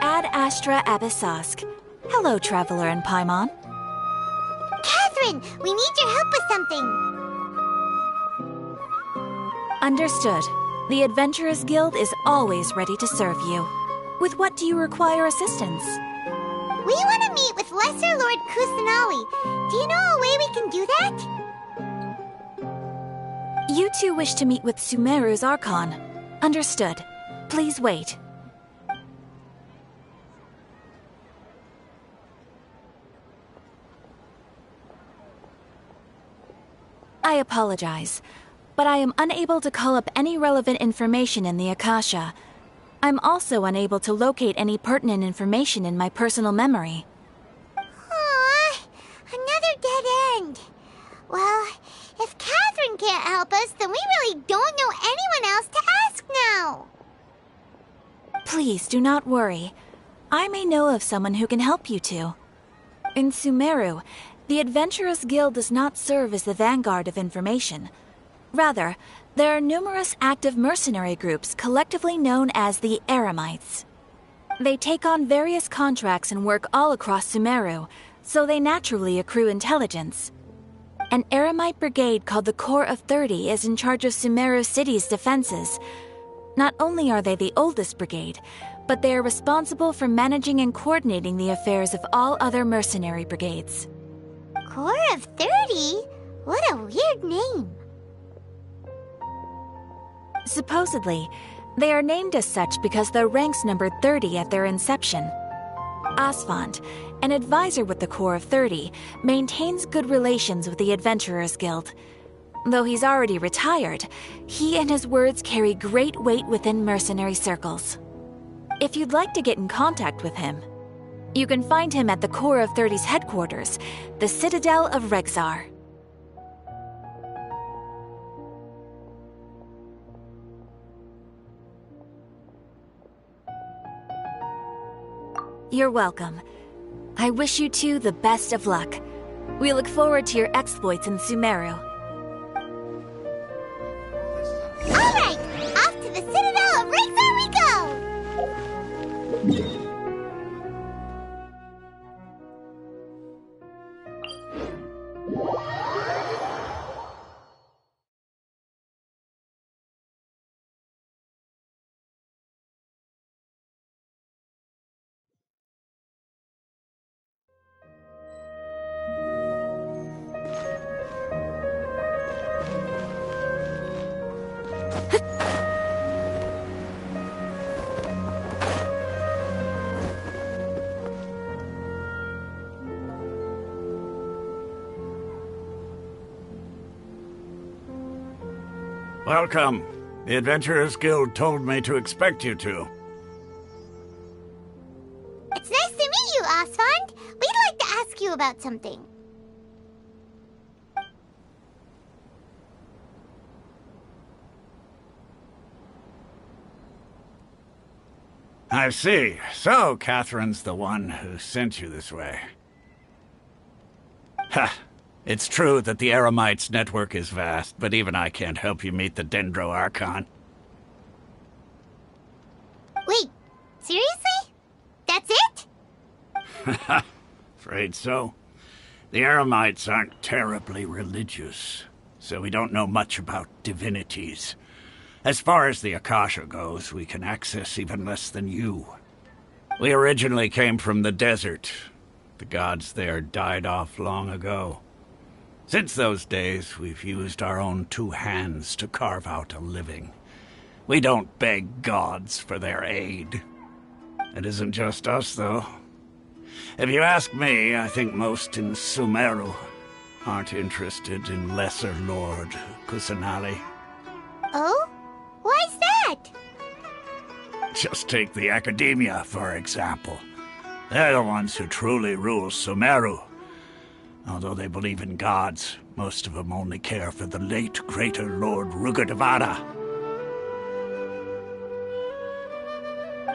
Ad Astra Abyssosk. Hello, Traveler and Paimon. Catherine, we need your help with something. Understood. The Adventurers Guild is always ready to serve you. With what do you require assistance? We want to meet with Lesser Lord Kusanali. Do you know a way we can do that? You two wish to meet with Sumeru's Archon. Understood. Please wait. I apologize, but I am unable to call up any relevant information in the Akasha. I'm also unable to locate any pertinent information in my personal memory. Aww, another dead end. Well, if Catherine can't help us, then we really don't know anyone else to ask now. Please do not worry. I may know of someone who can help you two. In Sumeru, the Adventurers Guild does not serve as the vanguard of information. Rather, there are numerous active mercenary groups collectively known as the Eremites. They take on various contracts and work all across Sumeru, so they naturally accrue intelligence. An Eremite brigade called the Corps of 30 is in charge of Sumeru City's defenses. Not only are they the oldest brigade, but they are responsible for managing and coordinating the affairs of all other mercenary brigades. Corps of 30? What a weird name. Supposedly, they are named as such because their ranks numbered 30 at their inception. Asfand, an advisor with the Corps of 30, maintains good relations with the Adventurers Guild. Though he's already retired, he and his words carry great weight within mercenary circles. If you'd like to get in contact with him, you can find him at the Corps of 30's headquarters, the Citadel of Rexar. You're welcome. I wish you two the best of luck. We look forward to your exploits in Sumeru. Alright, off to the Citadel of Rexar we go! Welcome. The Adventurers Guild told me to expect you two. It's nice to meet you, Asfand. We'd like to ask you about something. I see. So, Catherine's the one who sent you this way. Ha! It's true that the Eremites' network is vast, but even I can't help you meet the Dendro Archon. Wait, seriously? That's it? Afraid so. The Eremites aren't terribly religious, so we don't know much about divinities. As far as the Akasha goes, we can access even less than you. We originally came from the desert. The gods there died off long ago. Since those days, we've used our own two hands to carve out a living. We don't beg gods for their aid. It isn't just us, though. If you ask me, I think most in Sumeru aren't interested in Lesser Lord Kusanali. Oh? Why's that? Just take the Academia, for example. They're the ones who truly rule Sumeru. Although they believe in gods, most of them only care for the late Greater Lord Rugudevada.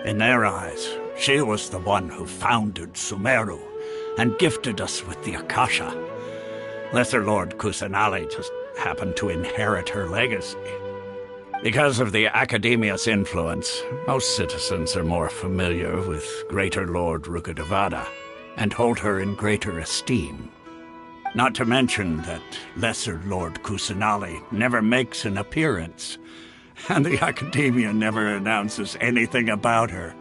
In their eyes, she was the one who founded Sumeru and gifted us with the Akasha. Lesser Lord Kusanali just happened to inherit her legacy. Because of the Academia's influence, most citizens are more familiar with Greater Lord Rugudevada and hold her in greater esteem. Not to mention that Lesser Lord Kusanali never makes an appearance, and the Academia never announces anything about her.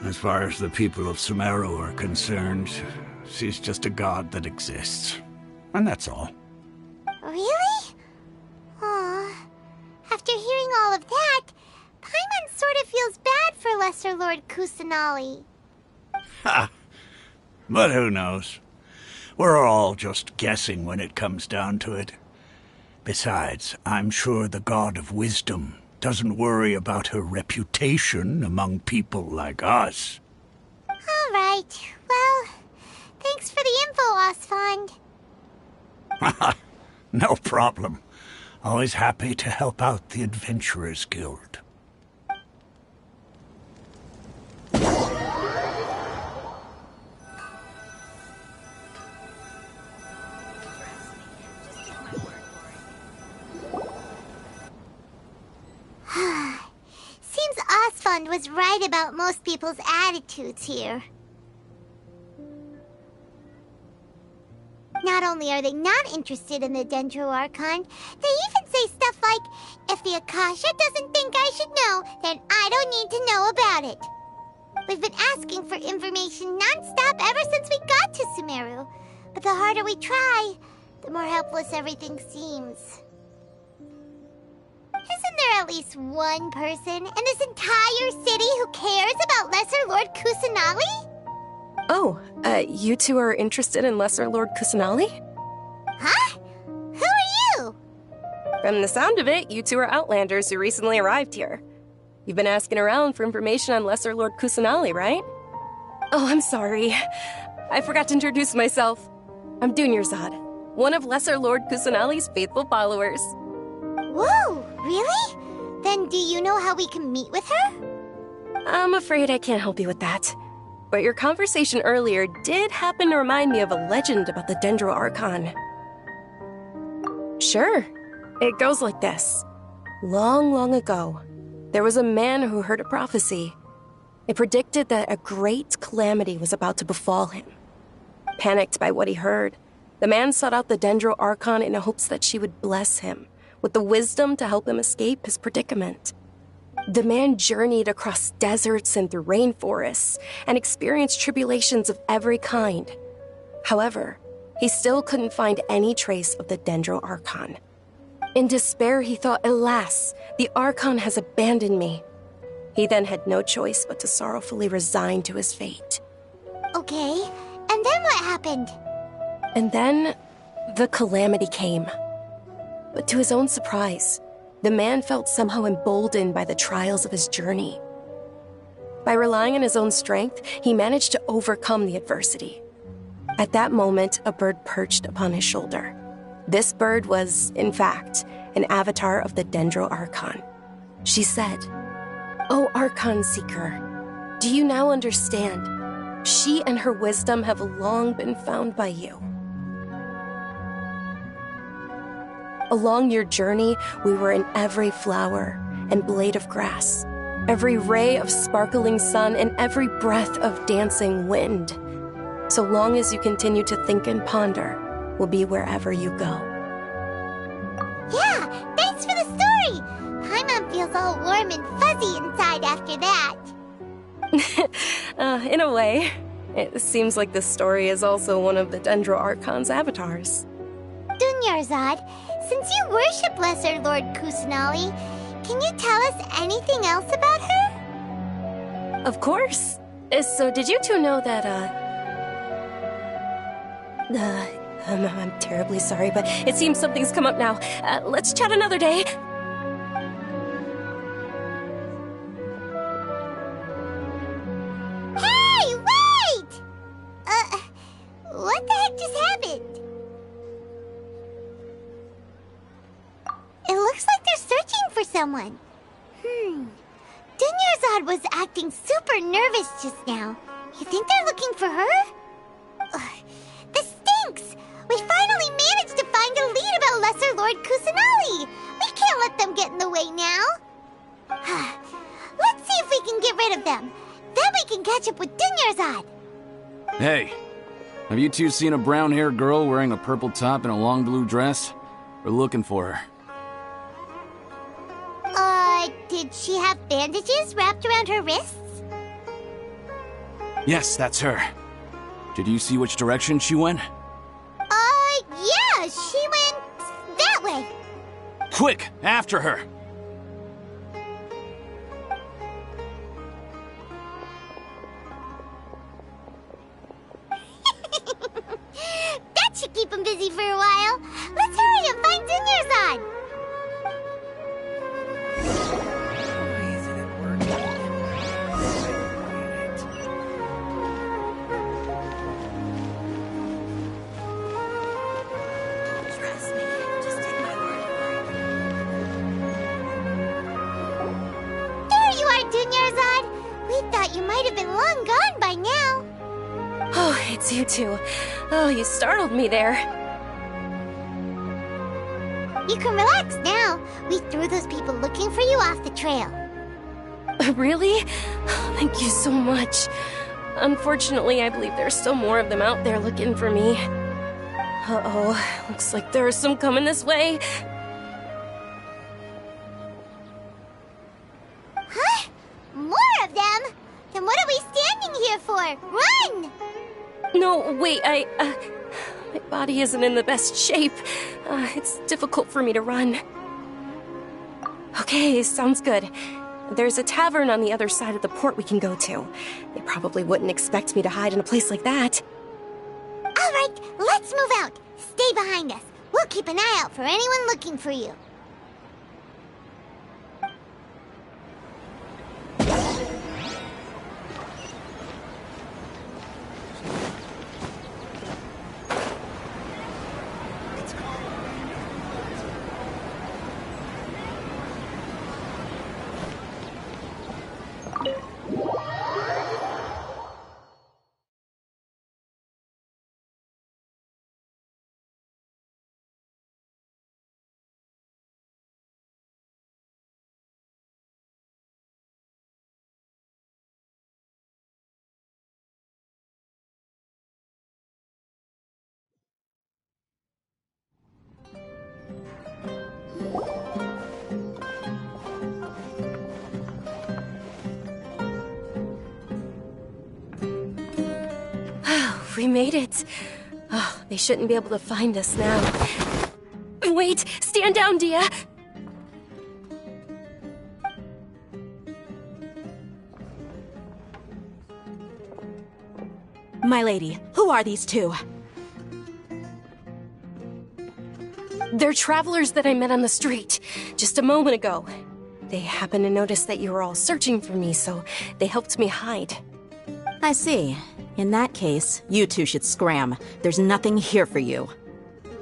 As far as the people of Sumeru are concerned, she's just a god that exists. And that's all. Really? Aw. After hearing all of that, Paimon sort of feels bad for Lesser Lord Kusanali. Ha! But who knows? We're all just guessing when it comes down to it. Besides, I'm sure the God of Wisdom doesn't worry about her reputation among people like us. All right. Well, thanks for the info, Asfand. No problem. Always happy to help out the Adventurers Guild. friend was right about most people's attitudes here. Not only are they not interested in the Dendro Archon, they even say stuff like, if the Akasha doesn't think I should know, then I don't need to know about it. We've been asking for information non-stop ever since we got to Sumeru. But the harder we try, the more helpless everything seems. Isn't there at least one person in this entire city who cares about Lesser Lord Kusanali? Oh, you two are interested in Lesser Lord Kusanali? Huh? Who are you? From the sound of it, you two are Outlanders who recently arrived here. You've been asking around for information on Lesser Lord Kusanali, right? Oh, I'm sorry. I forgot to introduce myself. I'm Dunyarzad, one of Lesser Lord Kusanali's faithful followers. Whoa, really? Then do you know how we can meet with her? I'm afraid I can't help you with that. But your conversation earlier did happen to remind me of a legend about the Dendro Archon. Sure. It goes like this. Long, long ago, there was a man who heard a prophecy. It predicted that a great calamity was about to befall him. Panicked by what he heard, the man sought out the Dendro Archon in hopes that she would bless him with the wisdom to help him escape his predicament. The man journeyed across deserts and through rainforests and experienced tribulations of every kind. However, he still couldn't find any trace of the Dendro Archon. In despair, he thought, alas, the Archon has abandoned me. He then had no choice but to sorrowfully resign to his fate. Okay, and then what happened? And then, the calamity came. But to his own surprise, the man felt somehow emboldened by the trials of his journey. By relying on his own strength, he managed to overcome the adversity. At that moment, a bird perched upon his shoulder. This bird was, in fact, an avatar of the Dendro Archon. She said, "O Archon Seeker, do you now understand? She and her wisdom have long been found by you. Along your journey, we were in every flower and blade of grass, every ray of sparkling sun, and every breath of dancing wind. So long as you continue to think and ponder, we'll be wherever you go." Yeah, thanks for the story! Paimon feels all warm and fuzzy inside after that. In a way, it seems like this story is also one of the Dendro Archon's avatars. Dunyarzad, since you worship Lesser Lord Kusanali, can you tell us anything else about her? Of course. So did you two know that, I'm terribly sorry, but it seems something's come up now. Let's chat another day. Hey, wait! What the heck just happened? It looks like they're searching for someone. Dunyarzad was acting super nervous just now. You think they're looking for her? This stinks! We finally managed to find a lead about Lesser Lord Kusanali! We can't let them get in the way now! Let's see if we can get rid of them. Then we can catch up with Dunyarzad! Hey, have you two seen a brown-haired girl wearing a purple top and a long blue dress? We're looking for her. Did she have bandages wrapped around her wrists? Yes, that's her. Did you see which direction she went? Yeah, she went that way. Quick, after her! That should keep him busy for a while. Let's hurry and find Dunyarzad. Dunyarzad, we thought you might have been long gone by now. Oh, it's you two. Oh, you startled me there. You can relax now. We threw those people looking for you off the trail. Really? Thank you so much. Unfortunately, I believe there's still more of them out there looking for me. Uh-oh, looks like there are some coming this way. Huh? More of them? Then what are we standing here for? Run! No, wait, my body isn't in the best shape. It's difficult for me to run. Okay, sounds good. There's a tavern on the other side of the port we can go to. They probably wouldn't expect me to hide in a place like that. All right, let's move out. Stay behind us. We'll keep an eye out for anyone looking for you. We made it. Oh, they shouldn't be able to find us now. Wait! Stand down, Dia! My lady, who are these two? They're travelers that I met on the street just a moment ago. They happened to notice that you were all searching for me, so they helped me hide. I see. In that case, you two should scram. There's nothing here for you.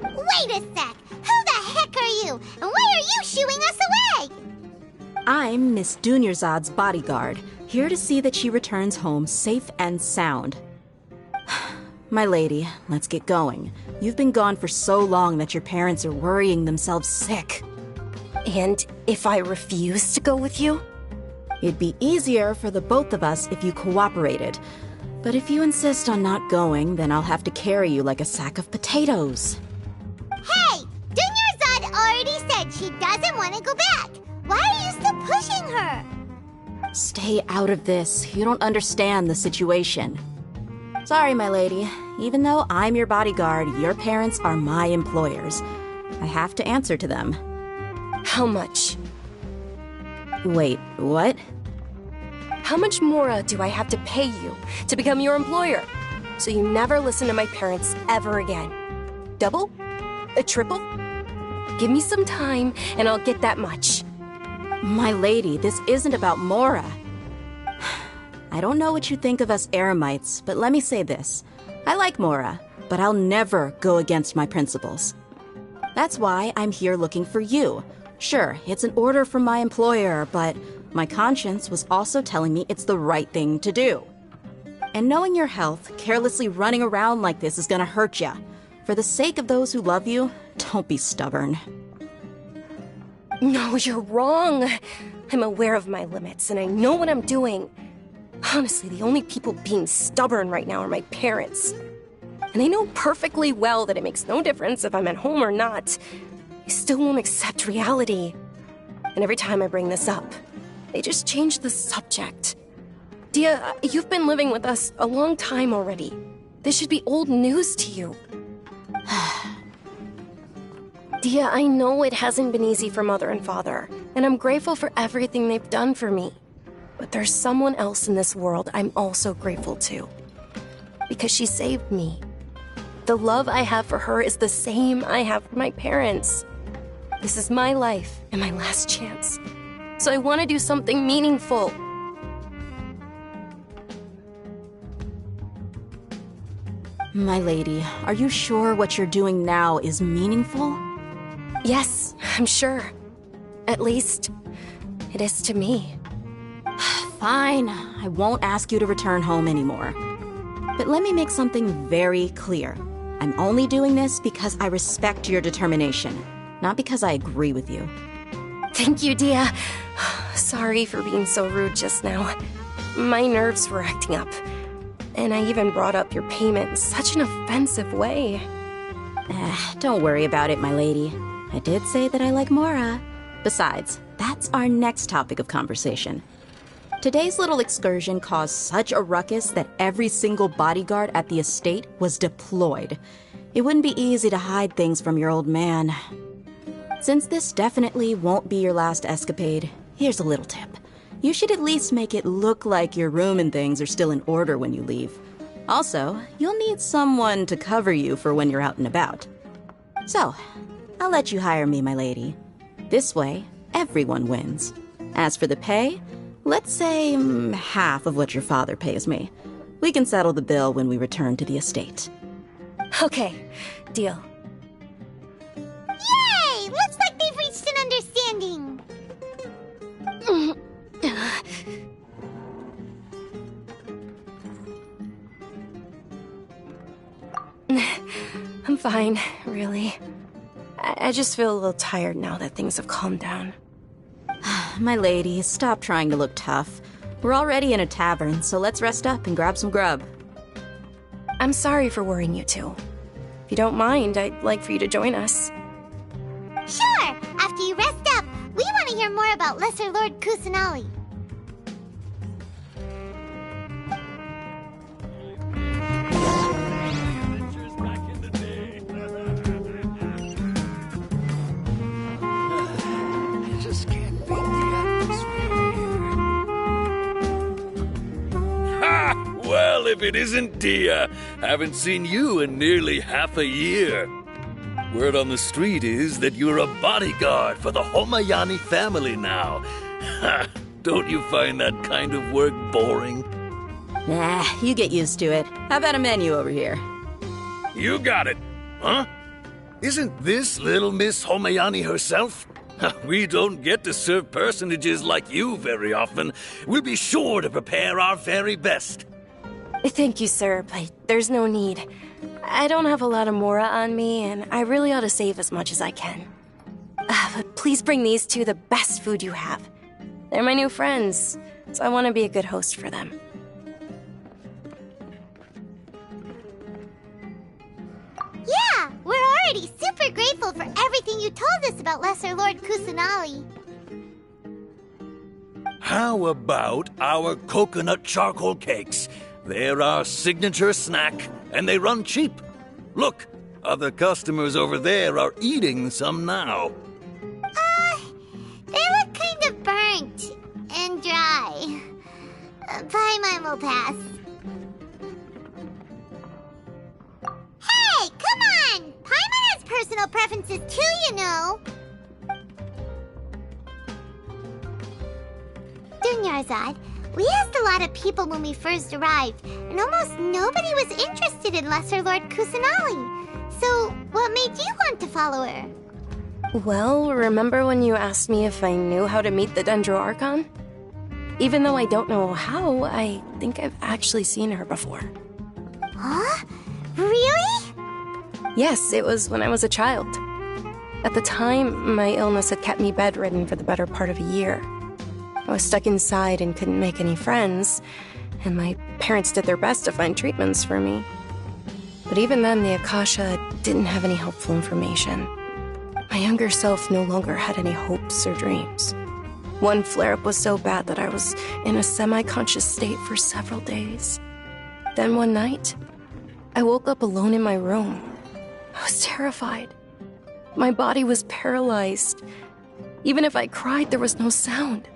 Wait a sec! Who the heck are you? And why are you shooing us away? I'm Miss Dunyarzad's bodyguard, here to see that she returns home safe and sound. My lady, let's get going. You've been gone for so long that your parents are worrying themselves sick. And if I refuse to go with you? It'd be easier for the both of us if you cooperated. But if you insist on not going, then I'll have to carry you like a sack of potatoes. Hey! Dunyarzad already said she doesn't want to go back. Why are you still pushing her? Stay out of this. You don't understand the situation. Sorry, my lady. Even though I'm your bodyguard, your parents are my employers. I have to answer to them. How much? Wait, what? How much more do I have to pay you to become your employer? So you never listen to my parents ever again. Double? A triple? Give me some time and I'll get that much. My lady, this isn't about Mora. I don't know what you think of us Eremites, but let me say this. I like Mora, but I'll never go against my principles. That's why I'm here looking for you. Sure, it's an order from my employer, but my conscience was also telling me it's the right thing to do. And knowing your health, carelessly running around like this is gonna hurt ya. For the sake of those who love you, don't be stubborn. No, you're wrong. I'm aware of my limits, and I know what I'm doing. Honestly, the only people being stubborn right now are my parents. And I know perfectly well that it makes no difference if I'm at home or not. They still won't accept reality. And every time I bring this up, they just change the subject. Dia, you've been living with us a long time already. This should be old news to you. Dia, I know it hasn't been easy for Mother and Father, and I'm grateful for everything they've done for me. But there's someone else in this world I'm also grateful to. Because she saved me. The love I have for her is the same I have for my parents. This is my life and my last chance. So I want to do something meaningful. My lady, are you sure what you're doing now is meaningful? Yes, I'm sure. At least, it is to me. Fine, I won't ask you to return home anymore. But let me make something very clear. I'm only doing this because I respect your determination, not because I agree with you. Thank you, Dia. Sorry for being so rude just now. My nerves were acting up. And I even brought up your payment in such an offensive way. Don't worry about it, my lady. I did say that I like Mora. Besides, that's our next topic of conversation. Today's little excursion caused such a ruckus that every single bodyguard at the estate was deployed. It wouldn't be easy to hide things from your old man. Since this definitely won't be your last escapade, here's a little tip. You should at least make it look like your room and things are still in order when you leave. Also, you'll need someone to cover you for when you're out and about. So, I'll let you hire me, my lady. This way, everyone wins. As for the pay, let's say half of what your father pays me. We can settle the bill when we return to the estate. Okay, deal. Yay! Looks like they've reached an understanding. I'm fine, really. I just feel a little tired now that things have calmed down. My lady, stop trying to look tough. We're already in a tavern, so let's rest up and grab some grub. I'm sorry for worrying you two. If you don't mind, I'd like for you to join us. Sure! After you rest up, we want to hear more about Lesser Lord Kusanali. Well, if it isn't Dia, haven't seen you in nearly half a year. Word on the street is that you're a bodyguard for the Homayani family now. Ha! Don't you find that kind of work boring? Nah, you get used to it. How about a menu over here? You got it. Huh? Isn't this little Miss Homayani herself? We don't get to serve personages like you very often. We'll be sure to prepare our very best. Thank you, sir, but there's no need. I don't have a lot of Mora on me, and I really ought to save as much as I can. But please bring these two the best food you have. They're my new friends, so I want to be a good host for them. Yeah, we're already super grateful for everything you told us about Lesser Lord Kusanali. How about our coconut charcoal cakes? They're our signature snack, and they run cheap. Look, other customers over there are eating some now. They look kind of burnt and dry. Paimon will pass. Hey, come on! Paimon has personal preferences too, you know. Dunyarzad, we asked a lot of people when we first arrived, and almost nobody was interested in Lesser Lord Kusanali. So, what made you want to follow her? Well, remember when you asked me if I knew how to meet the Dendro Archon? Even though I don't know how, I think I've actually seen her before. Huh? Really? Yes, it was when I was a child. At the time, my illness had kept me bedridden for the better part of a year. I was stuck inside and couldn't make any friends, and my parents did their best to find treatments for me. But even then, the Akasha didn't have any helpful information. My younger self no longer had any hopes or dreams. One flare-up was so bad that I was in a semi-conscious state for several days. Then one night, I woke up alone in my room. I was terrified. My body was paralyzed. Even if I cried, there was no sound.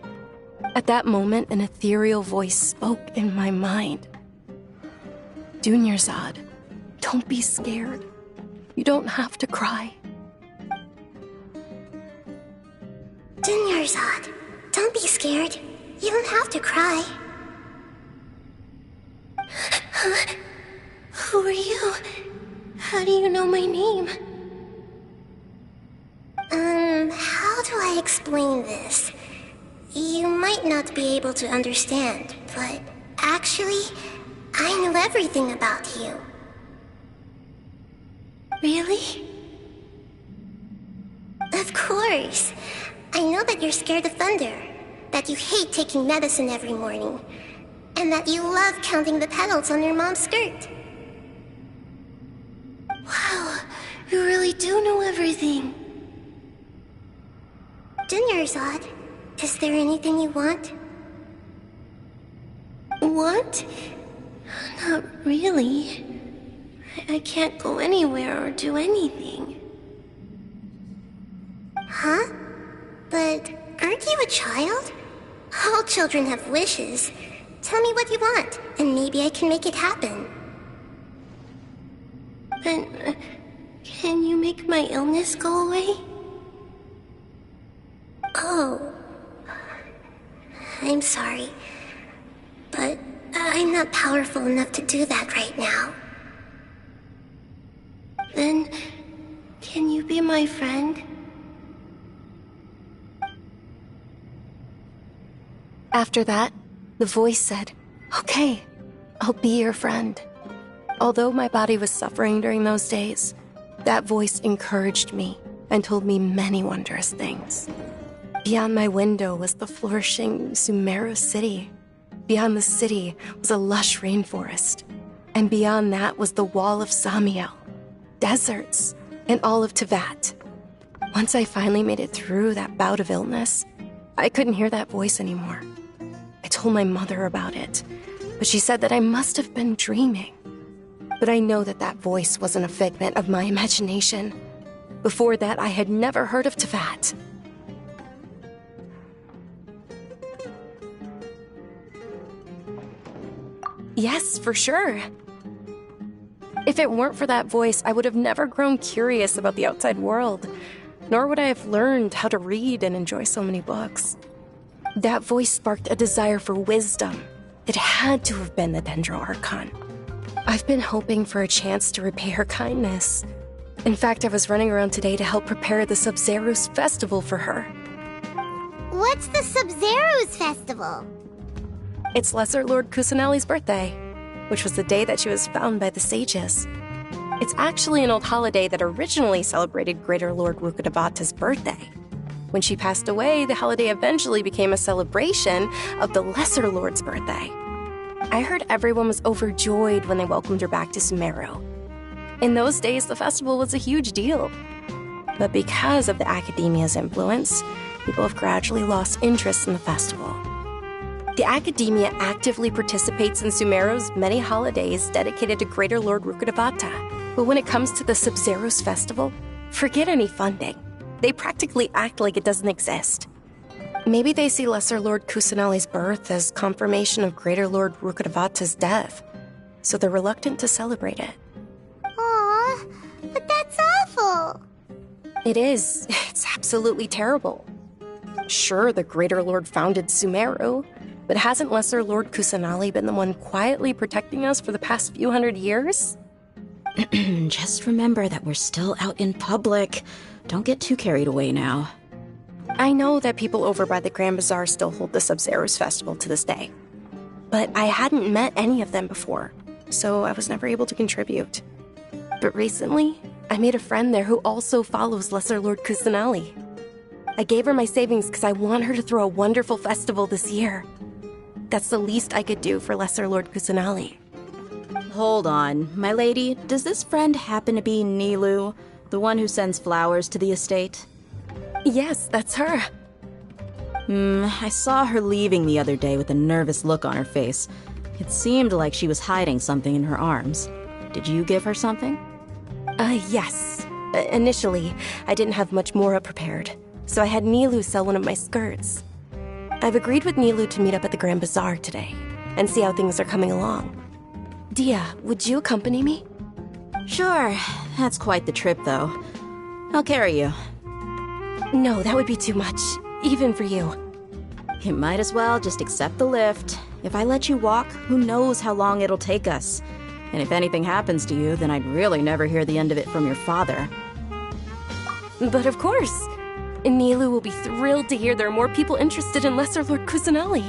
At that moment, an ethereal voice spoke in my mind. Dunyarzad, don't be scared. You don't have to cry. Dunyarzad, don't be scared. You don't have to cry. Who are you? How do you know my name? How do I explain this? You might not be able to understand, but actually, I know everything about you. Really? Of course. I know that you're scared of thunder, that you hate taking medicine every morning, and that you love counting the petals on your mom's skirt. Wow, you really do know everything. Dunyarzad, is there anything you want? Want? Not really. I can't go anywhere or do anything. Huh? But aren't you a child? All children have wishes. Tell me what you want, and maybe I can make it happen. But can you make my illness go away? Oh. I'm sorry. But I'm not powerful enough to do that right now. Then, can you be my friend? After that, the voice said, "Okay, I'll be your friend." Although my body was suffering during those days, that voice encouraged me and told me many wondrous things. Beyond my window was the flourishing Sumeru city. Beyond the city was a lush rainforest. And beyond that was the wall of Samiel, deserts, and all of Tevat. Once I finally made it through that bout of illness, I couldn't hear that voice anymore. I told my mother about it, but she said that I must have been dreaming. But I know that that voice wasn't a figment of my imagination. Before that, I had never heard of Tevat. Yes, for sure. If it weren't for that voice, I would have never grown curious about the outside world, nor would I have learned how to read and enjoy so many books. That voice sparked a desire for wisdom. It had to have been the Dendro Archon. I've been hoping for a chance to repay her kindness. In fact, I was running around today to help prepare the Sub-Zero's festival for her. What's the Sub-Zero's festival? It's Lesser Lord Kusanali's birthday, which was the day that she was found by the sages. It's actually an old holiday that originally celebrated Greater Lord Rukkhadevata's birthday. When she passed away, the holiday eventually became a celebration of the Lesser Lord's birthday. I heard everyone was overjoyed when they welcomed her back to Sumeru. In those days, the festival was a huge deal. But because of the Academia's influence, people have gradually lost interest in the festival. The Academia actively participates in Sumeru's many holidays dedicated to Greater Lord Rukkhadevata. But when it comes to the Sub-Zero's festival, forget any funding. They practically act like it doesn't exist. Maybe they see Lesser Lord Kusanali's birth as confirmation of Greater Lord Rukkhadevata's death, so they're reluctant to celebrate it. Aw, but that's awful. It is. It's absolutely terrible. Sure, the Greater Lord founded Sumeru, but hasn't Lesser Lord Kusanali been the one quietly protecting us for the past few hundred years? Just remember that we're still out in public. Don't get too carried away now. I know that people over by the Grand Bazaar still hold the Sub-Zero's festival to this day. But I hadn't met any of them before, so I was never able to contribute. But recently, I made a friend there who also follows Lesser Lord Kusanali. I gave her my savings because I want her to throw a wonderful festival this year. That's the least I could do for Lesser Lord Kusanali. Hold on, my lady. Does this friend happen to be Nilu, the one who sends flowers to the estate? Yes, that's her. I saw her leaving the other day with a nervous look on her face. It seemed like she was hiding something in her arms. Did you give her something? Yes. Initially, I didn't have much more prepared, so I had Nilu sell one of my skirts. I've agreed with Nilu to meet up at the Grand Bazaar today and see how things are coming along. Dia, would you accompany me? Sure. That's quite the trip, though. I'll carry you. No, that would be too much, even for you. You might as well just accept the lift. If I let you walk, who knows how long it'll take us. And if anything happens to you, then I'd really never hear the end of it from your father. But of course. Nilu will be thrilled to hear there are more people interested in Lesser Lord Kusanali.